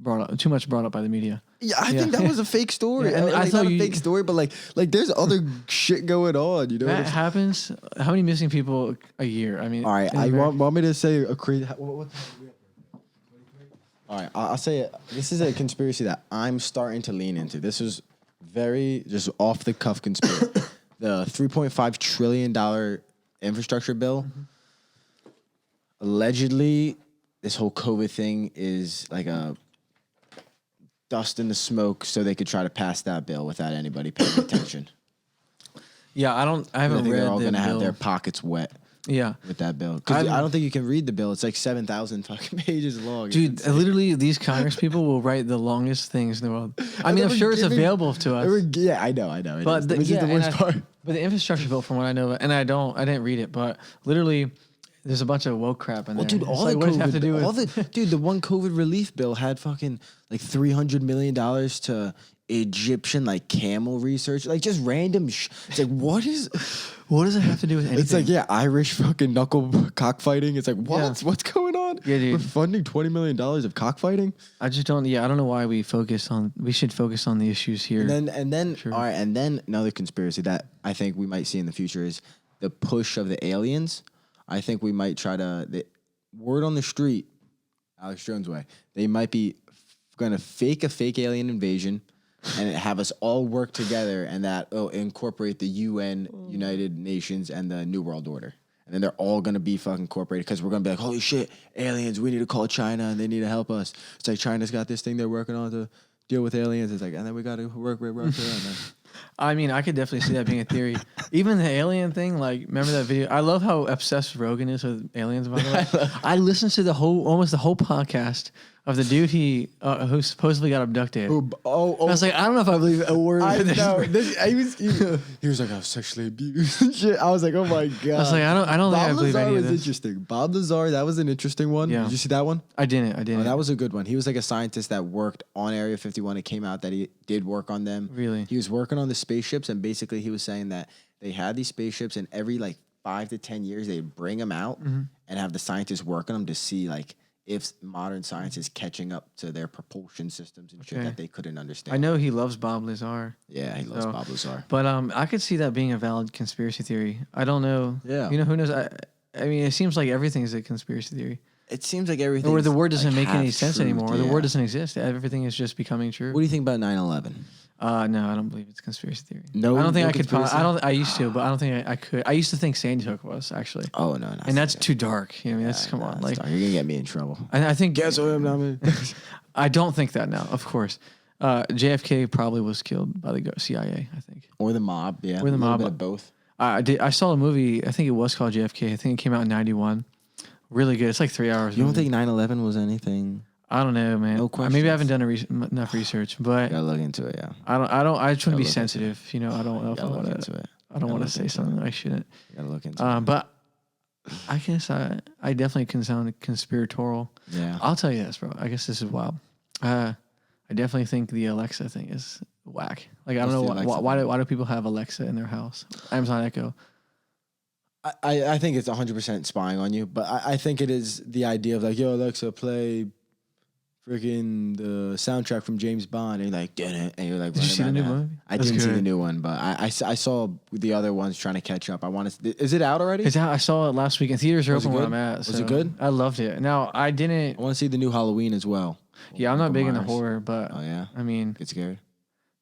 S2: much brought up by the media.
S3: Yeah, I think that was a fake story.
S2: Yeah, and I thought
S3: not a fake story, but like there's other shit going on. You know,
S2: that happens. How many missing people a year? I mean,
S3: all right. I want me to say a crazy. All right, I'll say it. This is a conspiracy that I'm starting to lean into. This is very just off the cuff conspiracy. The $3.5 trillion infrastructure bill. Mm-hmm. Allegedly, this whole COVID thing is like a dust in the smoke, so they could try to pass that bill without anybody paying attention.
S2: Yeah, I haven't read
S3: they're all
S2: going to
S3: have their pockets wet.
S2: Yeah,
S3: with that bill, because I don't think you can read the bill. It's like 7,000 fucking pages long.
S2: Dude, literally, these Congress people will write the longest things in the world. I mean, I'm sure it's available to us.
S3: Yeah, I know.
S2: But
S3: which is the worst part.
S2: But the infrastructure bill, from what I know, and I didn't read it, but literally, there's a bunch of woke crap in there.
S3: Dude,
S2: all the COVID, have to do with
S3: the one COVID relief bill had fucking like $300 million to Egyptian like camel research, like just random. It's like what does it have to do with anything? It's like Irish fucking knuckle cockfighting. It's like what's going on?
S2: Yeah, dude.
S3: We're funding $20 million of cockfighting.
S2: I just don't. Yeah, I don't know why we should focus on the issues here.
S3: And then all right, and then another conspiracy that I think we might see in the future is the push of the aliens. I think we might try to the word on the street, Alex Jones way. They might be going to fake a fake alien invasion. And have us all work together and that incorporate the UN, United Nations, and the New World Order. and then they're all gonna be fucking incorporated because we're gonna be like, holy shit, aliens, we need to call China and they need to help us. It's like China's got this thing they're working on to deal with aliens. It's like, and then we got to work with Russia. And then
S2: I mean, I could definitely see that being a theory. Even the alien thing, like, remember that video? I love how obsessed Rogan is with aliens, by the way. I listened to almost the whole podcast of the dude who supposedly got abducted. I was like, I don't know if I believe a word
S3: I
S2: of this.
S3: know. He was like, I was sexually abused and shit. I was like, oh my God.
S2: I was like, I don't think I
S3: Bob
S2: believe
S3: Lazar
S2: any of
S3: was
S2: this.
S3: interesting. Bob Lazar, that was an interesting one.
S2: Yeah.
S3: Did you see that one?
S2: I didn't.
S3: Oh, that was a good one. He was like a scientist that worked on Area 51. It came out that he did work on them.
S2: Really?
S3: He was working on the spaceships, and basically he was saying that they had these spaceships, and every like 5 to 10 years they'd bring them out and have the scientists work on them to see like if modern science is catching up to their propulsion systems and shit that they couldn't understand.
S2: I know he loves Bob Lazar.
S3: Yeah, he loves Bob Lazar.
S2: But I could see that being a valid conspiracy theory. I don't know.
S3: Yeah.
S2: You know, who knows? I mean, it seems like everything is a conspiracy theory.
S3: It seems like everything.
S2: Or the word doesn't make any
S3: has
S2: sense
S3: truth,
S2: anymore. Or
S3: yeah.
S2: the word doesn't exist. Everything is just becoming true.
S3: What do you think about 9/11?
S2: No, I don't believe it's a conspiracy theory.
S3: No,
S2: I don't think
S3: no
S2: I could.
S3: conspiracy?
S2: I used to, but I don't think I could. I used to think Sandy Hook was actually,
S3: Oh no,
S2: and that's too dark. You know, I mean, that's come on. Like,
S3: you're gonna get me in trouble.
S2: I think.
S3: Guess what I'm not.
S2: I don't think that now. Of course, JFK probably was killed by the CIA. I think.
S3: Or the mob, yeah.
S2: Or the
S3: a little
S2: mob.
S3: bit of both.
S2: I saw a movie. I think it was called JFK. I think it came out in '91. Really good. It's like 3 hours.
S3: You don't think 9/11 was anything?
S2: I don't know, man.
S3: No
S2: Maybe I haven't
S3: questions.
S2: done enough research, but
S3: Gotta look into it, yeah.
S2: I just want to be
S3: Gotta look into
S2: sensitive. You know, I don't know if I
S3: Gotta look
S2: want
S3: into
S2: to.
S3: it.
S2: I don't
S3: Gotta
S2: want to
S3: look
S2: say
S3: into
S2: something that I shouldn't.
S3: Gotta look into it.
S2: But I guess I definitely can sound conspiratorial.
S3: Yeah.
S2: I'll tell you this, bro. I guess this is wild. I definitely think the Alexa thing is whack. Like, I don't know
S3: What's the Alexa
S2: why do people have Alexa in their house? Amazon Echo.
S3: I think it's 100% spying on you, but I think it is the idea of like, yo, Alexa, play freaking the soundtrack from James Bond, and you're like, did it? And you're like,
S2: Did you see the new
S3: running around.
S2: movie?
S3: I
S2: That's
S3: didn't see the
S2: good.
S3: new one, but I saw the other ones trying to catch up. Is it out already?
S2: It's out. I saw it last week, and theaters are
S3: Was it
S2: open where
S3: good?
S2: I'm at.
S3: Was
S2: so
S3: it good?
S2: I loved it. Now, I didn't.
S3: I want to see the new Halloween as well.
S2: Yeah, I'm not
S3: Michael
S2: big into
S3: Myers.
S2: horror, but
S3: Oh yeah,
S2: I mean,
S3: get scared.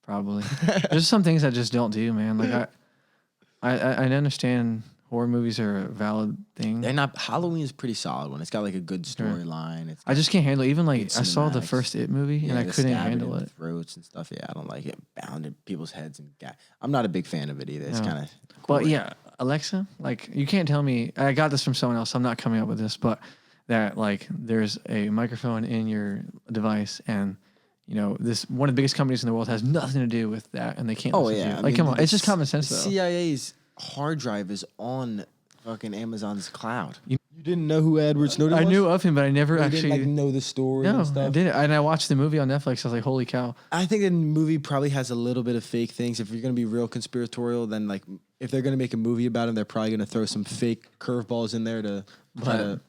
S2: probably. There's some things I just don't do, man. Like I understand horror movies are a valid thing.
S3: They're not. Halloween is a pretty solid one. It's got like a good storyline. It's
S2: I just can't handle it. Even like
S3: Good
S2: I saw the
S3: cinematics.
S2: first It movie and I
S3: the
S2: couldn't
S3: stabbing
S2: handle
S3: in
S2: it.
S3: throats and stuff. Yeah, I don't like it. Bound in people's heads and I'm not a big fan of it either. It's
S2: No.
S3: kind of.
S2: But yeah, Alexa, like you can't tell me. I got this from someone else. I'm not coming up with this, but that like there's a microphone in your device and. You know, this one of the biggest companies in the world has nothing to do with that, and they can't.
S3: Oh
S2: listen to
S3: yeah,
S2: you.
S3: I
S2: Like
S3: mean,
S2: come on,
S3: the
S2: it's just common sense
S3: the
S2: though.
S3: CIA's hard drive is on fucking Amazon's cloud. You didn't know who Edward Snowden
S2: I
S3: was?
S2: knew of him, but I never
S3: You
S2: actually
S3: didn't like know the story
S2: No,
S3: and
S2: I
S3: stuff.
S2: did it, and I watched the movie on Netflix. I was like, "Holy cow!"
S3: I think the movie probably has a little bit of fake things. If you're gonna be real conspiratorial, then like if they're gonna make a movie about him, they're probably gonna throw some fake curveballs in there to try to.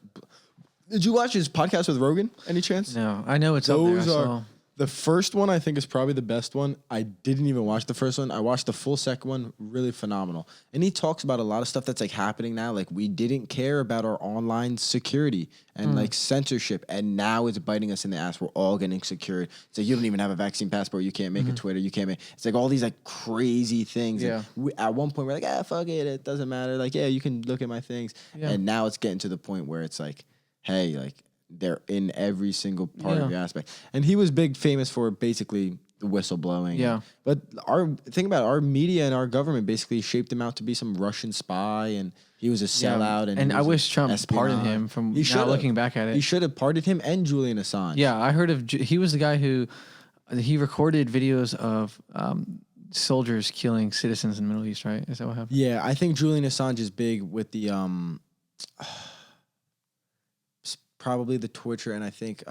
S3: Did you watch his podcast with Rogan? Any chance?
S2: No, I know it's up there. I
S3: Those
S2: saw.
S3: are the first one. I think is probably the best one. I didn't even watch the first one. I watched the full second one. Really phenomenal. And he talks about a lot of stuff that's like happening now. Like we didn't care about our online security and like censorship, and now it's biting us in the ass. We're all getting secured. It's like you don't even have a vaccine passport. You can't make a Twitter. You can't make. It's like all these like crazy things. And
S2: Yeah.
S3: at one point we're like, fuck it. It doesn't matter. Like yeah, you can look at my things.
S2: Yeah.
S3: And now it's getting to the point where it's like, hey, like. They're in every single part of your aspect. And he was famous for basically the whistleblowing.
S2: Yeah.
S3: But our media and our government basically shaped him out to be some Russian spy, and he was a sellout. And he
S2: I
S3: was
S2: wish Trump pardoned
S3: espionage.
S2: him from
S3: He
S2: now
S3: should've.
S2: looking back at it.
S3: He should have pardoned him and Julian Assange.
S2: Yeah, I heard of. He was the guy who he recorded videos of soldiers killing citizens in the Middle East. Right? Is that what happened?
S3: Yeah, I think Julian Assange is big with the probably the torture, and I think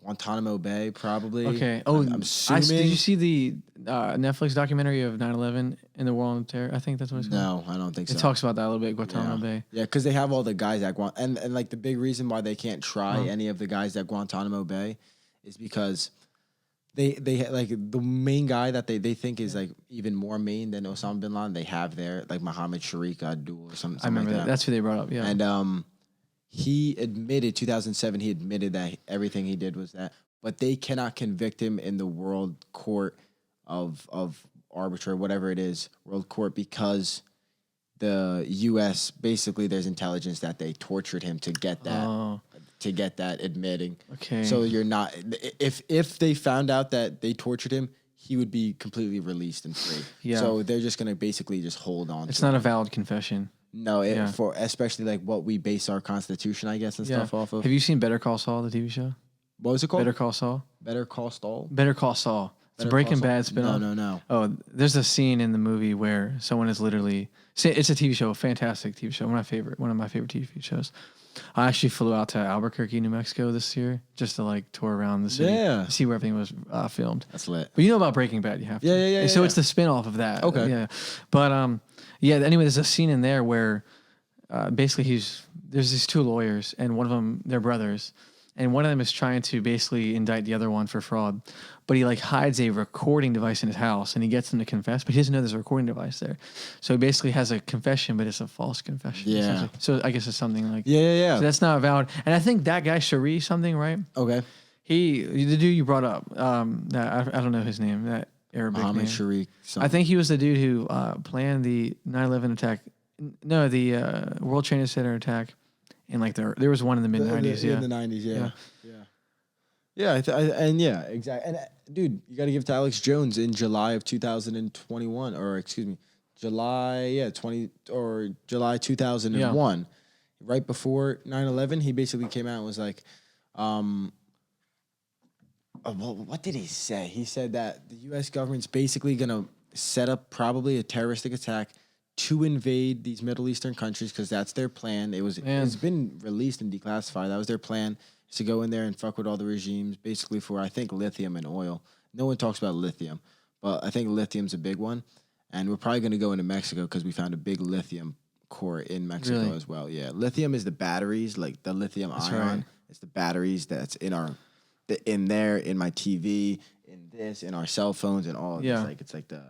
S3: Guantanamo Bay probably.
S2: Okay. Oh,
S3: I'm assuming.
S2: did you see the Netflix documentary of 9/11 in the War on Terror? I think that's what it's called.
S3: No, I don't think so.
S2: It talks about that a little bit. Guantanamo Bay.
S3: Yeah, because they have all the guys at and like the big reason why they can't try any of the guys at Guantanamo Bay is because they like the main guy that they think is like even more main than Osama bin Laden. They have there like Mohammed Sharik Abdul or something.
S2: I remember
S3: like
S2: that. That's who they brought up. Yeah.
S3: And he admitted 2007. He admitted that everything he did was that, but they cannot convict him in the World Court of arbitrary, whatever it is, World Court, because the U.S. basically there's intelligence that they tortured him to get that admitting.
S2: Okay.
S3: So you're not if they found out that they tortured him, he would be completely released and free.
S2: Yeah.
S3: So they're just gonna basically just hold on.
S2: It's not a valid confession.
S3: No, for especially like what we base our constitution, I guess, and stuff off of.
S2: Have you seen Better Call Saul, the TV show?
S3: What was it called?
S2: Better Call Saul.
S3: Better Call Saul.
S2: Better Call Saul. It's a
S3: Better
S2: Breaking
S3: Call Saul?
S2: Bad spin-off.
S3: No.
S2: Oh, there's a scene in the movie where someone is literally. It's a TV show, a fantastic TV show, one of my favorite TV shows. I actually flew out to Albuquerque, New Mexico this year just to like tour around the city,
S3: Yeah.
S2: see where everything was filmed.
S3: That's lit.
S2: But you know about Breaking Bad, you have to.
S3: Yeah.
S2: And so it's the spin-off of that.
S3: Okay.
S2: Yeah. But yeah. Anyway, there's a scene in there where basically there's these two lawyers and one of them they're brothers. And one of them is trying to basically indict the other one for fraud. But he like hides a recording device in his house and he gets them to confess, but he doesn't know there's a recording device there. So he basically has a confession, but it's a false confession.
S3: Yeah.
S2: essentially. So I guess it's something like
S3: Yeah.
S2: So that's not valid. And I think that guy Cherie something, right?
S3: Okay.
S2: The dude you brought up, that I don't know his name, that Arabic name.
S3: Sharik.
S2: I think he was the dude who planned the 9/11 attack. No, the World Trade Center attack. In like there was one in the mid 90s,
S3: In the 90s, yeah, exactly. And dude, you got to give to Alex Jones in July of 2021, or excuse me, July 2001, right before 9/11. He basically came out and was like, what did he say? He said that the U.S. government's basically gonna set up probably a terroristic attack to invade these Middle Eastern countries because that's their plan. It's been released and declassified. That was their plan, is to go in there and fuck with all the regimes, basically for I think lithium and oil. No one talks about lithium, but I think lithium's a big one, and we're probably going to go into Mexico because we found a big lithium core in Mexico as well. Yeah, lithium is the batteries, like the lithium ion. Right. It's the batteries that's in my TV, in our cell phones, and all of this. Like it's like the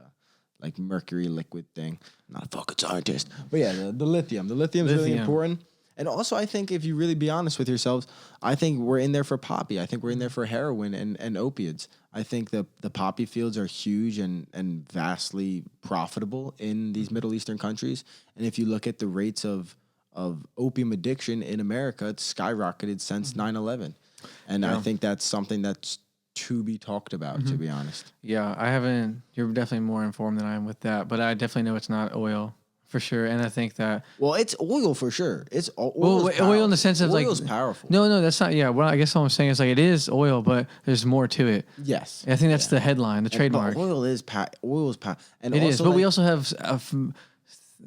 S3: mercury liquid thing. I'm not a fucking scientist. But yeah, the lithium. The lithium is really important. And also, I think if you really be honest with yourselves, I think we're in there for poppy. I think we're in there for heroin and opiates. I think the poppy fields are huge and vastly profitable in these Middle Eastern countries. And if you look at the rates of opium addiction in America, it's skyrocketed since 9/11. And I think that's something that's to be talked about, to be honest.
S2: Yeah, I haven't. You're definitely more informed than I am with that, but I definitely know it's not oil for sure. And I think that
S3: it's oil for sure. It's oil.
S2: Oil in the sense of
S3: oil's powerful.
S2: No, that's not. Yeah, well, I guess all I'm saying is like it is oil, but there's more to it.
S3: Yes,
S2: I think that's the headline, the trademark.
S3: But oil is power, and
S2: it is. But we also have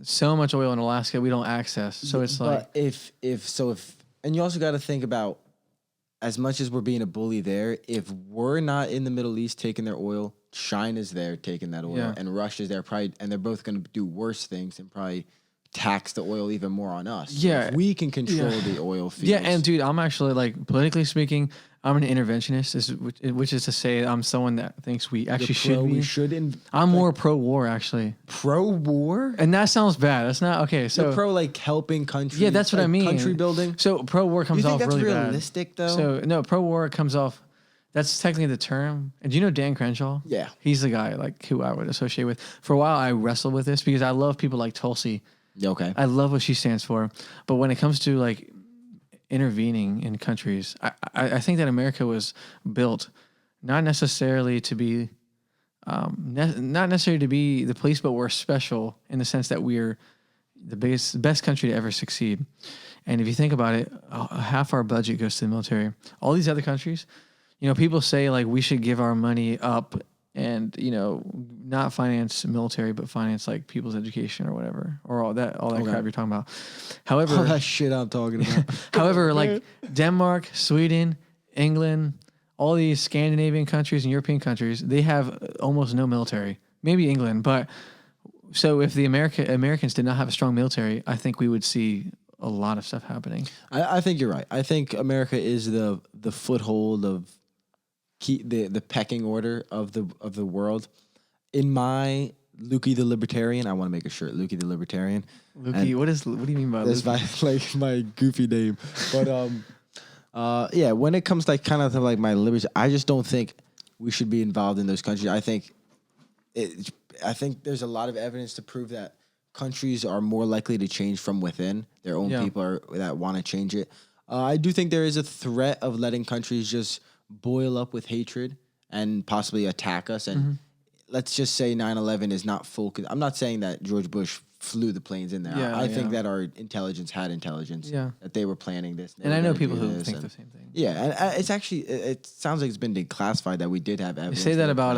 S2: so much oil in Alaska we don't access. So it's like
S3: if and you also got to think about. As much as we're being a bully there, if we're not in the Middle East taking their oil, China's there taking that oil, and Russia's there probably, and they're both going to do worse things and probably tax the oil even more on us.
S2: Yeah,
S3: if we can control the oil fields.
S2: Yeah, and dude, I'm actually like politically speaking, I'm an interventionist, which is to say, I'm someone that thinks we actually should be. I'm more pro-war, actually.
S3: Pro-war?
S2: And that sounds bad. That's not okay. So
S3: you're pro like helping countries.
S2: Yeah, that's what I mean.
S3: Country building.
S2: So pro-war comes off really bad.
S3: You think that's realistic though?
S2: So no, pro-war comes off. That's technically the term. And do you know Dan Crenshaw?
S3: Yeah,
S2: he's the guy like who I would associate with. For a while, I wrestled with this because I love people like Tulsi.
S3: Okay.
S2: I love what she stands for, but when it comes to like intervening in countries, I think that America was built not necessarily to be not necessarily to be the police, but we're special in the sense that we're the best country to ever succeed. And if you think about it, half our budget goes to the military. All these other countries, people say like we should give our money up and not finance military but finance like people's education or whatever, or all that crap you're talking about. However,
S3: all that shit I'm talking about.
S2: However, like Denmark, Sweden, England, all these Scandinavian countries and European countries, they have almost no military. Maybe England, but so if the Americans did not have a strong military, I think we would see a lot of stuff happening.
S3: I think you're right. I think America is the foothold of the pecking order of the world. In my Lukey the Libertarian, I want to make a shirt. Lukey the Libertarian.
S2: Lukey, what do you mean by
S3: that's
S2: Lukey?
S3: my goofy name. But yeah, when it comes like kind of to like my liberty, I just don't think we should be involved in those countries. I think there's a lot of evidence to prove that countries are more likely to change from within. Their own people are that want to change it. I do think there is a threat of letting countries just boil up with hatred and possibly attack us. And let's just say 9/11 is not full. I'm not saying that George Bush flew the planes in there. I think that our intelligence had intelligence. That they were planning this.
S2: And I know people who think the same thing.
S3: Yeah, and it's actually it sounds like it's been declassified that we did have evidence.
S2: They say that about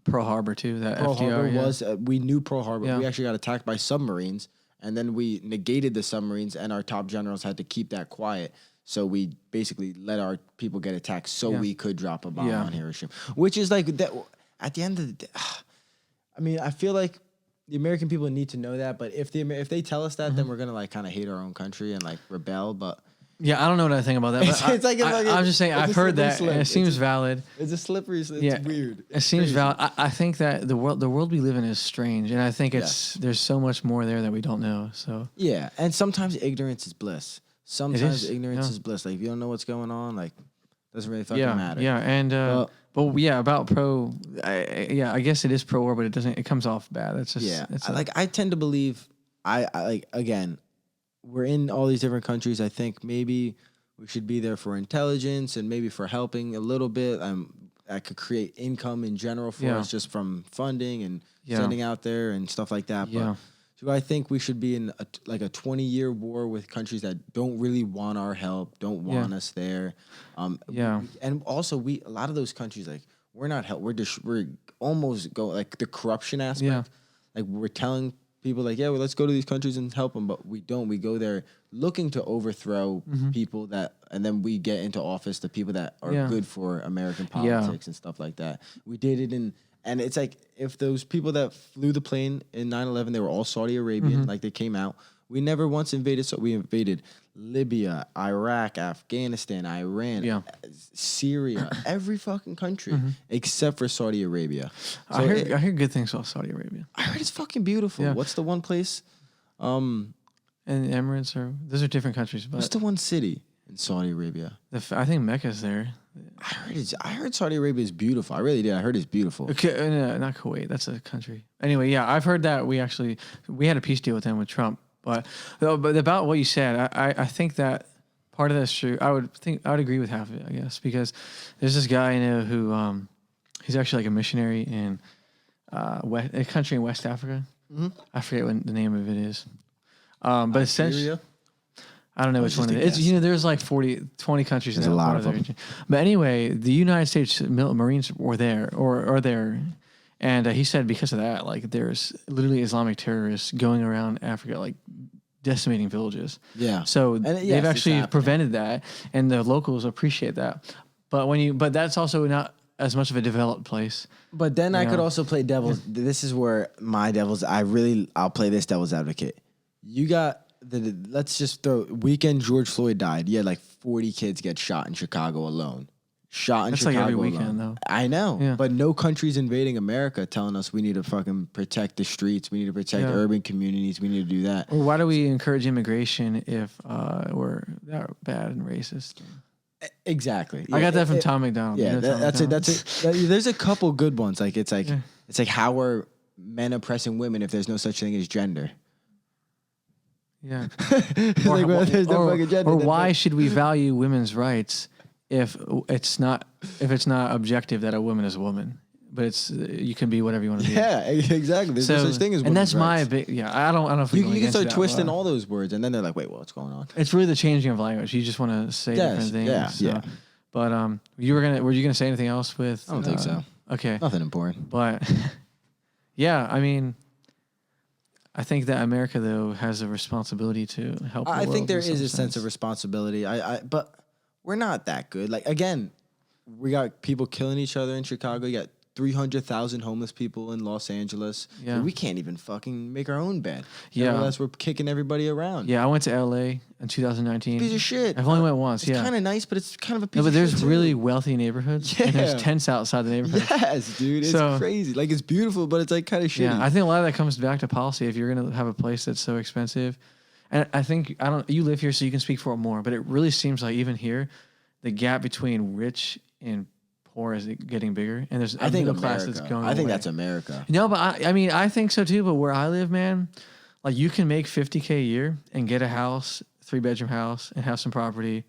S2: Pearl Harbor too. That
S3: Pearl
S2: FDR
S3: Harbor was we knew Pearl Harbor.
S2: Yeah.
S3: We actually got attacked by submarines, and then we negated the submarines, and our top generals had to keep that quiet. So we basically let our people get attacked, so we could drop a bomb on Hiroshima, which is like that. At the end of the day, I mean, I feel like the American people need to know that. But if they tell us that, then we're gonna like kind of hate our own country and like rebel. But
S2: yeah, I don't know what I think about that. But
S3: it's like
S2: I'm just saying I've heard that, and it seems valid.
S3: It's a slippery. It's weird.
S2: It seems valid. I think that the world we live in is strange, and I think there's so much more there that we don't know. So
S3: yeah, and sometimes ignorance is bliss. Sometimes ignorance is bliss. Like if you don't know what's going on, like doesn't really fucking matter.
S2: Yeah, and but yeah, about pro. I guess it is pro war, but it doesn't. It comes off bad. That's just
S3: I tend to believe. I like again. We're in all these different countries. I think maybe we should be there for intelligence and maybe for helping a little bit. That could create income in general for us just from funding and sending out there and stuff like that. But do I think we should be in a 20-year war with countries that don't really want our help, don't want us there? And also a lot of those countries, like we're not help. We're almost like the corruption aspect.
S2: Yeah.
S3: Like we're telling people like, well, let's go to these countries and help them, but we don't. We go there looking to overthrow people and then we get into office the people that are good for American politics and stuff like that. We did it and it's like if those people that flew the plane in 9/11, they were all Saudi Arabian, like they came out. We never once invaded. So we invaded Libya, Iraq, Afghanistan, Iran, Syria, every fucking country except for Saudi Arabia. So
S2: I hear good things about Saudi Arabia.
S3: I heard it's fucking beautiful. Yeah. What's the one place?
S2: And Emirates those are different countries. But
S3: what's the one city in Saudi Arabia?
S2: I think Mecca's there.
S3: I heard Saudi Arabia is beautiful. I really did. I heard it's beautiful.
S2: Okay, not Kuwait. That's a country. Anyway, yeah, I've heard that we had a peace deal with them with Trump. But about what you said, I think that part of that's true. I would agree with half of it, I guess, because there's this guy I know who he's actually like a missionary in a country in West Africa. I forget what the name of it is. But essentially, I don't know which one it is. There's like 20 countries in that part of the region. But anyway, the United States Marines were there or are there. And he said because of that, like there's literally Islamic terrorists going around Africa, like decimating villages. Yeah. So they've actually prevented that, and the locals appreciate that. But that's also not as much of a developed place.
S3: But then I could also play devil's. This is where I'll play this devil's advocate. You got let's just throw weekend George Floyd died. You had like 40 kids get shot in Chicago alone. That's like every weekend, though. I know, but no country's invading America telling us we need to fucking protect the streets, we need to protect urban communities, we need to do that.
S2: Or why do we encourage immigration if we're that bad and racist?
S3: Exactly.
S2: I got that from Tom McDonald.
S3: Yeah, that's it. There's a couple good ones. Like it's like how are men oppressing women if there's no such thing as gender?
S2: Yeah.
S3: There's no fucking gender.
S2: Or why should we value women's rights? If it's not objective that a woman is a woman, but you can be whatever you want to be.
S3: Yeah, exactly. There's no such thing as women's
S2: and that's
S3: rights.
S2: my big I don't know if
S3: you can start twisting all those words, and then they're like, wait, what's going on?
S2: It's really the changing of language. You just want to say different things. Yeah. But were you gonna say anything else with?
S3: I don't think so.
S2: Okay.
S3: Nothing important.
S2: But yeah, I mean, I think that America though has a responsibility to help.
S3: I think there is a sense of responsibility. But. We're not that good. Like, again, we got people killing each other in Chicago. You got 300,000 homeless people in Los Angeles. Yeah. Like, we can't even fucking make our own bed. Yeah. Unless we're kicking everybody around.
S2: Yeah, I went to L.A. in 2019.
S3: Piece of shit.
S2: I've only went once,
S3: It's kind of nice, but it's kind of a piece of shit.
S2: But there's really wealthy neighborhoods. Yeah. And there's tents outside the neighborhood.
S3: Yes, dude. It's crazy. Like, it's beautiful, but it's like kind of shitty.
S2: Yeah, I think a lot of that comes back to policy. If you're going to have a place that's so expensive. And I think, you live here, so you can speak for it more, but it really seems like even here, the gap between rich and poor is getting bigger, and there's
S3: I think
S2: middle class that's
S3: America.
S2: going.
S3: I think
S2: away.
S3: that's America.
S2: No, but I mean, I think so too. But where I live, man, like you can make $50K a year and get a house, 3-bedroom house, and have some property,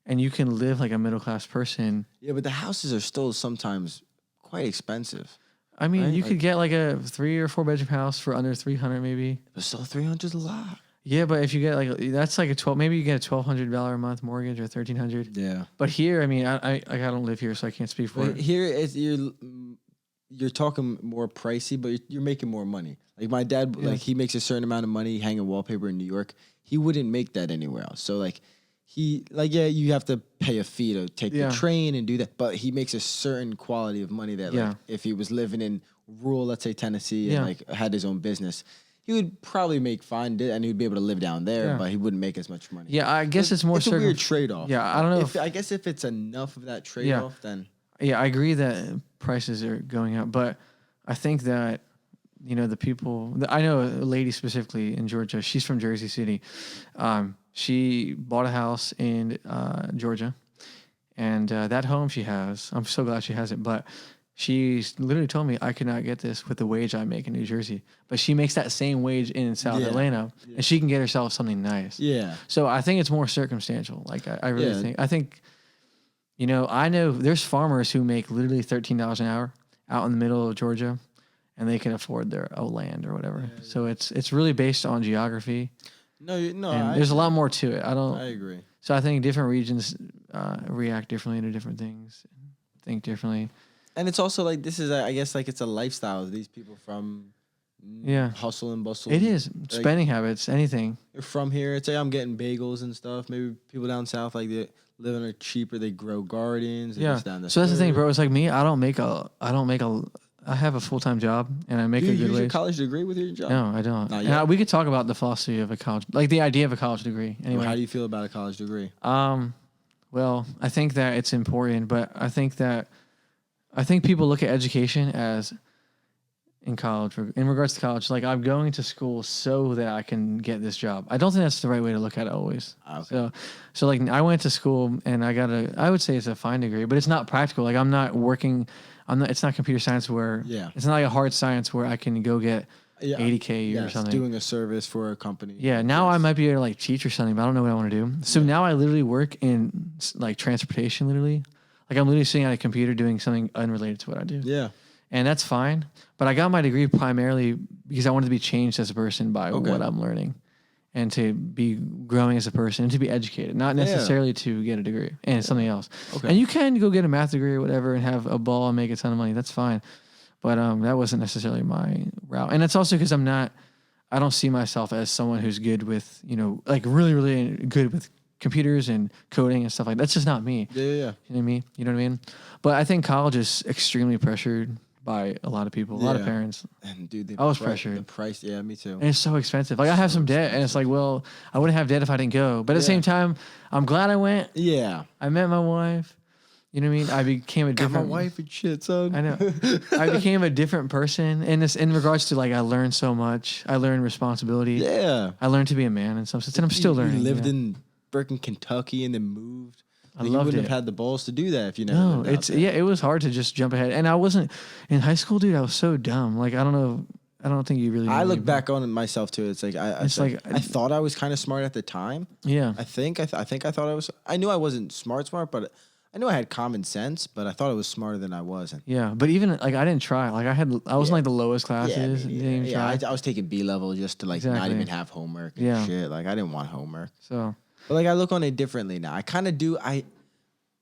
S2: and you can live like a middle class person.
S3: Yeah, but the houses are still sometimes quite expensive.
S2: I mean,
S3: Right?
S2: you
S3: Like-
S2: could get like a 3 or 4-bedroom house for under 300, maybe.
S3: But still, 300 a lot.
S2: Yeah, but if you get like that's like a 12, maybe you get a $1,200 a month mortgage or 1,300.
S3: Yeah.
S2: But here, I mean, I don't live here, so I can't speak for
S3: But
S2: it.
S3: here, you're talking more pricey, but you're making more money. Like my dad, like he makes a certain amount of money hanging wallpaper in New York. He wouldn't make that anywhere else. So like you have to pay a fee to take the train and do that. But he makes a certain quality of money that like if he was living in rural, let's say Tennessee, and like had his own business, he would probably make fine and he would be able to live down there, but he wouldn't make as much money.
S2: Yeah, I guess it's more
S3: It's a weird trade-off.
S2: Yeah, I don't know.
S3: I guess if it's enough of that trade-off, then
S2: Yeah, I agree that prices are going up, but I think that the people. I know a lady specifically in Georgia. She's from Jersey City. She bought a house in Georgia, and that home she has. I'm so glad she has it, but. She literally told me I could not get this with the wage I make in New Jersey, but she makes that same wage in South Atlanta, and she can get herself something nice.
S3: Yeah.
S2: So I think it's more circumstantial. Like I really think. I think, I know there's farmers who make literally $13 an hour out in the middle of Georgia, and they can afford their land or whatever. Yeah. So it's really based on geography.
S3: No.
S2: And there's a lot more to it. I
S3: agree.
S2: So I think different regions react differently to different things, think differently.
S3: And it's also like this is, I guess, like it's a lifestyle of these people from hustle and bustle.
S2: It is spending habits, anything.
S3: You're from here. It's like I'm getting bagels and stuff. Maybe people down south like they live in are cheaper. They grow gardens.
S2: So that's the thing, bro. It's like me. I have a full-time job and I make a good wage.
S3: You use your college degree with your job?
S2: No, I don't. And we could talk about the philosophy of a college, like the idea of a college degree. Anyway,
S3: how do you feel about a college degree?
S2: Well, I think that it's important, but I think people look at education as in college, in regards to college, like I'm going to school so that I can get this job. I don't think that's the right way to look at it always. Okay. So like I went to school and I would say it's a fine degree, but it's not practical. Like it's not computer science where it's not like a hard science where I can go get $80K or something.
S3: Doing a service for a company.
S2: Yeah. Now I might be able to like teach or something, but I don't know what I want to do. So now I literally work in like transportation, literally. Like I'm literally sitting at a computer doing something unrelated to what I do.
S3: Yeah.
S2: And that's fine. But I got my degree primarily because I wanted to be changed as a person by what I'm learning and to be growing as a person and to be educated, not necessarily to get a degree and something else. Okay. And you can go get a math degree or whatever and have a ball and make a ton of money. That's fine. But that wasn't necessarily my route. And it's also because I don't see myself as someone who's good with, like really, really good with computers and coding and stuff like that. That's just not me.
S3: Yeah.
S2: You know what I mean? But I think college is extremely pressured by a lot of people, a lot of parents.
S3: And dude,
S2: I was pressured.
S3: The price, me too.
S2: And it's so expensive. Like I have some debt, and it's like, well, I wouldn't have debt if I didn't go. But at the same time, I'm glad I went.
S3: Yeah.
S2: I met my wife. You know what I mean? I became a different.
S3: Got my wife and shit, son.
S2: I know. I became a different person in regards to like I learned so much. I learned responsibility.
S3: Yeah.
S2: I learned to be a man in some sense, and I'm still learning.
S3: You lived in freaking Kentucky and then moved. You wouldn't have had the balls to do that if you never.
S2: No, it was hard to just jump ahead, and I wasn't in high school, dude. I was so dumb. Like I don't think you really.
S3: I look back on it myself too. It's like I thought I was kind of smart at the time.
S2: Yeah,
S3: I think I thought I was. I knew I wasn't smart, but I knew I had common sense. But I thought I was smarter than I was.
S2: Yeah, but even like I didn't try. Like I was in like the lowest classes.
S3: I was taking B level just to like not even have homework. And shit. Like I didn't want homework.
S2: So.
S3: But like I look on it differently now. I kind of do. I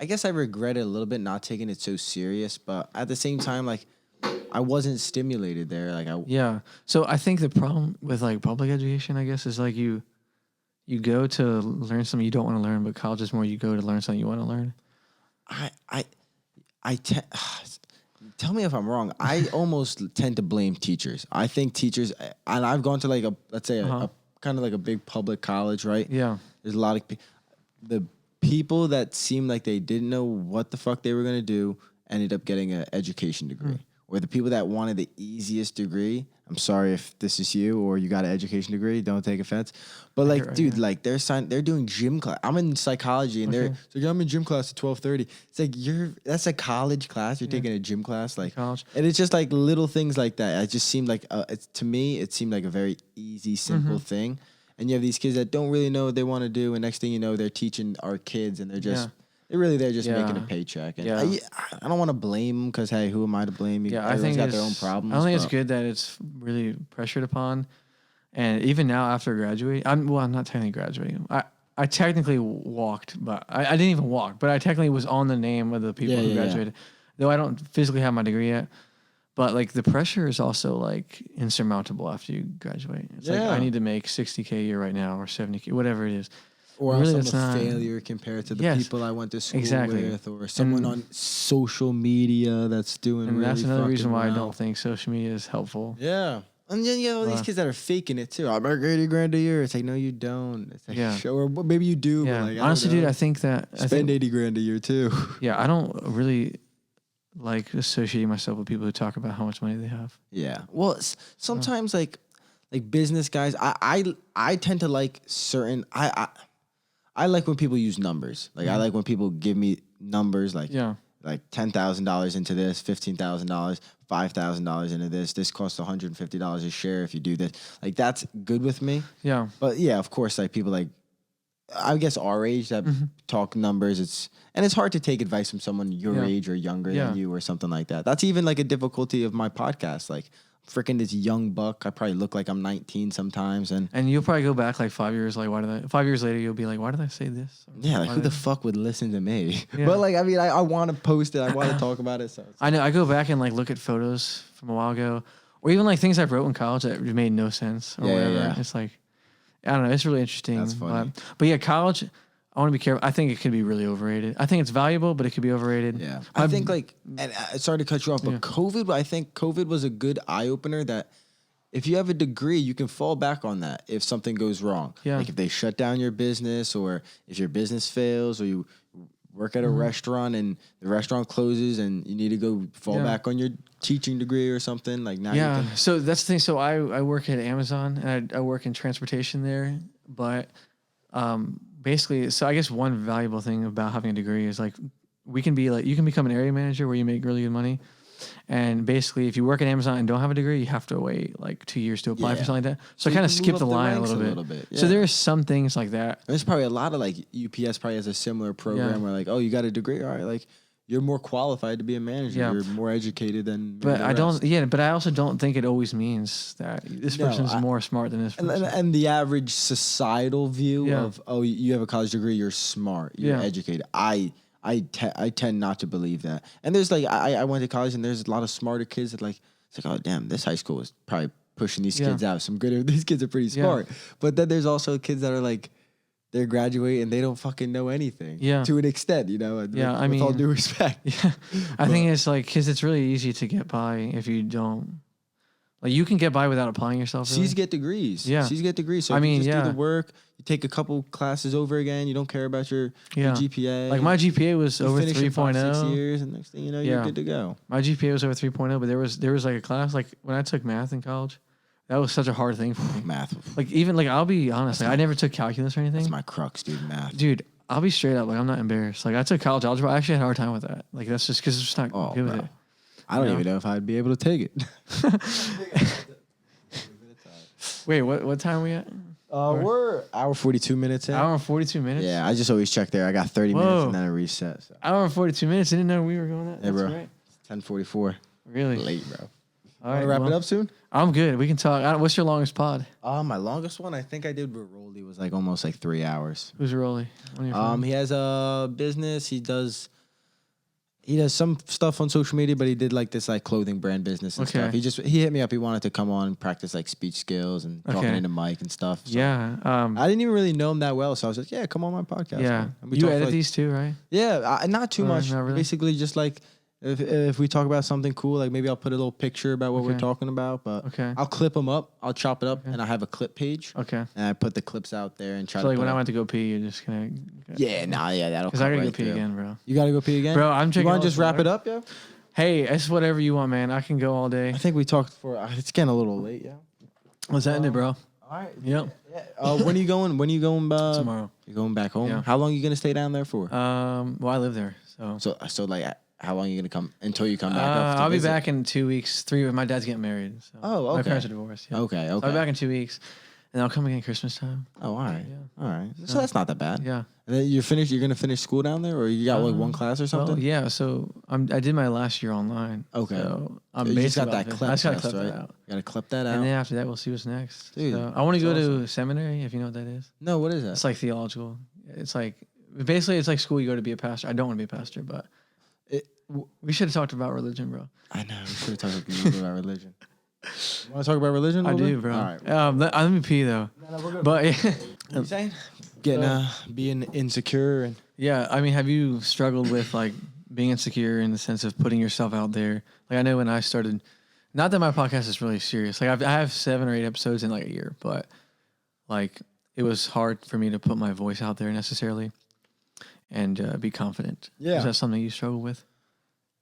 S3: guess I regret it a little bit not taking it so serious. But at the same time, like I wasn't stimulated there. Like
S2: So I think the problem with like public education, I guess, is like you go to learn something you don't want to learn, but college is more you go to learn something you want to learn.
S3: Tell me if I'm wrong. I almost tend to blame teachers. I think teachers, and I've gone to like let's say a kind of like a big public college, right?
S2: Yeah.
S3: There's a lot of the people that seemed like they didn't know what the fuck they were going to do ended up getting an education degree. Or the people that wanted the easiest degree, I'm sorry if this is you or you got an education degree. Don't take offense. But like, dude, like they're doing gym class. I'm in psychology and they're like, I'm in gym class at 12:30. It's like that's a college class. You're taking a gym class, like
S2: college.
S3: And it's just like little things like that. It just seemed like to me, it seemed like a very easy, simple thing. And you have these kids that don't really know what they want to do, and next thing you know, they're teaching our kids, and they're just. They're just making a paycheck. And I don't want to blame them because, hey, who am I to blame?
S2: I think
S3: got their own problems.
S2: I don't think it's good that it's really pressured upon. And even now after graduating, I'm not technically graduating. I technically walked, but I didn't even walk. But I technically was on the name of the people who graduated. Though I don't physically have my degree yet. But like the pressure is also like insurmountable after you graduate. It's like I need to make $60K a year right now or $70K, whatever it is.
S3: Or really, I'm a failure compared to the people I went to school with, or someone on social media that's doing.
S2: And
S3: really
S2: that's another reason why
S3: well.
S2: I don't think social media is helpful.
S3: Yeah, and then you have all these kids that are faking it too. I make $80,000 a year. It's like, no, you don't. It's like, or maybe you do.
S2: Yeah,
S3: but like,
S2: honestly, dude, I think that
S3: spend $80,000 a year too.
S2: Yeah, I don't really like associating myself with people who talk about how much money they have.
S3: Yeah, well, sometimes like business guys, I tend to like certain I like when people use numbers. Like I like when people give me numbers like $10,000 into this, $15,000, $5,000 into this. This costs $150 a share if you do this. Like that's good with me.
S2: Yeah.
S3: But yeah, of course, like people like I guess our age that talk numbers. It's hard to take advice from someone your age or younger than you or something like that. That's even like a difficulty of my podcast. Like freaking this young buck. I probably look like I'm 19 sometimes, and
S2: you'll probably go back like 5 years. Like, 5 years later, you'll be like, why did I say this?
S3: Yeah, like who the fuck would listen to me? Yeah. But like, I mean, I want to post it. I want to talk about it. So
S2: I know. I go back and like look at photos from a while ago, or even like things I wrote in college that made no sense or whatever. Yeah. It's like, I don't know. It's really interesting.
S3: That's funny.
S2: But yeah, college. I want to be careful. I think it could be really overrated. I think it's valuable, but it could be overrated.
S3: Yeah. I think like, and sorry to cut you off, but I think COVID was a good eye opener that if you have a degree, you can fall back on that if something goes wrong.
S2: Yeah.
S3: Like if they shut down your business or if your business fails or you work at a restaurant and the restaurant closes and you need to go fall back on your teaching degree or something like now.
S2: Yeah. So that's the thing. So I work at Amazon and I work in transportation there, but, basically, so I guess one valuable thing about having a degree is like you can become an area manager where you make really good money. And basically, if you work at Amazon and don't have a degree, you have to wait like 2 years to apply for something like that. So I kind of skipped the line a little bit. Yeah. So there are some things like that.
S3: There's probably a lot of like UPS probably has a similar program where like, oh, you got a degree, all right, like you're more qualified to be a manager. Yeah. You're more educated than.
S2: But I don't. Yeah, but I also don't think it always means that this person's more smart than this person.
S3: And the average societal view of you have a college degree, you're smart, you're educated. I tend not to believe that. And there's like I went to college and there's a lot of smarter kids that like it's like, oh damn, this high school is probably pushing these kids out. These kids are pretty smart. But then there's also kids that are like. They graduate and they don't fucking know anything. Yeah. To an extent, you know. I mean, with all due respect. Yeah.
S2: I think it's like because it's really easy to get by if you don't. Like you can get by without applying yourself. Really.
S3: C's get degrees.
S2: Yeah.
S3: C's get degrees. So I mean, you just do the work. You take a couple classes over again. You don't care about your GPA.
S2: Like my GPA was over 3.0.
S3: 6 years, and next thing you know, you're good to go.
S2: My GPA was over 3.0, but there was like a class like when I took math in college. That was such a hard thing for me.
S3: Math.
S2: Like, even, like, I'll be honest. Like, I never took calculus or anything.
S3: That's my crux, dude, math.
S2: Dude, I'll be straight up. Like, I'm not embarrassed. Like, I took college algebra. I actually had a hard time with that. Like, that's just because it's just not good with it.
S3: I don't even know if I'd be able to take it.
S2: Wait, what time are we at?
S3: We're hour 42 minutes in.
S2: Hour and 42 minutes?
S3: Yeah, I just always check there. I got 30 minutes and then a reset. So.
S2: Hour and 42 minutes. I didn't know we were going that.
S3: Hey, bro.
S2: Right.
S3: It's 10:44.
S2: Really?
S3: Late, bro.
S2: All right,
S3: want to wrap it up soon?
S2: I'm good. We can talk. What's your longest pod?
S3: My longest one, I think I did with Rolly was like almost like 3 hours.
S2: Who's Rolly?
S3: He has a business. He does some stuff on social media, but he did like this like clothing brand business and stuff. He hit me up. He wanted to come on and practice like speech skills and talking into mic and stuff. So I didn't even really know him that well, so I was like, yeah, come on my podcast.
S2: Yeah, you edit these too, right?
S3: Yeah, not too much.
S2: Not really?
S3: Basically, just like. If we talk about something cool, like maybe I'll put a little picture about what we're talking about, but I'll clip them up. I'll chop it up, and I have a clip page.
S2: Okay.
S3: And I put the clips out there and try to.
S2: So like when I went to go pee, you're just gonna.
S3: That'll. Because
S2: I gotta go pee again, bro.
S3: You gotta go pee again,
S2: bro. I'm checking.
S3: You want to just wrap it up, yeah?
S2: Hey, it's whatever you want, man. I can go all day.
S3: I think we talked for. It's getting a little late. Yeah.
S2: Let's end it, bro.
S3: All right.
S2: Yep.
S3: Yeah. When are you going? When are you going?
S2: Tomorrow.
S3: You're going back home.
S2: Yeah.
S3: How long are you gonna stay down there for?
S2: Well, I live there, so.
S3: So like, how long are you gonna come until you come back up?
S2: I'll be back in 2 weeks. 3. My dad's getting married. So.
S3: Oh, okay.
S2: My parents are divorced. Yeah.
S3: Okay.
S2: So I'll be back in 2 weeks, and I'll come again Christmas time.
S3: Oh, all right.
S2: Yeah.
S3: All right. So that's not that bad.
S2: Yeah.
S3: And then you're finished. You're gonna finish school down there, or you got like one class or something?
S2: Well, yeah. So I did my last year online.
S3: Okay.
S2: So I'm
S3: You just got
S2: basically
S3: that clip
S2: I just gotta
S3: test,
S2: clip
S3: right?
S2: that out.
S3: You gotta clip that out.
S2: And then after that, we'll see what's next.
S3: Dude,
S2: So I want to go
S3: that's
S2: to seminary, if you know what that is.
S3: No, what is that?
S2: It's like theological. It's like basically it's like school you go to be a pastor. I don't want to be a pastor, but we should have talked about religion, bro.
S3: I know. We should have talked a little bit about religion. You want to talk about religion?
S2: I do, bro.
S3: All right.
S2: Let me pee though.
S3: No, we're good.
S2: But
S3: What you saying? Getting being insecure and
S2: yeah, I mean, have you struggled with like being insecure in the sense of putting yourself out there? Like I know when I started, not that my podcast is really serious. Like I have 7 or 8 episodes in like a year, but like it was hard for me to put my voice out there necessarily and be confident.
S3: Yeah.
S2: Is that something you struggle with?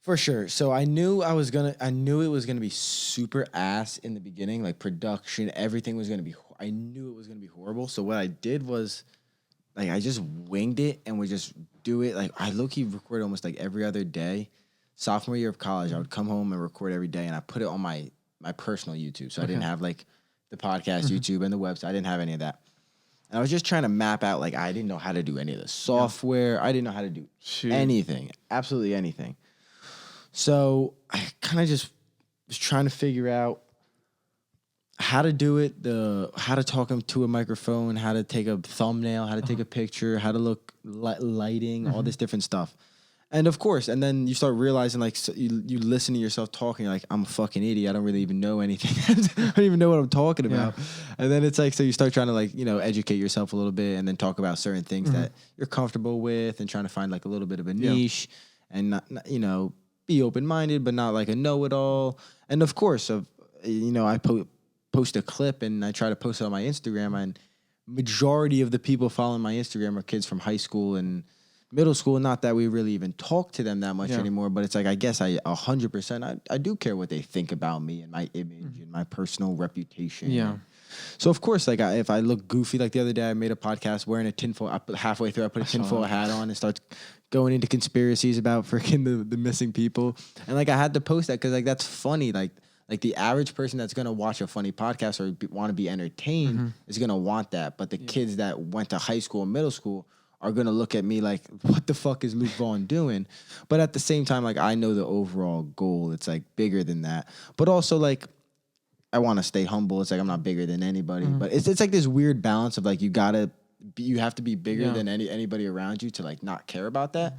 S3: for sure. So I knew it was gonna be super ass in the beginning, like production, everything was gonna be. I knew it was gonna be horrible. So what I did was, like, I just winged it and would just do it. Like I low-key recorded almost like every other day. Sophomore year of college, I would come home and record every day, and I put it on my personal YouTube. So I didn't have like the podcast YouTube and the website. I didn't have any of that. And I was just trying to map out, like, I didn't know how to do any of the software. I didn't know how to do anything, absolutely anything. So I kind of just was trying to figure out how to do it, how to talk to a microphone, how to take a thumbnail, how to take a picture, how to look lighting, all this different stuff. And of course, and then you start realizing, like, so you listen to yourself talking, like, I'm a fucking idiot. I don't really even know anything. I don't even know what I'm talking about. And then it's like, so you start trying to, like, you know, educate yourself a little bit and then talk about certain things that you're comfortable with and trying to find, like, a little bit of a niche and, not, you know, be open-minded, but not like a know-it-all. And of course, you know, I post a clip and I try to post it on my Instagram, and majority of the people following my Instagram are kids from high school and middle school. Not that we really even talk to them that much anymore, but it's like, I guess 100%, I do care what they think about me and my image and my personal reputation.
S2: Yeah.
S3: So of course, like, if I look goofy, like the other day I made a podcast wearing a tinfoil, halfway through I put a tinfoil hat on and start going into conspiracies about freaking the missing people. And like, I had to post that because, like, that's funny. Like the average person that's going to watch a funny podcast or want to be entertained is going to want that. But the kids that went to high school and middle school are going to look at me like, what the fuck is Luke Vaughn doing? But at the same time, like, I know the overall goal. It's like bigger than that. But also, like, I want to stay humble. It's like, I'm not bigger than anybody. But it's like this weird balance of, like, you have to be bigger than anybody around you to, like, not care about that.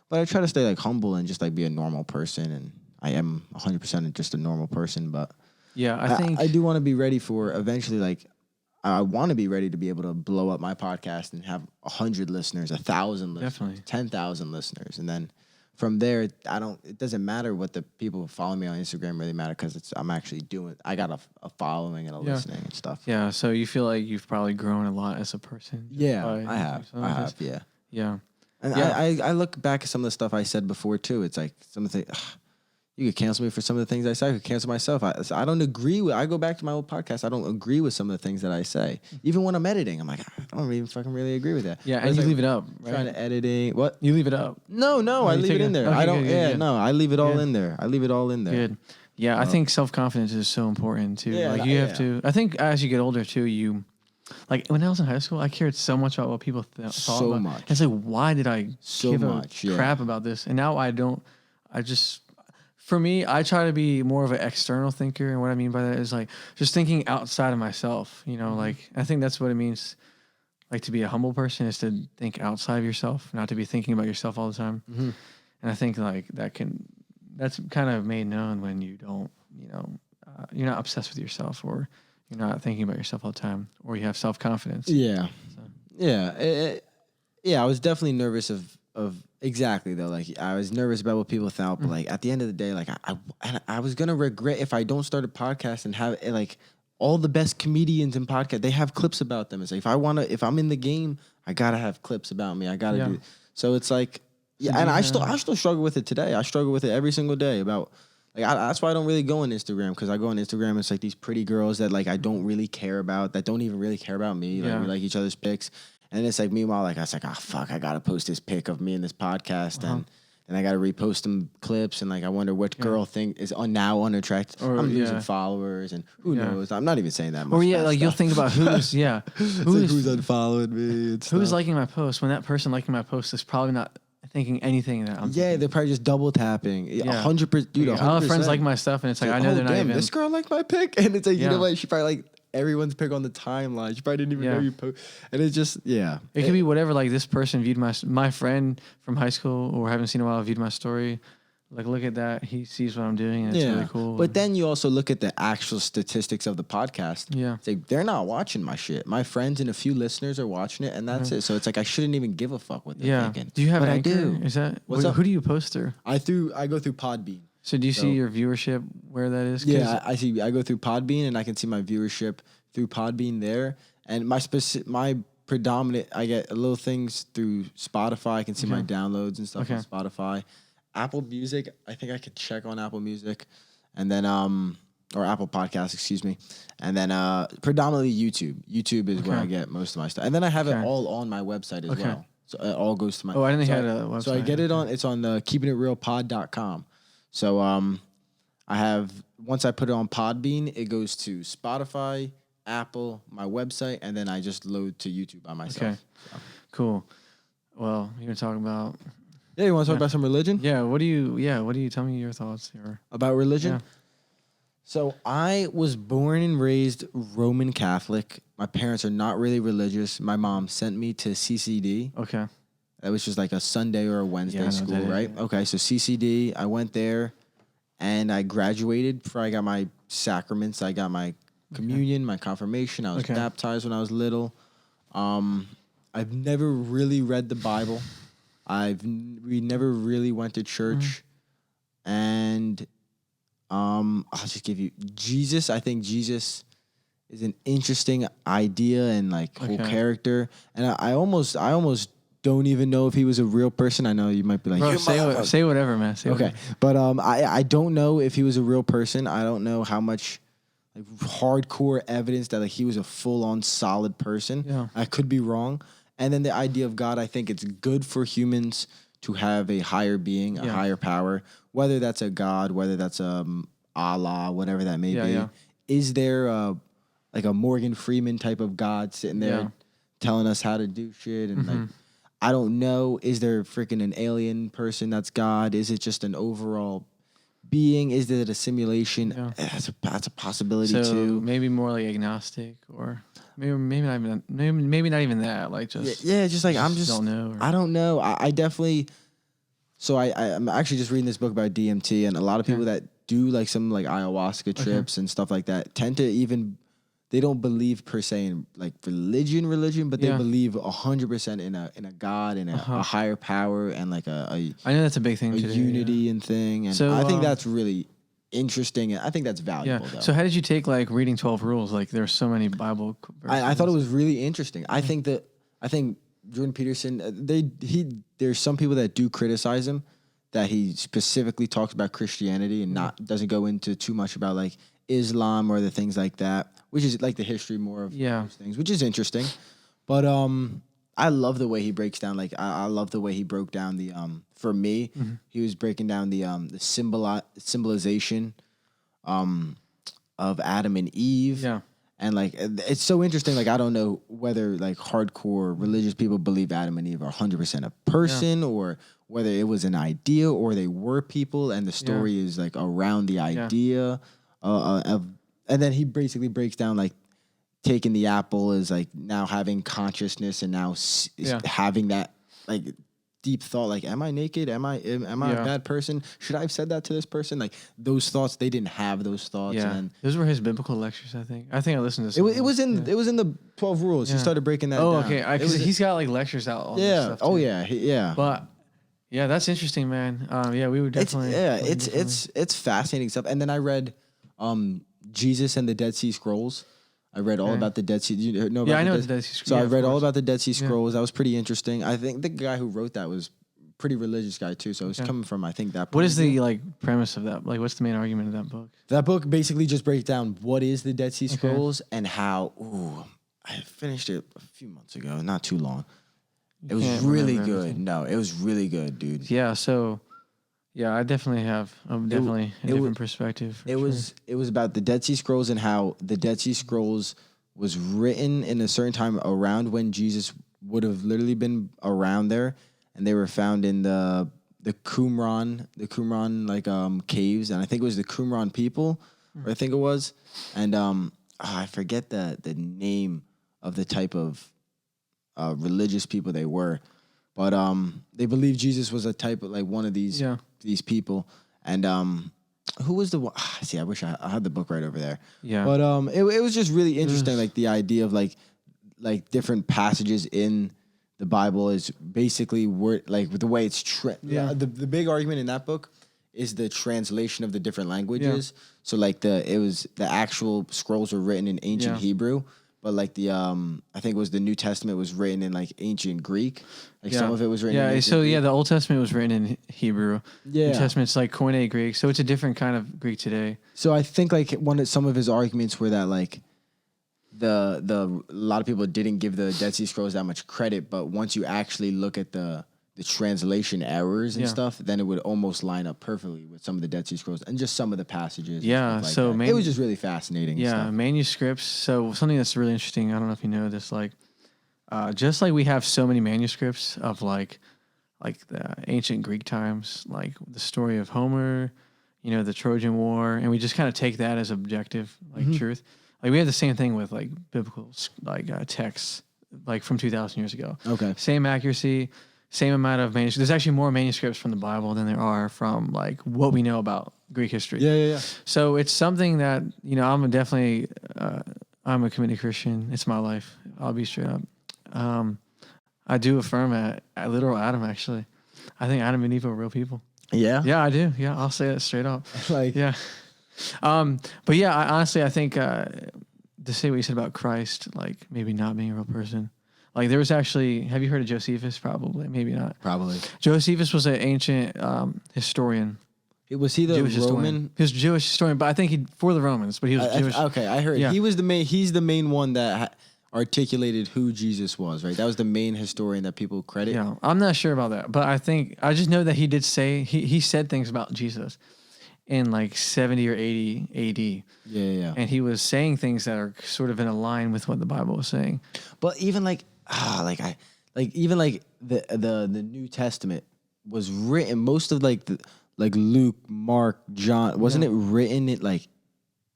S3: But I try to stay, like, humble and just, like, be a normal person. And I am 100% just a normal person. But
S2: yeah, I think
S3: I do want to be ready for eventually, like, I want to be ready to be able to blow up my podcast and have 100 listeners, 1,000 listeners,
S2: Definitely.
S3: 10,000 listeners. And then from there, it doesn't matter what the people who follow me on Instagram really matter, because I'm actually I got a following and a listening and stuff.
S2: Yeah, so you feel like you've probably grown a lot as a person.
S3: Yeah, I have. Yeah.
S2: Yeah.
S3: And I look back at some of the stuff I said before too. It's like some of the you could cancel me for some of the things I say. I could cancel myself. I don't agree with. I go back to my old podcast. I don't agree with some of the things that I say. Even when I'm editing, I'm like, I don't even fucking really agree with that.
S2: Yeah,
S3: But
S2: and
S3: it's
S2: you
S3: like
S2: leave it up, right?
S3: trying to editing. What?
S2: You leave it up.
S3: No, I
S2: you
S3: leave
S2: take
S3: it in
S2: it-
S3: there.
S2: okay,
S3: I don't.
S2: good.
S3: No, I leave it all
S2: Good.
S3: in there. I leave it all in there.
S2: Good. Yeah, I think self-confidence is so important too.
S3: Yeah,
S2: like you have to. I think as you get older too, you like when I was in high school, I cared so much about what people thought.
S3: So
S2: about.
S3: much.
S2: It's like, why did I
S3: So
S2: give
S3: much,
S2: a
S3: yeah.
S2: crap about this? And now I don't. I just. For me, I try to be more of an external thinker, and what I mean by that is like just thinking outside of myself. You know, like I think that's what it means. Like to be a humble person is to think outside of yourself, not to be thinking about yourself all the time. And I think like that's kind of made known when you don't, you know, you're not obsessed with yourself, or you're not thinking about yourself all the time, or you have self-confidence.
S3: Yeah.
S2: So.
S3: Yeah. Yeah. I was definitely nervous of exactly though. Like I was nervous about what people thought, but like at the end of the day, like I was gonna regret if I don't start a podcast and have like all the best comedians in podcast. They have clips about them. It's like if I'm in the game, I gotta have clips about me. I gotta do. So it's like Yeah, and I still struggle with it today. I struggle with it every single day about like that's why I don't really go on Instagram, because I go on Instagram, it's like these pretty girls that like I don't really care about, that don't even really care about me. Like we like each other's pics, and it's like meanwhile like I was like, oh fuck, I gotta post this pic of me in this podcast and I gotta repost some clips, and like I wonder what girl is now unattracted. Or, I'm losing followers, and who knows? I'm not even saying that much.
S2: Or like you'll think about who's
S3: who's unfollowing me.
S2: Who's liking my post? When that person liking my post is probably not thinking anything that I'm thinking.
S3: They're probably just double tapping. 100%. Dude, 100%.
S2: All have friends like my stuff, and it's like I know they're not even.
S3: This girl liked my pic, and it's like you know what? She probably like everyone's pic on the timeline. She probably didn't even know you post, and it's just It
S2: could be whatever. Like this person viewed my friend from high school, or haven't seen in a while, viewed my story. Like, look at that. He sees what I'm doing, and it's really cool.
S3: But then you also look at the actual statistics of the podcast.
S2: Yeah.
S3: It's like, they're not watching my shit. My friends and a few listeners are watching it, and that's it. So it's like, I shouldn't even give a fuck what they're thinking.
S2: Do you have
S3: Anchor?
S2: I do. Is that, who do you post through?
S3: I go through Podbean.
S2: So do you see your viewership where that is?
S3: Yeah, I see. I go through Podbean, and I can see my viewership through Podbean there. And my predominant, I get little things through Spotify. I can see my downloads and stuff on Spotify. Apple Music, I think I could check on Apple Music, and then or Apple Podcasts, excuse me, and then predominantly YouTube. YouTube is where I get most of my stuff, and then I have it all on my website as well. So it all goes to my.
S2: Oh, I didn't think you had a website.
S3: So I get it on. It's on the keepingitrealpod.com. So I have, once I put it on Podbean, it goes to Spotify, Apple, my website, and then I just load to YouTube by myself.
S2: Okay, cool. Well, you're talking about.
S3: Yeah, you want to talk about some religion?
S2: Yeah. What do you tell me your thoughts here
S3: about religion?
S2: Yeah.
S3: So I was born and raised Roman Catholic. My parents are not really religious. My mom sent me to CCD.
S2: Okay.
S3: That was just like a Sunday or a Wednesday school, right? Okay, so CCD, I went there and I graduated before I got my sacraments. I got my communion, my confirmation. I was baptized when I was little. I've never really read the Bible. We never really went to church, and I'll just give you Jesus. I think Jesus is an interesting idea and like whole character, and I almost don't even know if he was a real person. I know you might be like,
S2: bro, say whatever, man. Say whatever.
S3: But I don't know if he was a real person. I don't know how much like hardcore evidence that like he was a full on solid person.
S2: Yeah.
S3: I could be wrong. And then the idea of God, I think it's good for humans to have a higher being, a higher power, whether that's a God, whether that's Allah, whatever that may be.
S2: Yeah.
S3: Is there like a Morgan Freeman type of God sitting there telling us how to do shit? And like, I don't know. Is there freaking an alien person that's God? Is it just an overall being? Is it a simulation?
S2: Yeah.
S3: That's a possibility too.
S2: Maybe more like agnostic, or maybe not even that. Like just
S3: just like I'm just
S2: don't know.
S3: I don't know. I definitely. So I'm actually just reading this book about DMT, and a lot of people that do like some like ayahuasca trips and stuff like that tend to even. They don't believe per se in like religion, but they believe 100% in a God and a higher power and like I
S2: know that's a big thing today,
S3: unity and thing, and so, I think that's really interesting, and I think that's valuable. Though.
S2: So how did you take like reading 12 Rules? Like there's so many Bible verses.
S3: I thought it was really interesting. I think Jordan Peterson. There's some people that do criticize him, that he specifically talks about Christianity and doesn't go into too much about like Islam or the things like that, which is like the history more of those things, which is interesting. But I love the way he breaks down. Like I love the way he broke down the for me, he was breaking down the symbolization of Adam and Eve.
S2: Yeah.
S3: And like it's so interesting. Like I don't know whether like hardcore religious people believe Adam and Eve are 100% a person or whether it was an idea or they were people, and the story is like around the idea of. And then he basically breaks down like taking the apple is like now having consciousness and now having that like deep thought, like, am I naked? Am I a bad person? Should I have said that to this person? Like those thoughts, they didn't have those thoughts.
S2: Yeah.
S3: And
S2: those were his biblical lectures, I think. I listened to some.
S3: It was in the 12 Rules. He started breaking that down.
S2: Oh, okay. Because he's got like lectures out on this stuff too.
S3: Oh yeah.
S2: But yeah, that's interesting, man. We would definitely.
S3: It's fascinating stuff. And then I read Jesus and the Dead Sea Scrolls. I read all about the Dead Sea. You know about
S2: I know the Dead Sea Scrolls.
S3: So I read all about the Dead Sea Scrolls. That was pretty interesting. I think the guy who wrote that was pretty religious guy too. So it's coming from, I think, that.
S2: What is the like premise of that? Like, what's the main argument of that book?
S3: That book basically just breaks down what is the Dead Sea Scrolls and how. Ooh, I finished it a few months ago, not too long. It was really good. Everything. No, it was really good, dude.
S2: Yeah. So, yeah, I definitely have. Definitely a different perspective.
S3: It was about the Dead Sea Scrolls and how the Dead Sea Scrolls was written in a certain time around when Jesus would have literally been around there, and they were found in the Qumran like caves, and I think it was the Qumran people, or I think it was, and I forget the name of the type of religious people they were, but they believed Jesus was a type of like one of these people, and who was the one? See, I wish I had the book right over there.
S2: Yeah,
S3: but it was just really interesting, like the idea of like different passages in the Bible is basically like the way it's the big argument in that book is the translation of the different languages. Yeah. So like the actual scrolls were written in ancient Hebrew, but like the I think it was the New Testament was written in like ancient Greek. Like some of it was written in ancient Greek.
S2: The Old Testament was written in Hebrew.
S3: Yeah.
S2: New Testament's like Koine Greek, so it's a different kind of Greek today.
S3: So I think like some of his arguments were that like a lot of people didn't give the Dead Sea Scrolls that much credit, but once you actually look at the translation errors and stuff, then it would almost line up perfectly with some of the Dead Sea Scrolls and just some of the passages.
S2: Yeah,
S3: like
S2: so
S3: it was just really fascinating.
S2: Yeah, manuscripts. So something that's really interesting. I don't know if you know this. Like, just like we have so many manuscripts of like the ancient Greek times, like the story of Homer, the Trojan War, and we just kind of take that as objective, like truth. Like we have the same thing with like biblical texts, like from 2,000 years ago.
S3: Okay.
S2: Same accuracy, same amount of manuscripts. There's actually more manuscripts from the Bible than there are from like what we know about Greek history.
S3: Yeah.
S2: So it's something that I'm definitely I'm a committed Christian. It's my life. I'll be straight up. I do affirm at literal Adam. Actually, I think Adam and Eve are real people.
S3: Yeah.
S2: Yeah, I do. Yeah, I'll say it straight up.
S3: Yeah.
S2: But yeah, honestly, I think to say what you said about Christ, like maybe not being a real person. Like there was actually, have you heard of Josephus? Probably, maybe not.
S3: Probably.
S2: Josephus was an ancient historian.
S3: Was he the
S2: Jewish
S3: Roman?
S2: Historian. He was a Jewish historian, but I think for the Romans, but he was Jewish.
S3: Okay, I heard. Yeah. He's the main one that articulated who Jesus was, right? That was the main historian that people credit.
S2: Yeah, I'm not sure about that, but I just know that he did say, he said things about Jesus in like 70 or 80 AD.
S3: Yeah.
S2: And he was saying things that are sort of in a line with what the Bible was saying.
S3: But even even the New Testament was written, most of like Luke, Mark, John, wasn't it written at like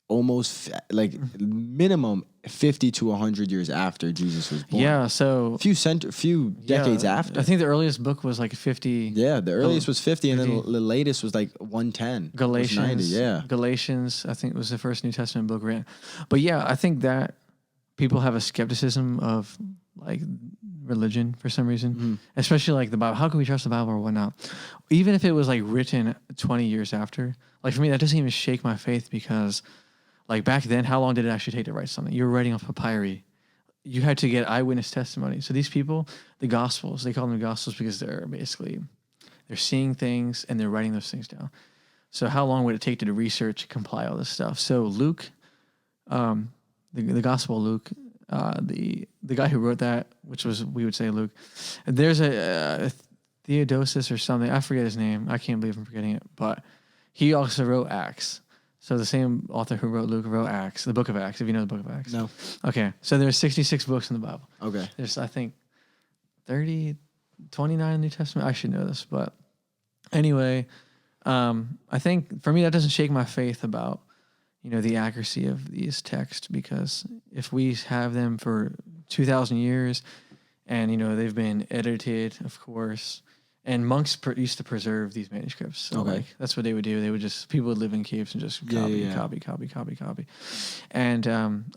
S3: almost like minimum 50 to 100 years after Jesus was born?
S2: Yeah, so
S3: few decades after.
S2: I think the earliest book was like 50.
S3: Yeah, the earliest was 50, and then the latest was like 110.
S2: Galatians.
S3: 90,
S2: Galatians, I think, was the first New Testament book written. But yeah, I think that people have a skepticism of like religion for some reason, especially like the Bible. How can we trust the Bible or whatnot? Even if it was like written 20 years after, like for me, that doesn't even shake my faith because like back then, how long did it actually take to write something? You were writing off papyri. You had to get eyewitness testimony. So these people, the Gospels, they call them the Gospels because they're seeing things and they're writing those things down. So how long would it take to research, compile all this stuff? So Luke, the Gospel of Luke, the guy who wrote that, which was, we would say Luke, there's a Theodosius or something. I forget his name. I can't believe I'm forgetting it. But he also wrote Acts. So the same author who wrote Luke wrote Acts, the book of Acts, if you know the book of Acts.
S3: No.
S2: Okay. So there's 66 books in the Bible.
S3: Okay.
S2: There's, I think, 29 in the New Testament. I should know this. But anyway, I think for me, that doesn't shake my faith about, the accuracy of these texts, because if we have them for 2,000 years and, they've been edited, of course, and monks used to preserve these manuscripts. So like that's what they would do. They would people would live in caves and just copy. And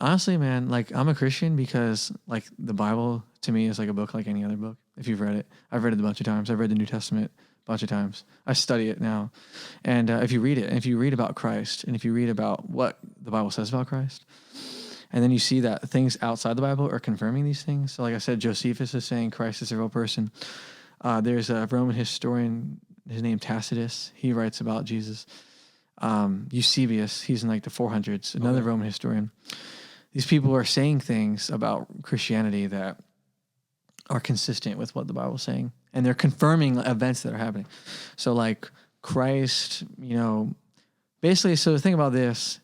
S2: honestly, man, like I'm a Christian because like the Bible to me is like a book like any other book. If you've read it, I've read it a bunch of times. I've read the New Testament a bunch of times. I study it now. And if you read it, and if you read about Christ, and if you read about what the Bible says about Christ, and then you see that things outside the Bible are confirming these things. So like I said, Josephus is saying Christ is a real person. There's a Roman historian, his name Tacitus. He writes about Jesus. Eusebius, he's in like the 400s, another Roman historian. These people are saying things about Christianity that are consistent with what the Bible is saying, and they're confirming events that are happening. So like Christ, basically, so think about this.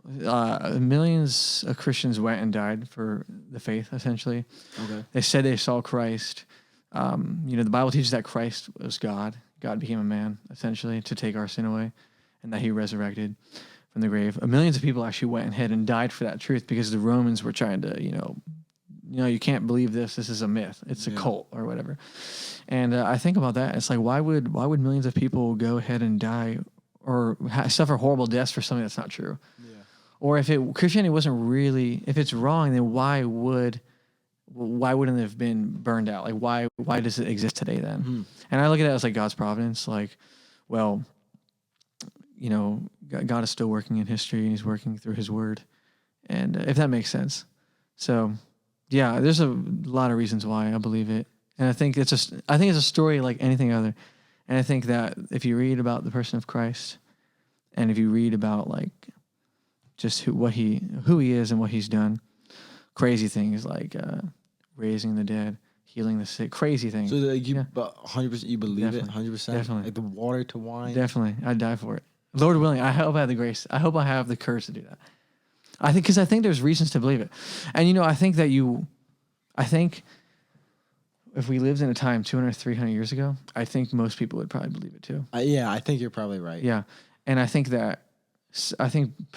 S2: Millions of Christians went and died for the faith, essentially.
S3: Okay.
S2: They said they saw Christ. The Bible teaches that Christ was God. God became a man, essentially, to take our sin away, and that he resurrected from the grave. Millions of people actually went ahead and died for that truth because the Romans were trying to, you can't believe this. This is a myth. It's a cult or whatever. And I think about that. It's like, why would millions of people go ahead and die or suffer horrible deaths for something that's not true? Yeah. Or if Christianity wasn't really, if it's wrong, then why wouldn't it have been burned out? Like, why does it exist today then? Mm-hmm. And I look at it as like God's providence. Like, well, God is still working in history and he's working through his word. And if that makes sense. So, yeah, there's a lot of reasons why I believe it. And I think it's a story like anything other. And I think that if you read about the person of Christ and if you read about like just who he is and what he's done, crazy things like raising the dead, healing the sick, crazy things.
S3: So like 100%, you believe it, 100%?
S2: Definitely.
S3: Like the water to wine?
S2: Definitely. I'd die for it. Lord willing, I hope I have the grace. I hope I have the courage to do that. Because I think there's reasons to believe it. And, I think if we lived in a time 200, 300 years ago, I think most people would probably believe it too.
S3: Yeah, I think you're probably right.
S2: Yeah. And I think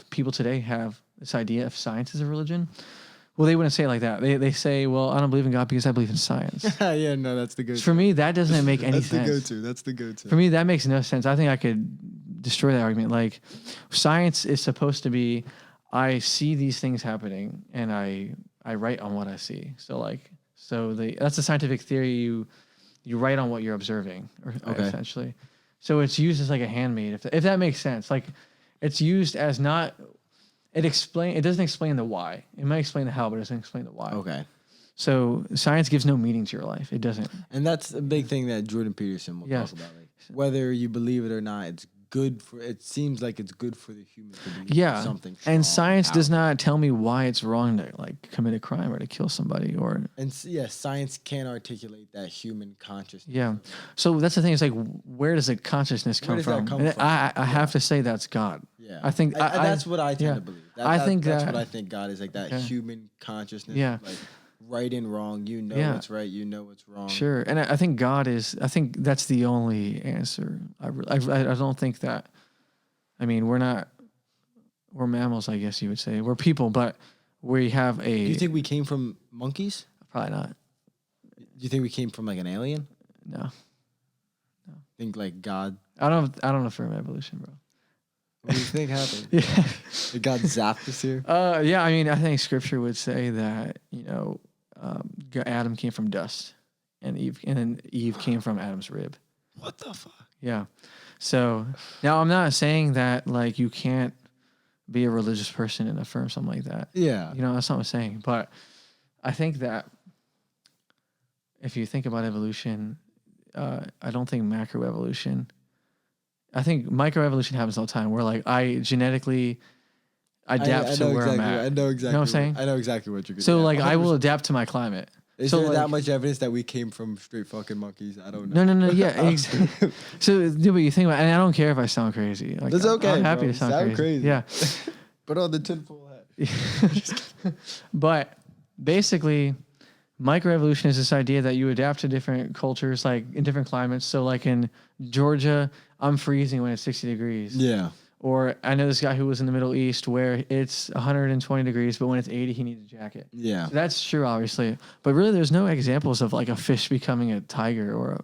S2: people today have this idea of science as a religion. Well, they wouldn't say it like that. They say, well, I don't believe in God because I believe in science.
S3: Yeah, no, that's the go-to.
S2: For me, that doesn't make any sense.
S3: That's the go-to.
S2: For me, that makes no sense. I think I could destroy that argument. Like, science is supposed to be, I see these things happening and I write on what I see. That's a scientific theory. You write on what you're observing, essentially. So it's used as like a handmaid, if that makes sense. Like, it's used as not. It doesn't explain the why. It might explain the how, but it doesn't explain the why.
S3: Okay.
S2: So science gives no meaning to your life. It doesn't.
S3: And that's a big thing that Jordan Peterson will talk about. Like, whether you believe it or not, it seems like it's good for the human to believe something strong.
S2: And science does not tell me why it's wrong to like commit a crime or to kill somebody
S3: science can't articulate that human consciousness.
S2: Yeah. So that's the thing. It's like, where does the consciousness come from? I have to say that's God.
S3: Yeah.
S2: I think
S3: that's what I tend to believe. That's what I think God is, like that human consciousness.
S2: Yeah.
S3: Like right and wrong. What's right. What's wrong.
S2: Sure. And I think I think that's the only answer. I don't think that, we're mammals, I guess you would say. We're people, but we have
S3: Do you think we came from monkeys?
S2: Probably not.
S3: Do you think we came from like an alien?
S2: No.
S3: Think like God?
S2: I don't affirm evolution, bro.
S3: What do you think happened? Like God zapped us here?
S2: Yeah, I think scripture would say that, Adam came from dust and then Eve came from Adam's rib.
S3: What the fuck?
S2: Yeah. So now I'm not saying that like you can't be a religious person and affirm something like that.
S3: Yeah.
S2: That's not what I'm saying. But I think that if you think about evolution, I don't think macroevolution. I think microevolution happens all the time where like I genetically adapt to where I'm at.
S3: I know exactly.
S2: You know what I'm saying?
S3: I know exactly what you're going to
S2: So like 100%. I will adapt to my climate.
S3: Is
S2: so
S3: there
S2: like,
S3: that much evidence that we came from straight fucking monkeys? I don't know.
S2: No. Yeah, exactly. So, but you think about it, and I don't care if I sound crazy. Like,
S3: that's okay.
S2: I'm happy
S3: bro.
S2: to sound crazy. Yeah.
S3: Put on the tinfoil hat.
S2: But basically, microevolution is this idea that you adapt to different cultures, like in different climates. So, like in Georgia, I'm freezing when it's 60 degrees.
S3: Yeah.
S2: Or I know this guy who was in the Middle East where it's 120 degrees, but when it's 80, he needs a jacket.
S3: Yeah.
S2: So that's true, obviously. But really, there's no examples of like a fish becoming a tiger or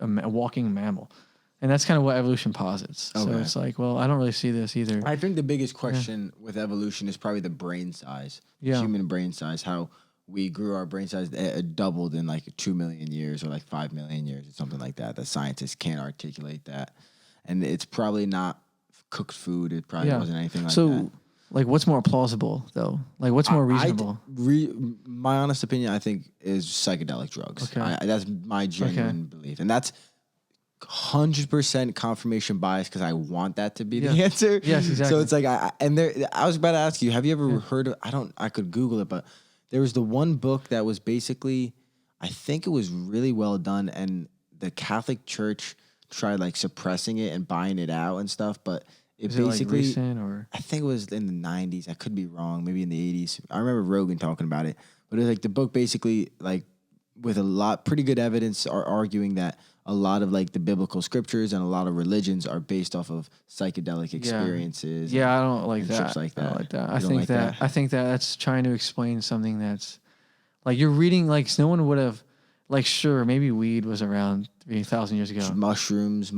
S2: a walking mammal. And that's kind of what evolution posits. Okay. So it's like, well, I don't really see this either.
S3: I think the biggest question with evolution is probably the brain size. Yeah. Human brain size, how we grew our brain size, it doubled in like 2 million years or like 5 million years or something like that. The scientists can't articulate that. And it's probably not cooked food. It probably wasn't anything like that.
S2: Like, what's more plausible though? Like, what's more reasonable?
S3: My honest opinion, I think, is psychedelic drugs.
S2: Okay.
S3: That's my genuine belief, and that's 100% confirmation bias because I want that to be the answer.
S2: Yes, exactly.
S3: So it's like, I was about to ask you, have you ever heard of? I could Google it, but there was the one book that was basically, I think it was really well done, and the Catholic Church tried like suppressing it and buying it out and stuff, but. It
S2: Is
S3: basically,
S2: it like recent or?
S3: I think it was in the 90s. I could be wrong. Maybe in the 80s. I remember Rogan talking about it. But it was like the book basically, like, with pretty good evidence, are arguing that a lot of like the biblical scriptures and a lot of religions are based off of psychedelic experiences.
S2: Yeah, I don't like that.
S3: Trips like that.
S2: I don't like that.
S3: I
S2: I think that that's trying to explain something that's like you're reading. Like no one would have. Like sure, maybe weed was around 3,000 years ago.
S3: Mushrooms.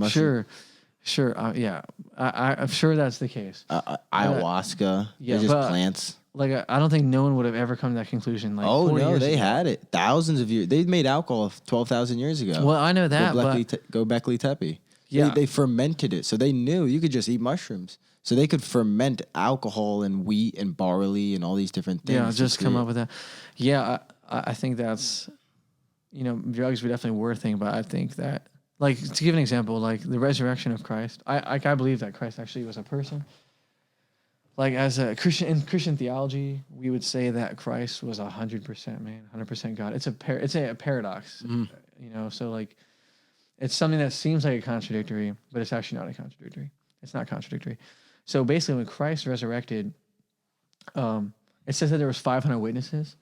S2: Sure. Yeah. I'm sure that's the case.
S3: Ayahuasca. They're just plants.
S2: Like I don't think no one would have ever come to that conclusion. Like
S3: oh no, they had it thousands of years. They made alcohol 12,000 years ago.
S2: Well, I know that.
S3: Göbekli Tepe.
S2: Yeah,
S3: they fermented it, so they knew you could just eat mushrooms. So they could ferment alcohol and wheat and barley and all these different things.
S2: Yeah, just come up with that. Yeah, I think that's, drugs were definitely were a thing, but I think that. Like, to give an example, like the resurrection of Christ, I believe that Christ actually was a person. Like, as a Christian, in Christian theology, we would say that Christ was 100% man, 100% God. It's a paradox, so like, it's something that seems like a contradictory, but it's actually not a contradictory. It's not contradictory. So basically, when Christ resurrected, it says that there was 500 witnesses,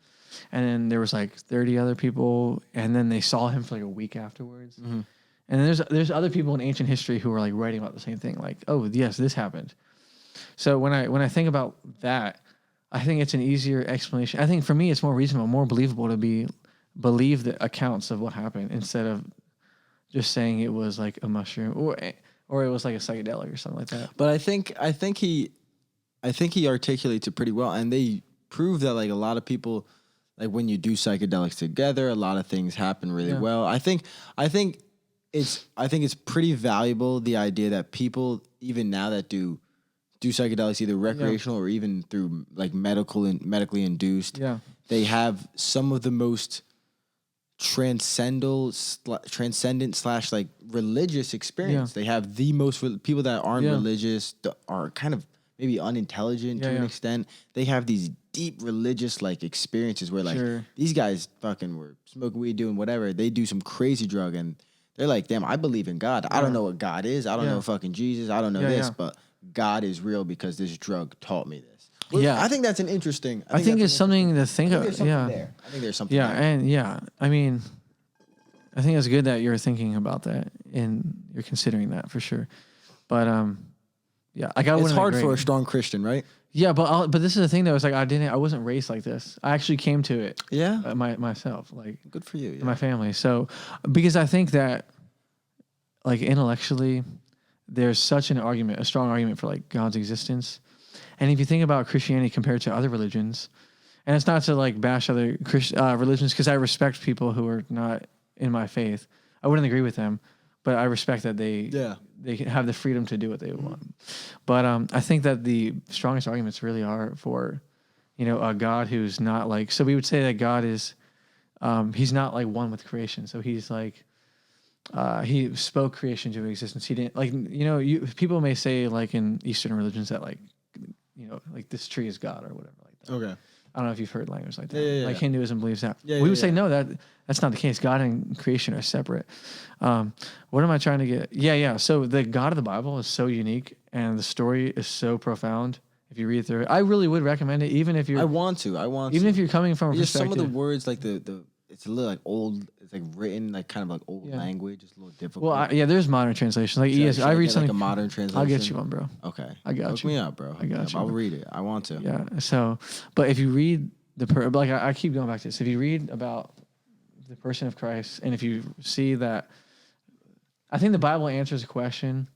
S2: and then there was like 30 other people, and then they saw him for like a week afterwards. Mm-hmm. And there's other people in ancient history who are like writing about the same thing, like, oh yes, this happened. So when I think about that, I think it's an easier explanation. I think for me, it's more reasonable, more believable to believe the accounts of what happened instead of just saying it was like a mushroom or it was like a psychedelic or something like that.
S3: But I think he articulates it pretty well, and they prove that like a lot of people, like when you do psychedelics together, a lot of things happen really well. I think it's pretty valuable, the idea that people even now that do psychedelics either recreational or even through like medically induced, they have some of the most transcendent / like religious experience. They have the most people that aren't religious are kind of maybe unintelligent to an extent. They have these deep religious like experiences where like these guys fucking were smoking weed, doing whatever. They do some crazy drug and they're like, damn, I believe in God. I don't know what God is. I don't know fucking Jesus. I don't know this, but God is real because this drug taught me this. Well, I think that's an interesting.
S2: I think it's something to think of.
S3: There. I think there's something.
S2: Yeah,
S3: there.
S2: and I mean, I think it's good that you're thinking about that and you're considering that for sure. But like
S3: it's hard for a strong Christian, right?
S2: Yeah, but this is the thing though. It's like I wasn't raised like this. I actually came to it.
S3: Yeah,
S2: myself. Like
S3: good for you. Yeah.
S2: My family. So because I think that, like intellectually, there's such a strong argument for like God's existence, and if you think about Christianity compared to other religions, and it's not to like bash other religions because I respect people who are not in my faith. I wouldn't agree with them, but I respect that they have the freedom to do what they want. But I think that the strongest arguments really are for, a God who's not like, so we would say that God is, he's not like one with creation. So he's like, he spoke creation to existence. He didn't like, people may say like in Eastern religions that like, like this tree is God or whatever like that.
S3: Okay.
S2: I don't know if you've heard language like that.
S3: Yeah.
S2: Hinduism believes that. We would say no, that's not the case. God and creation are separate. What am I trying to get? Yeah. So the God of the Bible is so unique, and the story is so profound. If you read through it, I really would recommend it. Even if you're,
S3: I want to.
S2: Even if you're coming from a perspective.
S3: Some of the words, like the it's a little like old. It's like written like kind of like old language. It's a little difficult.
S2: Well, there's modern translations. Like I read something
S3: like a modern translation.
S2: I'll get you one, bro.
S3: Okay,
S2: I got
S3: Hook
S2: you.
S3: me up, bro.
S2: I got you.
S3: I'll read it. I want to.
S2: Yeah. So, but if you read I keep going back to this. If you read about the person of Christ, and if you see that, I think the Bible answers a question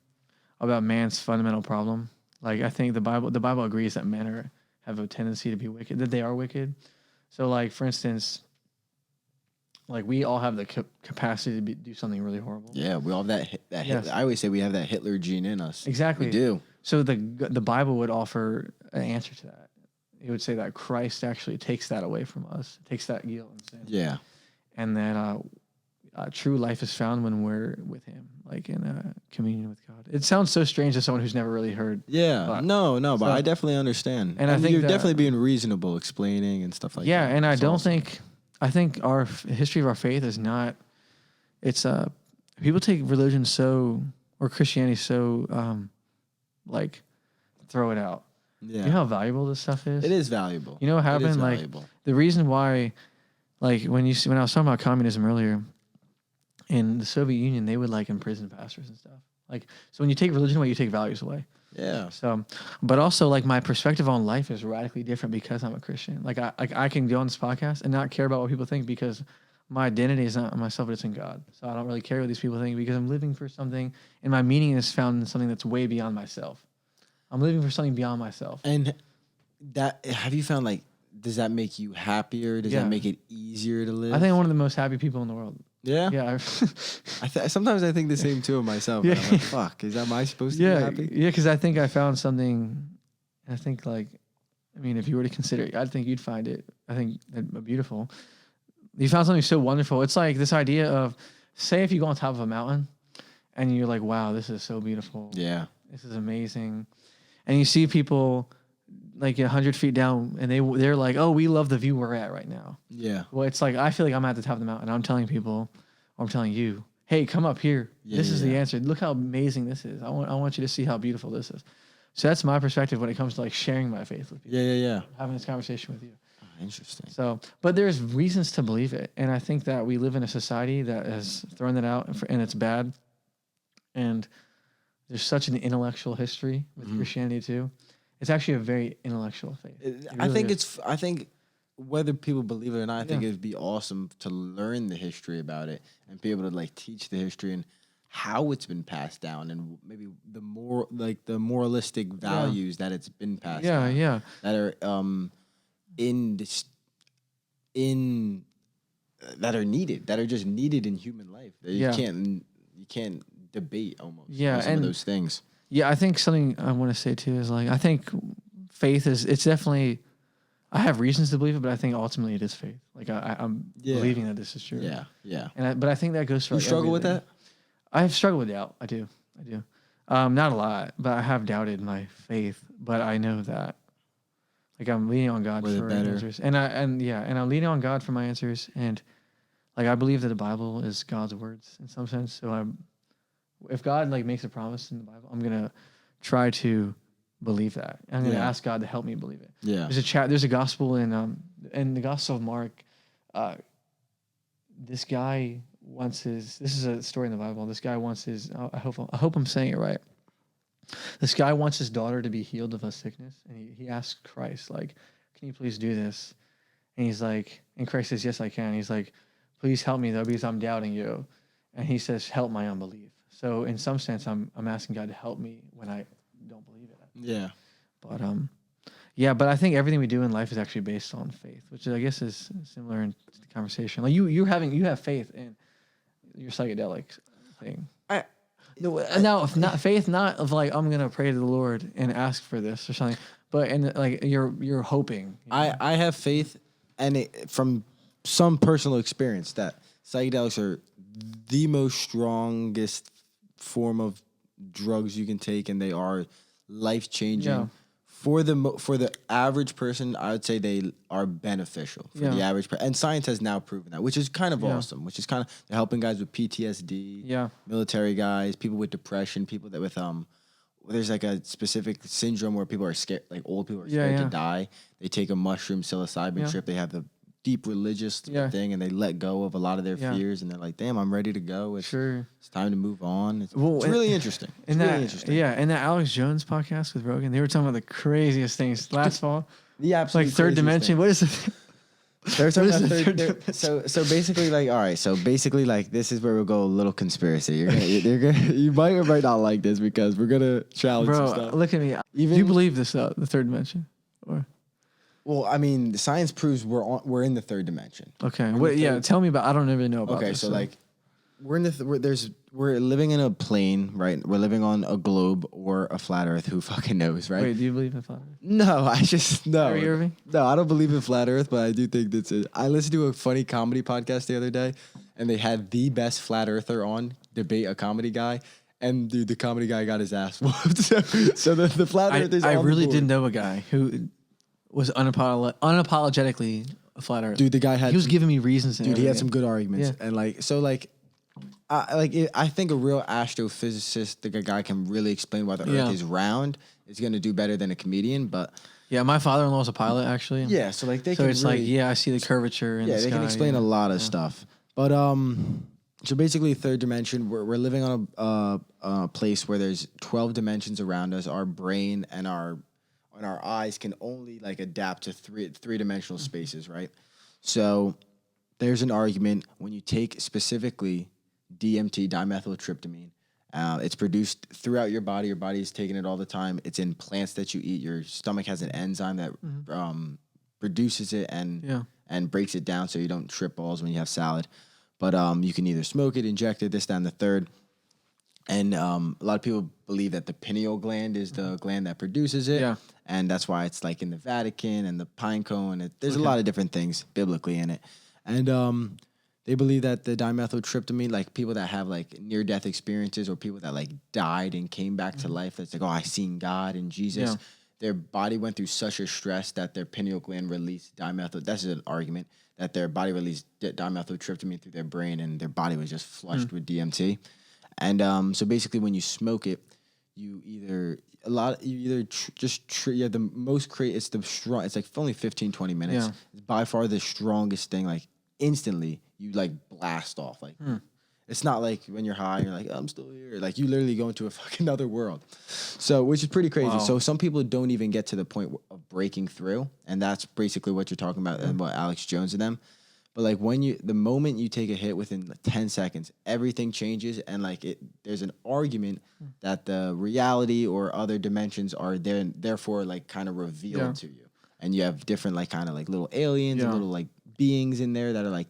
S2: about man's fundamental problem. Like I think the Bible agrees that men have a tendency to be wicked, that they are wicked. So like, for instance, like we all have the capacity to do something really horrible.
S3: Yeah, we all have that
S2: Yes.
S3: I always say we have that Hitler gene in us.
S2: Exactly.
S3: We do.
S2: So the Bible would offer an answer to that. He would say that Christ actually takes that away from us, takes that guilt and sin.
S3: Yeah.
S2: And that true life is found when we're with him, like in communion with God. It sounds so strange to someone who's never really heard.
S3: Yeah.
S2: But,
S3: But I definitely understand.
S2: And I think
S3: you're
S2: that,
S3: definitely being reasonable explaining and stuff like that.
S2: Yeah, and
S3: That's awesome.
S2: I think our history of our faith is not, it's, people take religion or Christianity so, like, throw it out.
S3: Yeah.
S2: You know how valuable this stuff is?
S3: It is valuable.
S2: You know what
S3: It is
S2: happened? Like,
S3: valuable.
S2: the reason why, like, when I was talking about communism earlier, in the Soviet Union, they would, like, imprison pastors and stuff. Like, so when you take religion away, you take values away.
S3: Yeah.
S2: So, but also, like, my perspective on life is radically different because I'm a Christian. Like, I can go on this podcast and not care about what people think because my identity is not in myself, but it's in God. So I don't really care what these people think because I'm living for something, and my meaning is found in something that's way beyond myself. I'm living for something beyond myself.
S3: And that, have you found, like, does that make you happier? Does that make it easier to live?
S2: I think I'm one of the most happy people in the world.
S3: Yeah?
S2: Yeah.
S3: Sometimes I think the same too of myself.
S2: Yeah.
S3: And I'm like, fuck, am I supposed to be happy?
S2: Yeah, because I think I found something, I think, like, I mean, if you were to consider it, I think you'd find it, I think, beautiful. You found something so wonderful. It's like this idea of, say if you go on top of a mountain and you're like, wow, this is so beautiful.
S3: Yeah.
S2: This is amazing. And you see people like 100 feet down and they're like, oh, we love the view we're at right now.
S3: Yeah.
S2: Well, it's like, I feel like I'm at the top of the mountain. I'm telling people, or I'm telling you, hey, come up here. This is the answer. Look how amazing this is. I want you to see how beautiful this is. So that's my perspective when it comes to, like, sharing my faith with people.
S3: Yeah.
S2: Having this conversation with you.
S3: Oh, interesting.
S2: So, but there's reasons to believe it. And I think that we live in a society that has thrown that out and it's bad. And there's such an intellectual history with Christianity too. It's actually a very intellectual faith.
S3: I think whether people believe it or not, I think it'd be awesome to learn the history about it and be able to, like, teach the history and how it's been passed down and maybe the more, like, the moralistic values that it's been passed down.
S2: Yeah.
S3: That are that are needed, that are just needed in human life. That you can't debate almost.
S2: Yeah,
S3: some of those things.
S2: Yeah, I think something I want to say too is, like, I think faith it's definitely, I have reasons to believe it, but I think ultimately it is faith. Like, I'm believing that this is true.
S3: Yeah.
S2: But I think that goes for,
S3: You
S2: like,
S3: struggle with
S2: everything.
S3: that?
S2: I have struggled with doubt. I do. Not a lot, but I have doubted my faith. But I know that, like, I'm leaning on God for answers, and I'm leaning on God for my answers, and, like, I believe that the Bible is God's words in some sense. So if God, like, makes a promise in the Bible, I'm gonna try to believe that. I'm gonna ask God to help me believe it.
S3: Yeah.
S2: There's a gospel in the Gospel of Mark. This guy wants this is a story in the Bible. This guy wants I hope I'm saying it right. This guy wants his daughter to be healed of a sickness, and he asks Christ, like, can you please do this? And he's like, and Christ says, yes, I can. He's like, please help me though, because I'm doubting you. And he says, help my unbelief. So in some sense, I'm asking God to help me when I don't believe it.
S3: Yeah.
S2: But but I think everything we do in life is actually based on faith, which I guess is similar in the conversation. Like you have faith in your psychedelic thing. If not faith, not of, like, I'm gonna pray to the Lord and ask for this or something, but in, like, you're hoping.
S3: I have faith, and from some personal experience, that psychedelics are the most strongest form of drugs you can take, and they are life changing.
S2: Yeah.
S3: For the average person, I would say they are beneficial for the average person. And science has now proven that, which is kind of awesome, which is kind of, they're helping guys with PTSD, military guys, people with depression, people that with, there's, like, a specific syndrome where people are scared, like old people are scared to die. They take a mushroom psilocybin trip. They have the deep religious thing, and they let go of a lot of their fears, and they're like, damn, I'm ready to go. It's time to move on. It's really interesting. It's really interesting.
S2: Yeah, in that Alex Jones podcast with Rogan, they were talking about the craziest things last fall.
S3: The absolute,
S2: like, third dimension.
S3: Thing.
S2: What is it?
S3: So basically, like, all right. So basically, like, this is where we'll go a little conspiracy. You might or might not like this because we're gonna challenge some stuff.
S2: Look at me. Do you believe this? The third dimension, or?
S3: Well, I mean, science proves we're in the third dimension.
S2: Okay. Tell me about. I don't even know about.
S3: Okay,
S2: this,
S3: so like, we're living in a plane, right? We're living on a globe or a flat Earth. Who fucking knows, right?
S2: Wait, do you believe in flat Earth?
S3: No, I just no.
S2: Kyrie Irving?
S3: No, I don't believe in flat Earth, but I do think that's it. I listened to a funny comedy podcast the other day, and they had the best flat earther on debate a comedy guy, and dude, the comedy guy got his ass whooped. So the flat earthers.
S2: I really did know a guy who was unapologetically a flat Earth.
S3: Dude, the guy had.
S2: He was giving me reasons. And
S3: Dude, he had
S2: everything.
S3: some good arguments,
S2: Yeah.
S3: and I think a real astrophysicist, like a guy can really explain why the Earth is round, is going to do better than a comedian. But
S2: Yeah, my father-in-law is a pilot, actually.
S3: yeah, so like they
S2: So
S3: can.
S2: it's
S3: really,
S2: like, I see the curvature in the
S3: they
S2: sky.
S3: can explain a lot of stuff. But so basically, third dimension, we're living on a place where there's 12 dimensions around us. Our brain and our eyes can only like adapt to three-dimensional spaces, right? So there's an argument when you take specifically DMT, dimethyltryptamine. It's produced throughout your body. Your body is taking it all the time. It's in plants that you eat. Your stomach has an enzyme that produces it and breaks it down so you don't trip balls when you have salad. But you can either smoke it, inject it, this, that, and the third. And a lot of people believe that the pineal gland is the gland that produces it.
S2: Yeah.
S3: And that's why it's like in the Vatican and the pine cone. There's a lot of different things biblically in it. And they believe that the dimethyltryptamine, like people that have like near-death experiences or people that like died and came back to life, that's like, oh, I seen God and Jesus.
S2: Yeah.
S3: Their body went through such a stress that their pineal gland released dimethyl. That's an argument that their body released dimethyltryptamine through their brain and their body was just flushed with DMT. And so basically when you smoke it, it's the strong, it's like only 15, 20 minutes.
S2: Yeah.
S3: It's by far the strongest thing. Like instantly you like blast off. Like it's not like when you're high, you're like, oh, I'm still here. Like you literally go into a fucking other world. So, which is pretty crazy.
S2: Wow.
S3: So some people don't even get to the point of breaking through. And that's basically what you're talking about and what Alex Jones and them. But like the moment you take a hit within like 10 seconds, everything changes. And like there's an argument that the reality or other dimensions are there and therefore like kind of revealed to you. And you have different like kind of like little aliens and little like beings in there that are like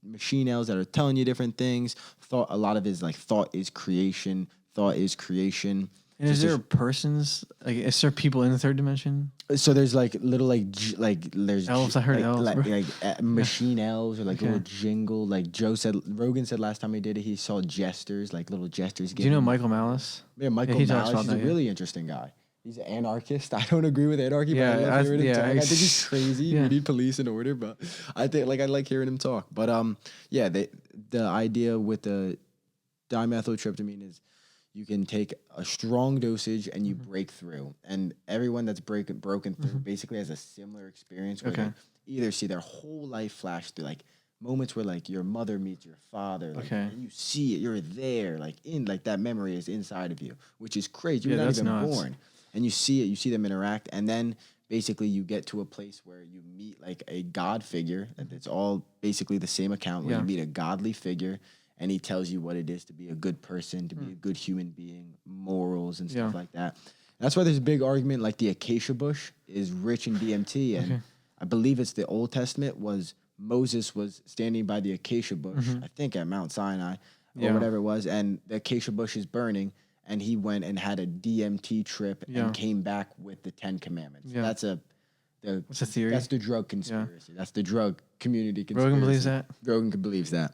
S3: machine elves that are telling you different things. A lot of it is like thought is creation.
S2: And is there persons? Like, is there people in the third dimension?
S3: So there's like little there's
S2: Elves. I heard elves.
S3: machine elves or like little jingle. Like Rogan said last time he did it, he saw jesters, like little jesters.
S2: Do you know Michael Malice?
S3: Yeah, Michael
S2: he talks
S3: Malice.
S2: about
S3: He's
S2: that,
S3: a really interesting guy. He's an anarchist. I don't agree with anarchy, but I
S2: Yeah,
S3: love hearing him talk. I
S2: he's-
S3: think he's crazy.
S2: yeah.
S3: We need police and order, but I like hearing him talk. But the idea with the dimethyltryptamine is you can take a strong dosage and you break through. And everyone that's broken through basically has a similar experience where they either see their whole life flash through, like moments where like your mother meets your father, like, and you see it, you're there, like in like that memory is inside of you, which is crazy. You're not even born, and you see it, you see them interact, and then basically you get to a place where you meet like a God figure, and it's all basically the same account where you meet a godly figure. And he tells you what it is to be a good person, to be a good human being, morals and stuff like that. That's why there's a big argument, like the acacia bush is rich in DMT. And I believe it's the Old Testament was Moses was standing by the acacia bush, I think at Mount Sinai or whatever it was. And the acacia bush is burning. And he went and had a DMT trip and came back with the 10 Commandments.
S2: Yeah.
S3: That's a
S2: theory.
S3: That's the drug conspiracy. That's the drug community conspiracy.
S2: Rogan believes that?
S3: Rogan believes that.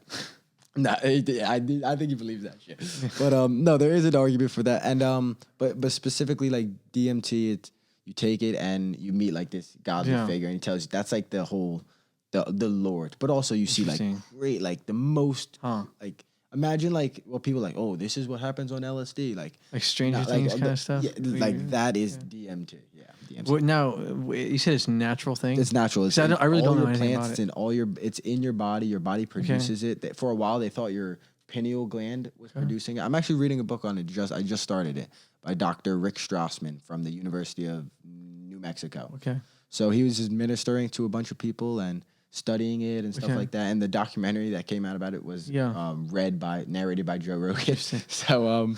S3: No, I think he believes that shit. But no, there is an argument for that. And but specifically like DMT, you take it and you meet like this godly figure, and he tells you that's like the whole the Lord. But also you see like great, like the most like imagine like what people like, oh, this is what happens on LSD, like
S2: Stranger Things kind of stuff.
S3: Yeah, like that is DMT. Yeah. DMT.
S2: What, now you said it's a natural thing.
S3: It's natural. It's
S2: I really don't know anything
S3: plants,
S2: about it.
S3: It's in your body. Your body produces it. For a while, they thought your pineal gland was producing it. I'm actually reading a book on it. I just started it by Dr. Rick Strassman from the University of New Mexico.
S2: Okay.
S3: So he was administering to a bunch of people and studying it and stuff like that. And the documentary that came out about it was narrated by Joe Rogan. So,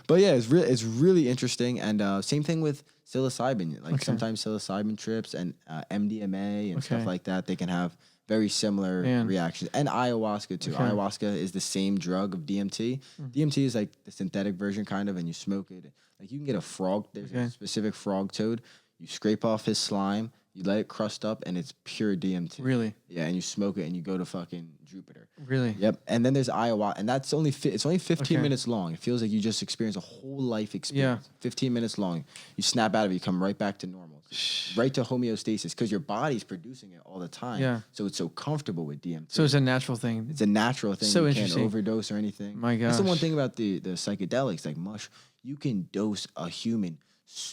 S3: but yeah, it's really interesting. And same thing with psilocybin. Like sometimes psilocybin trips and MDMA and stuff like that, they can have very similar
S2: Man.
S3: reactions. And ayahuasca too.
S2: Okay.
S3: Ayahuasca is the same drug of DMT. DMT is like the synthetic version kind of, and you smoke it. Like you can get a frog. There's a specific frog toad. You scrape off his slime. You let it crust up, and it's pure DMT.
S2: Really?
S3: Yeah, and you smoke it, and you go to fucking Jupiter.
S2: Really?
S3: Yep. And then there's ayahuasca, and that's only it's only 15
S2: Okay.
S3: minutes long. It feels like you just experienced a whole life experience. 15 minutes long. You snap out of it, you come right back to normal, right to homeostasis, because your body's producing it all the time.
S2: Yeah.
S3: So it's so comfortable with DMT.
S2: So it's a natural thing.
S3: It's a natural thing.
S2: So
S3: You
S2: interesting.
S3: can't overdose or anything.
S2: My
S3: That's the one
S2: gosh.
S3: thing about the psychedelics, like you can dose a human,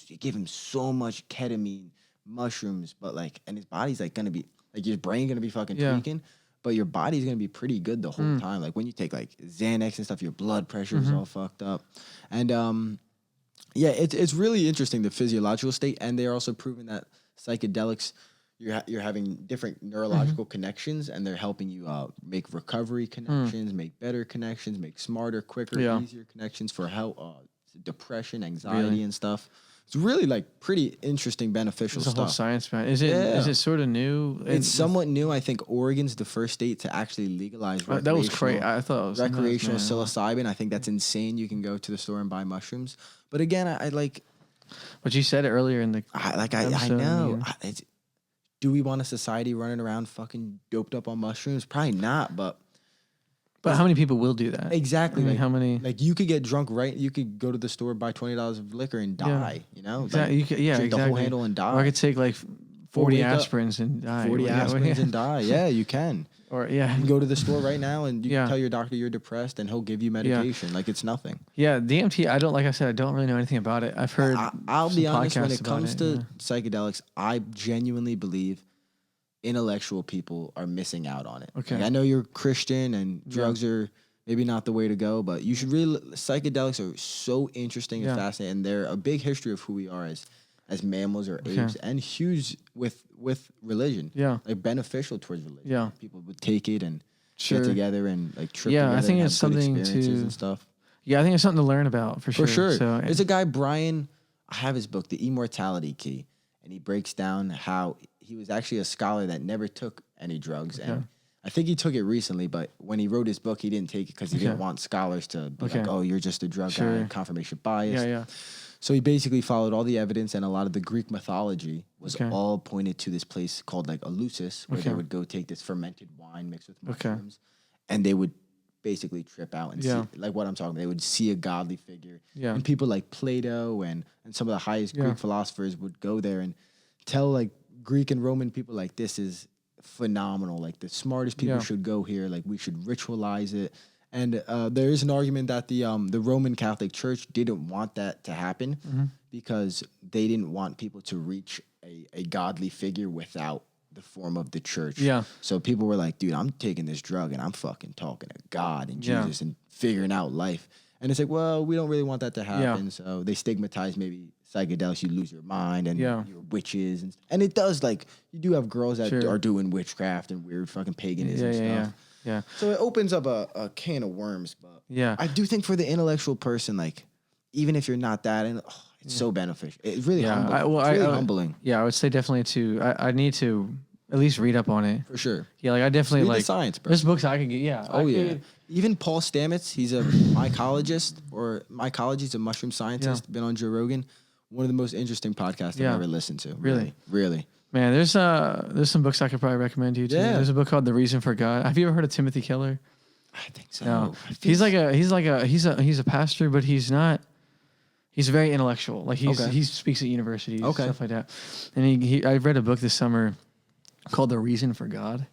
S3: you give him so much ketamine, mushrooms, but like, and his body's like gonna be, like your brain gonna be fucking tweaking, but your body's gonna be pretty good the whole time. Like when you take like Xanax and stuff, your blood pressure is all fucked up. And yeah, it's really interesting, the physiological state, and they're also proving that psychedelics, you're having different neurological connections, and they're helping you make recovery connections, make better connections, make smarter, quicker, easier connections for depression, anxiety, and stuff. It's really like pretty interesting, beneficial
S2: It's a
S3: stuff.
S2: whole science, man. Is it sort of new?
S3: It's somewhat new. I think Oregon's the first state to actually legalize
S2: that was crazy. I thought it was
S3: recreational
S2: nuts, man.
S3: psilocybin. I think that's insane. You can go to the store and buy mushrooms. But again, I like,
S2: But you said it earlier in the
S3: I
S2: episode,
S3: know.
S2: I mean.
S3: Do we want a society running around fucking doped up on mushrooms? Probably not, but
S2: how many people will do that?
S3: exactly.
S2: I mean,
S3: like,
S2: how many?
S3: Like you could get drunk, right? You could go to the store, buy $20 of liquor, and die. You know,
S2: Exactly.
S3: Like,
S2: You could,
S3: drink
S2: exactly.
S3: the whole handle and die.
S2: Or I could take like 40
S3: wake up,
S2: aspirins and die.
S3: 40 aspirins and die. Yeah, you can.
S2: Or
S3: You can go to the store right now and you
S2: Yeah.
S3: can tell your doctor you're depressed, and he'll give you medication like it's nothing.
S2: Yeah, DMT. I don't, like I said, I don't really know anything about it. I've heard.
S3: I'll be
S2: some
S3: honest, when
S2: podcasts
S3: it
S2: about
S3: comes
S2: it,
S3: to
S2: yeah.
S3: psychedelics, I genuinely believe intellectual people are missing out on it.
S2: Okay.
S3: Like, I know you're Christian and drugs are maybe not the way to go, but you should really, psychedelics are so interesting and fascinating, and they're a big history of who we are as mammals or apes, and huge with religion.
S2: Yeah.
S3: Like beneficial towards religion.
S2: Yeah.
S3: People would take it and
S2: Sure.
S3: get together and like trip
S2: Yeah, I
S3: together
S2: think
S3: and
S2: it's
S3: have good
S2: something
S3: experiences
S2: to-
S3: and stuff.
S2: Yeah, I think it's something to learn about for sure.
S3: For sure.
S2: So
S3: There's a guy, Brian, I have his book, The Immortality Key, and he breaks down how he was actually a scholar that never took any drugs. And I think he took it recently, but when he wrote his book, he didn't take it because he didn't want scholars to be like, oh, you're just a drug guy, confirmation bias.
S2: Yeah.
S3: So he basically followed all the evidence, and a lot of the Greek mythology was all pointed to this place called like Eleusis, where they would go take this fermented wine mixed with mushrooms, and they would basically trip out and see, like what I'm talking about. They would see a godly figure.
S2: Yeah.
S3: And people like Plato and some of the highest Greek philosophers would go there and tell like Greek and Roman people, like, this is phenomenal. Like the smartest people should go here. Like we should ritualize it. And there is an argument that the Roman Catholic Church didn't want that to happen because they didn't want people to reach a godly figure without the form of the church.
S2: Yeah.
S3: So people were like, dude, I'm taking this drug and I'm fucking talking to God and Jesus and figuring out life. And it's like, well, we don't really want that to happen.
S2: Yeah.
S3: So they stigmatize maybe psychedelics, you lose your mind and
S2: Yeah.
S3: you're witches. And it does, like, you do have girls that are doing witchcraft and weird fucking paganism stuff.
S2: Yeah.
S3: So it opens up a can of worms. But
S2: Yeah.
S3: I do think for the intellectual person, like, even if you're not that, it's so beneficial. It's really humbling. It's really humbling.
S2: Yeah, I would say definitely I need to at least read up on it.
S3: For sure.
S2: Yeah, like I definitely
S3: Read
S2: like
S3: the science, bro.
S2: There's books I could get. Yeah.
S3: Even Paul Stamets, he's a mycologist, a mushroom scientist, been on Joe Rogan. One of the most interesting podcasts I've ever listened to. Really.
S2: Man, there's some books I could probably recommend to you too.
S3: Yeah.
S2: There's a book called The Reason for God. Have you ever heard of Timothy Keller?
S3: I think so.
S2: No. He's a pastor, but he's not. He's very intellectual. Like he speaks at universities, stuff like that. And I read a book this summer called The Reason for God,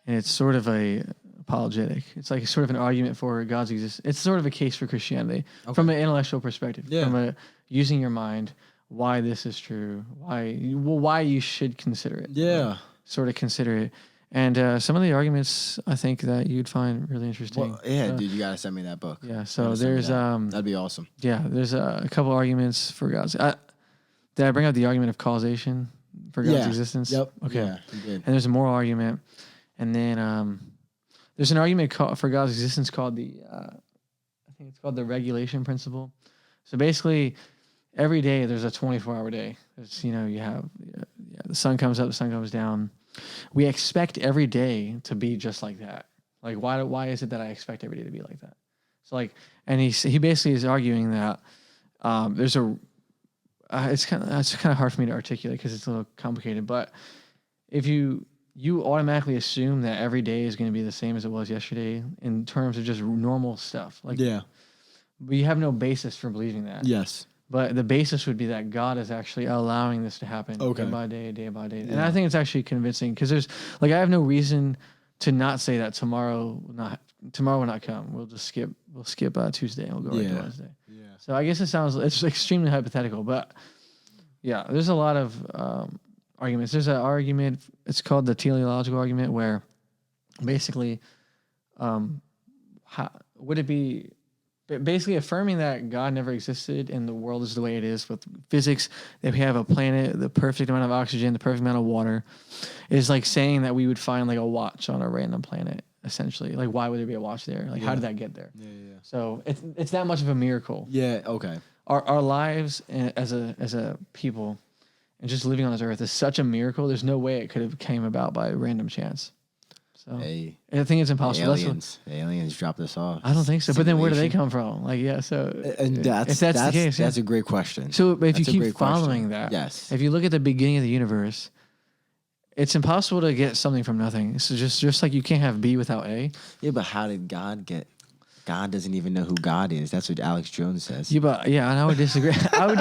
S2: and it's sort of a apologetic. It's like sort of an argument for God's existence. It's sort of a case for Christianity from an intellectual perspective.
S3: Yeah.
S2: From using your mind, why this is true, why you should consider it.
S3: Yeah.
S2: Sort of consider it. And some of the arguments I think that you'd find really interesting.
S3: Well, yeah, dude, you gotta send me that book.
S2: Yeah. So there's
S3: that'd be awesome.
S2: yeah, there's a couple arguments for God's. Did I bring up the argument of causation for God's existence?
S3: Yep.
S2: Okay.
S3: Yeah, you did.
S2: And there's a moral argument, and then there's an argument for God's existence called I think it's called the regulation principle. So basically, every day there's a 24-hour day. There's, you have the sun comes up, the sun comes down. we expect every day to be just like that. Like, why is it that I expect every day to be like that? So like, and he basically is arguing that there's a it's kind of hard for me to articulate because it's a little complicated. But if you automatically assume that every day is going to be the same as it was yesterday in terms of just normal stuff, like we have no basis for believing that.
S3: Yes.
S2: But the basis would be that God is actually allowing this to happen day by day, day by day. And I think it's actually convincing because there's like, I have no reason to not say that tomorrow will not come. We'll skip Tuesday and we'll go right to Wednesday. Yeah. So I guess it's extremely hypothetical, but yeah, there's a lot of arguments. There's an argument, it's called the teleological argument, where basically, would it be basically affirming that God never existed and the world is the way it is with physics, that we have a planet, the perfect amount of oxygen, the perfect amount of water, is like saying that we would find like a watch on a random planet, essentially. Like, why would there be a watch there? Like, how did that get there? Yeah. So it's that much of a miracle. Yeah, okay. Our lives as a people and just living on this earth is such a miracle. There's no way it could have came about by random chance. So I think it's impossible.
S3: Aliens dropped us off.
S2: I don't think so. But then where do they come from? Like, yeah. So
S3: if that's the case, that's a great question.
S2: So if you keep following that, if you look at the beginning of the universe, it's impossible to get something from nothing. So just like you can't have B without A. Yeah, but how did God get? God doesn't even know who God is. That's what Alex Jones says. Yeah, and I would disagree. I would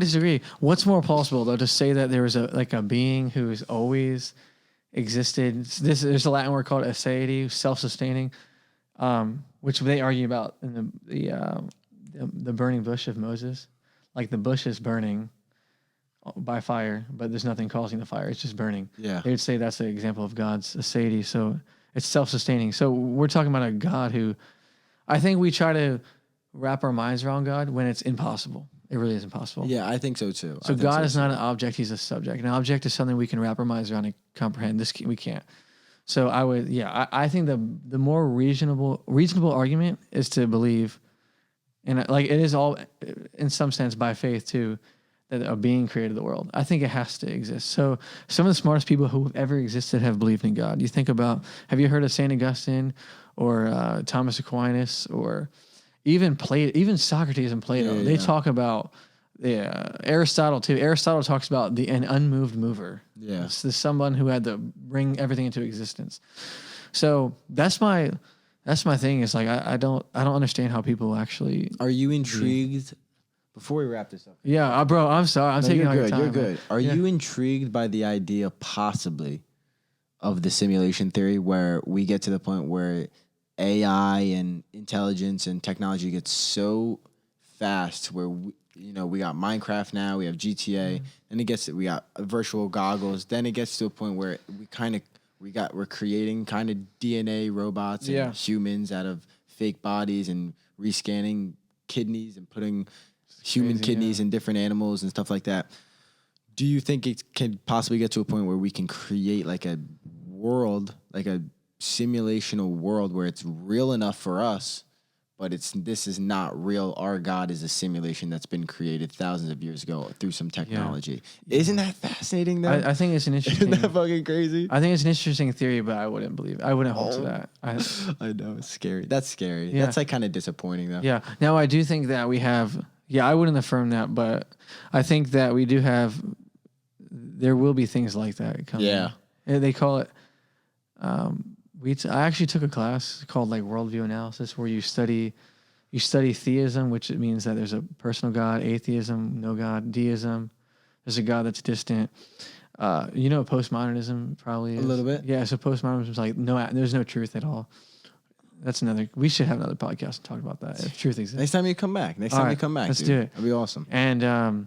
S2: disagree. What's more plausible though, to say that there was a being who's always existed? There's a Latin word called aseity, self-sustaining, which they argue about in the burning bush of Moses. Like, the bush is burning by fire, but there's nothing causing the fire. It's just burning. Yeah. They would say that's an example of God's aseity. So it's self-sustaining. So we're talking about a God who, I think we try to wrap our minds around God when it's impossible. It really is impossible. Yeah, I think so too. So God is not an object; He's a subject. An object is something we can wrap our minds around and comprehend. This we can't. So I think the more reasonable argument is to believe, and like it is all in some sense by faith too, that a being created the world. I think it has to exist. So some of the smartest people who have ever existed have believed in God. You think about, have you heard of Saint Augustine or Thomas Aquinas or even Socrates and Plato? They talk about Aristotle too. Aristotle talks about an unmoved mover. Yeah, it's someone who had to bring everything into existence. So that's my thing. Is like I don't understand how people actually. Are you intrigued? Before we wrap this up. Yeah, bro. I'm sorry. I'm taking all your time. You're good. Are you intrigued by the idea possibly of the simulation theory, where we get to the point where AI and intelligence and technology gets so fast, where we got Minecraft now, we have GTA, and we got virtual goggles. Then it gets to a point where we're creating kind of DNA robots and humans out of fake bodies and rescanning kidneys and putting human kidneys in different animals and stuff like that. Do you think it can possibly get to a point where we can create like a world, like a simulational world where it's real enough for us, but this is not real? Our God is a simulation that's been created thousands of years ago through some technology. Yeah. Isn't that fascinating though? I think it's an interesting. Isn't that fucking crazy? I think it's an interesting theory, but I wouldn't believe it. I wouldn't hold to that. I know, it's scary. That's scary. Yeah. That's like kind of disappointing though. Yeah. Now I do think that we have. Yeah, I wouldn't affirm that, but I think that we do have. There will be things like that coming. Yeah, they call it. I actually took a class called like worldview analysis, where you study theism, which it means that there's a personal God; atheism, no God; deism, there's a God that's distant. Postmodernism probably is. A little bit. Yeah, so postmodernism is like there's no truth at all. That's we should have another podcast and talk about that if truth exists. Next time you come back. Let's do it. That'd be awesome. And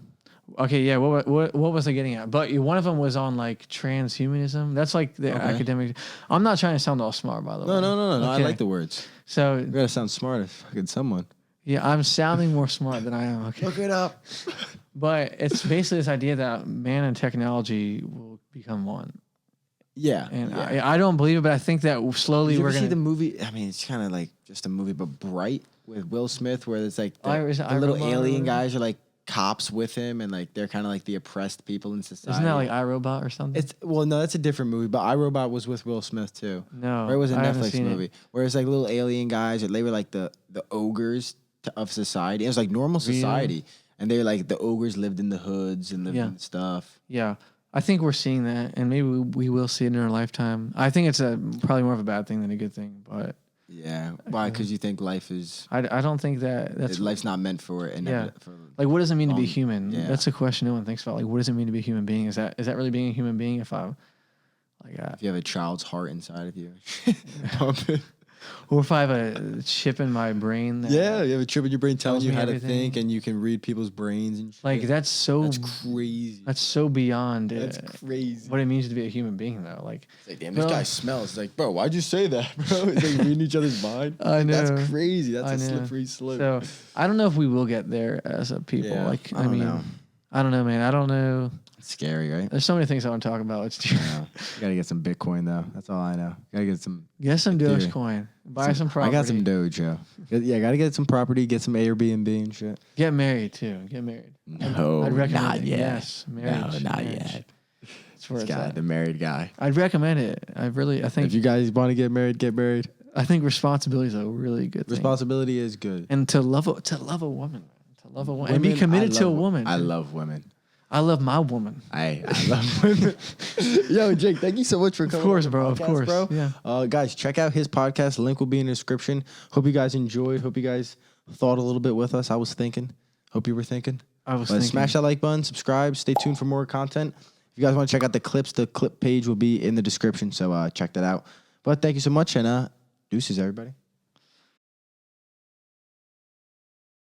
S2: okay, yeah. What was I getting at? But one of them was on like transhumanism. That's like the academic. I'm not trying to sound all smart, by the way. No. Okay. I like the words. So you gotta sound smart as fucking someone. Yeah, I'm sounding more smart than I am. Okay. Look it up. But it's basically this idea that man and technology will become one. Yeah, and I don't believe it, but I think that slowly we're gonna see the movie. I mean, it's kind of like just a movie, but Bright with Will Smith, where it's like the little alien guys are like
S3: cops with him, and like they're kind of like the oppressed people in society.
S2: Isn't that like iRobot or something?
S3: It's no, that's a different movie. But iRobot was with Will Smith too.
S2: No,
S3: or it was a
S2: I haven't
S3: Netflix
S2: seen
S3: movie where it's like little alien guys, or they were like the ogres of society. It was like normal society, and they were like the ogres lived in the hoods and lived in stuff.
S2: Yeah, I think we're seeing that, and maybe we will see it in our lifetime. I think it's probably more of a bad thing than a good thing, but.
S3: Yeah, why? Because you think life is.
S2: I don't think that's
S3: life's not meant for it. And for
S2: like, what does it mean to be human?
S3: Yeah.
S2: That's a question no one thinks about. Like, what does it mean to be a human being? Is that really being a human being? If I, like,
S3: if you have a child's heart inside of you,
S2: or if I have a chip in my brain.
S3: You have a chip in your brain telling you how
S2: everything.
S3: to think, and you can read people's brains and shit.
S2: Like that's
S3: crazy.
S2: That's so beyond.
S3: That's crazy.
S2: What it means to be a human being, though. Like,
S3: it's like damn, this guy smells. It's like, bro, why'd you say that, bro? It's like reading each other's mind.
S2: I know.
S3: That's crazy. That's a slippery slope.
S2: So I don't know if we will get there as a people.
S3: Yeah,
S2: like,
S3: I don't know.
S2: I don't know, man. I don't know.
S3: It's scary, right?
S2: There's so many things I want to talk about. It's too.
S3: You gotta get some Bitcoin though. That's all I know. Gotta get some.
S2: Get some Dogecoin. Buy some property.
S3: I got some Doge, yo. Yeah, gotta get some property. Get some Airbnb and shit.
S2: Get married too. Get married.
S3: No,
S2: I'd recommend
S3: not
S2: it.
S3: yet.
S2: Yes, marriage.
S3: No, not
S2: marriage.
S3: yet.
S2: That's where
S3: This
S2: it's
S3: guy,
S2: at.
S3: the married guy.
S2: I'd recommend it. I think.
S3: If you guys want to get married, get married.
S2: I think responsibility is a really good thing.
S3: Responsibility is good.
S2: And to love a woman, and be committed to a woman.
S3: I love women.
S2: I love my woman.
S3: I love women. Yo, Jake, thank you so much for coming.
S2: Of course,
S3: on the
S2: bro.
S3: podcast,
S2: Of course,
S3: bro.
S2: yeah.
S3: Guys, check out his podcast. Link will be in the description. Hope you guys enjoyed. Hope you guys thought a little bit with us. I was thinking. Hope you were thinking.
S2: I was thinking.
S3: Smash that like button. Subscribe. Stay tuned for more content. If you guys want to check out the clips, the clip page will be in the description. So check that out. But thank you so much, and deuces, everybody.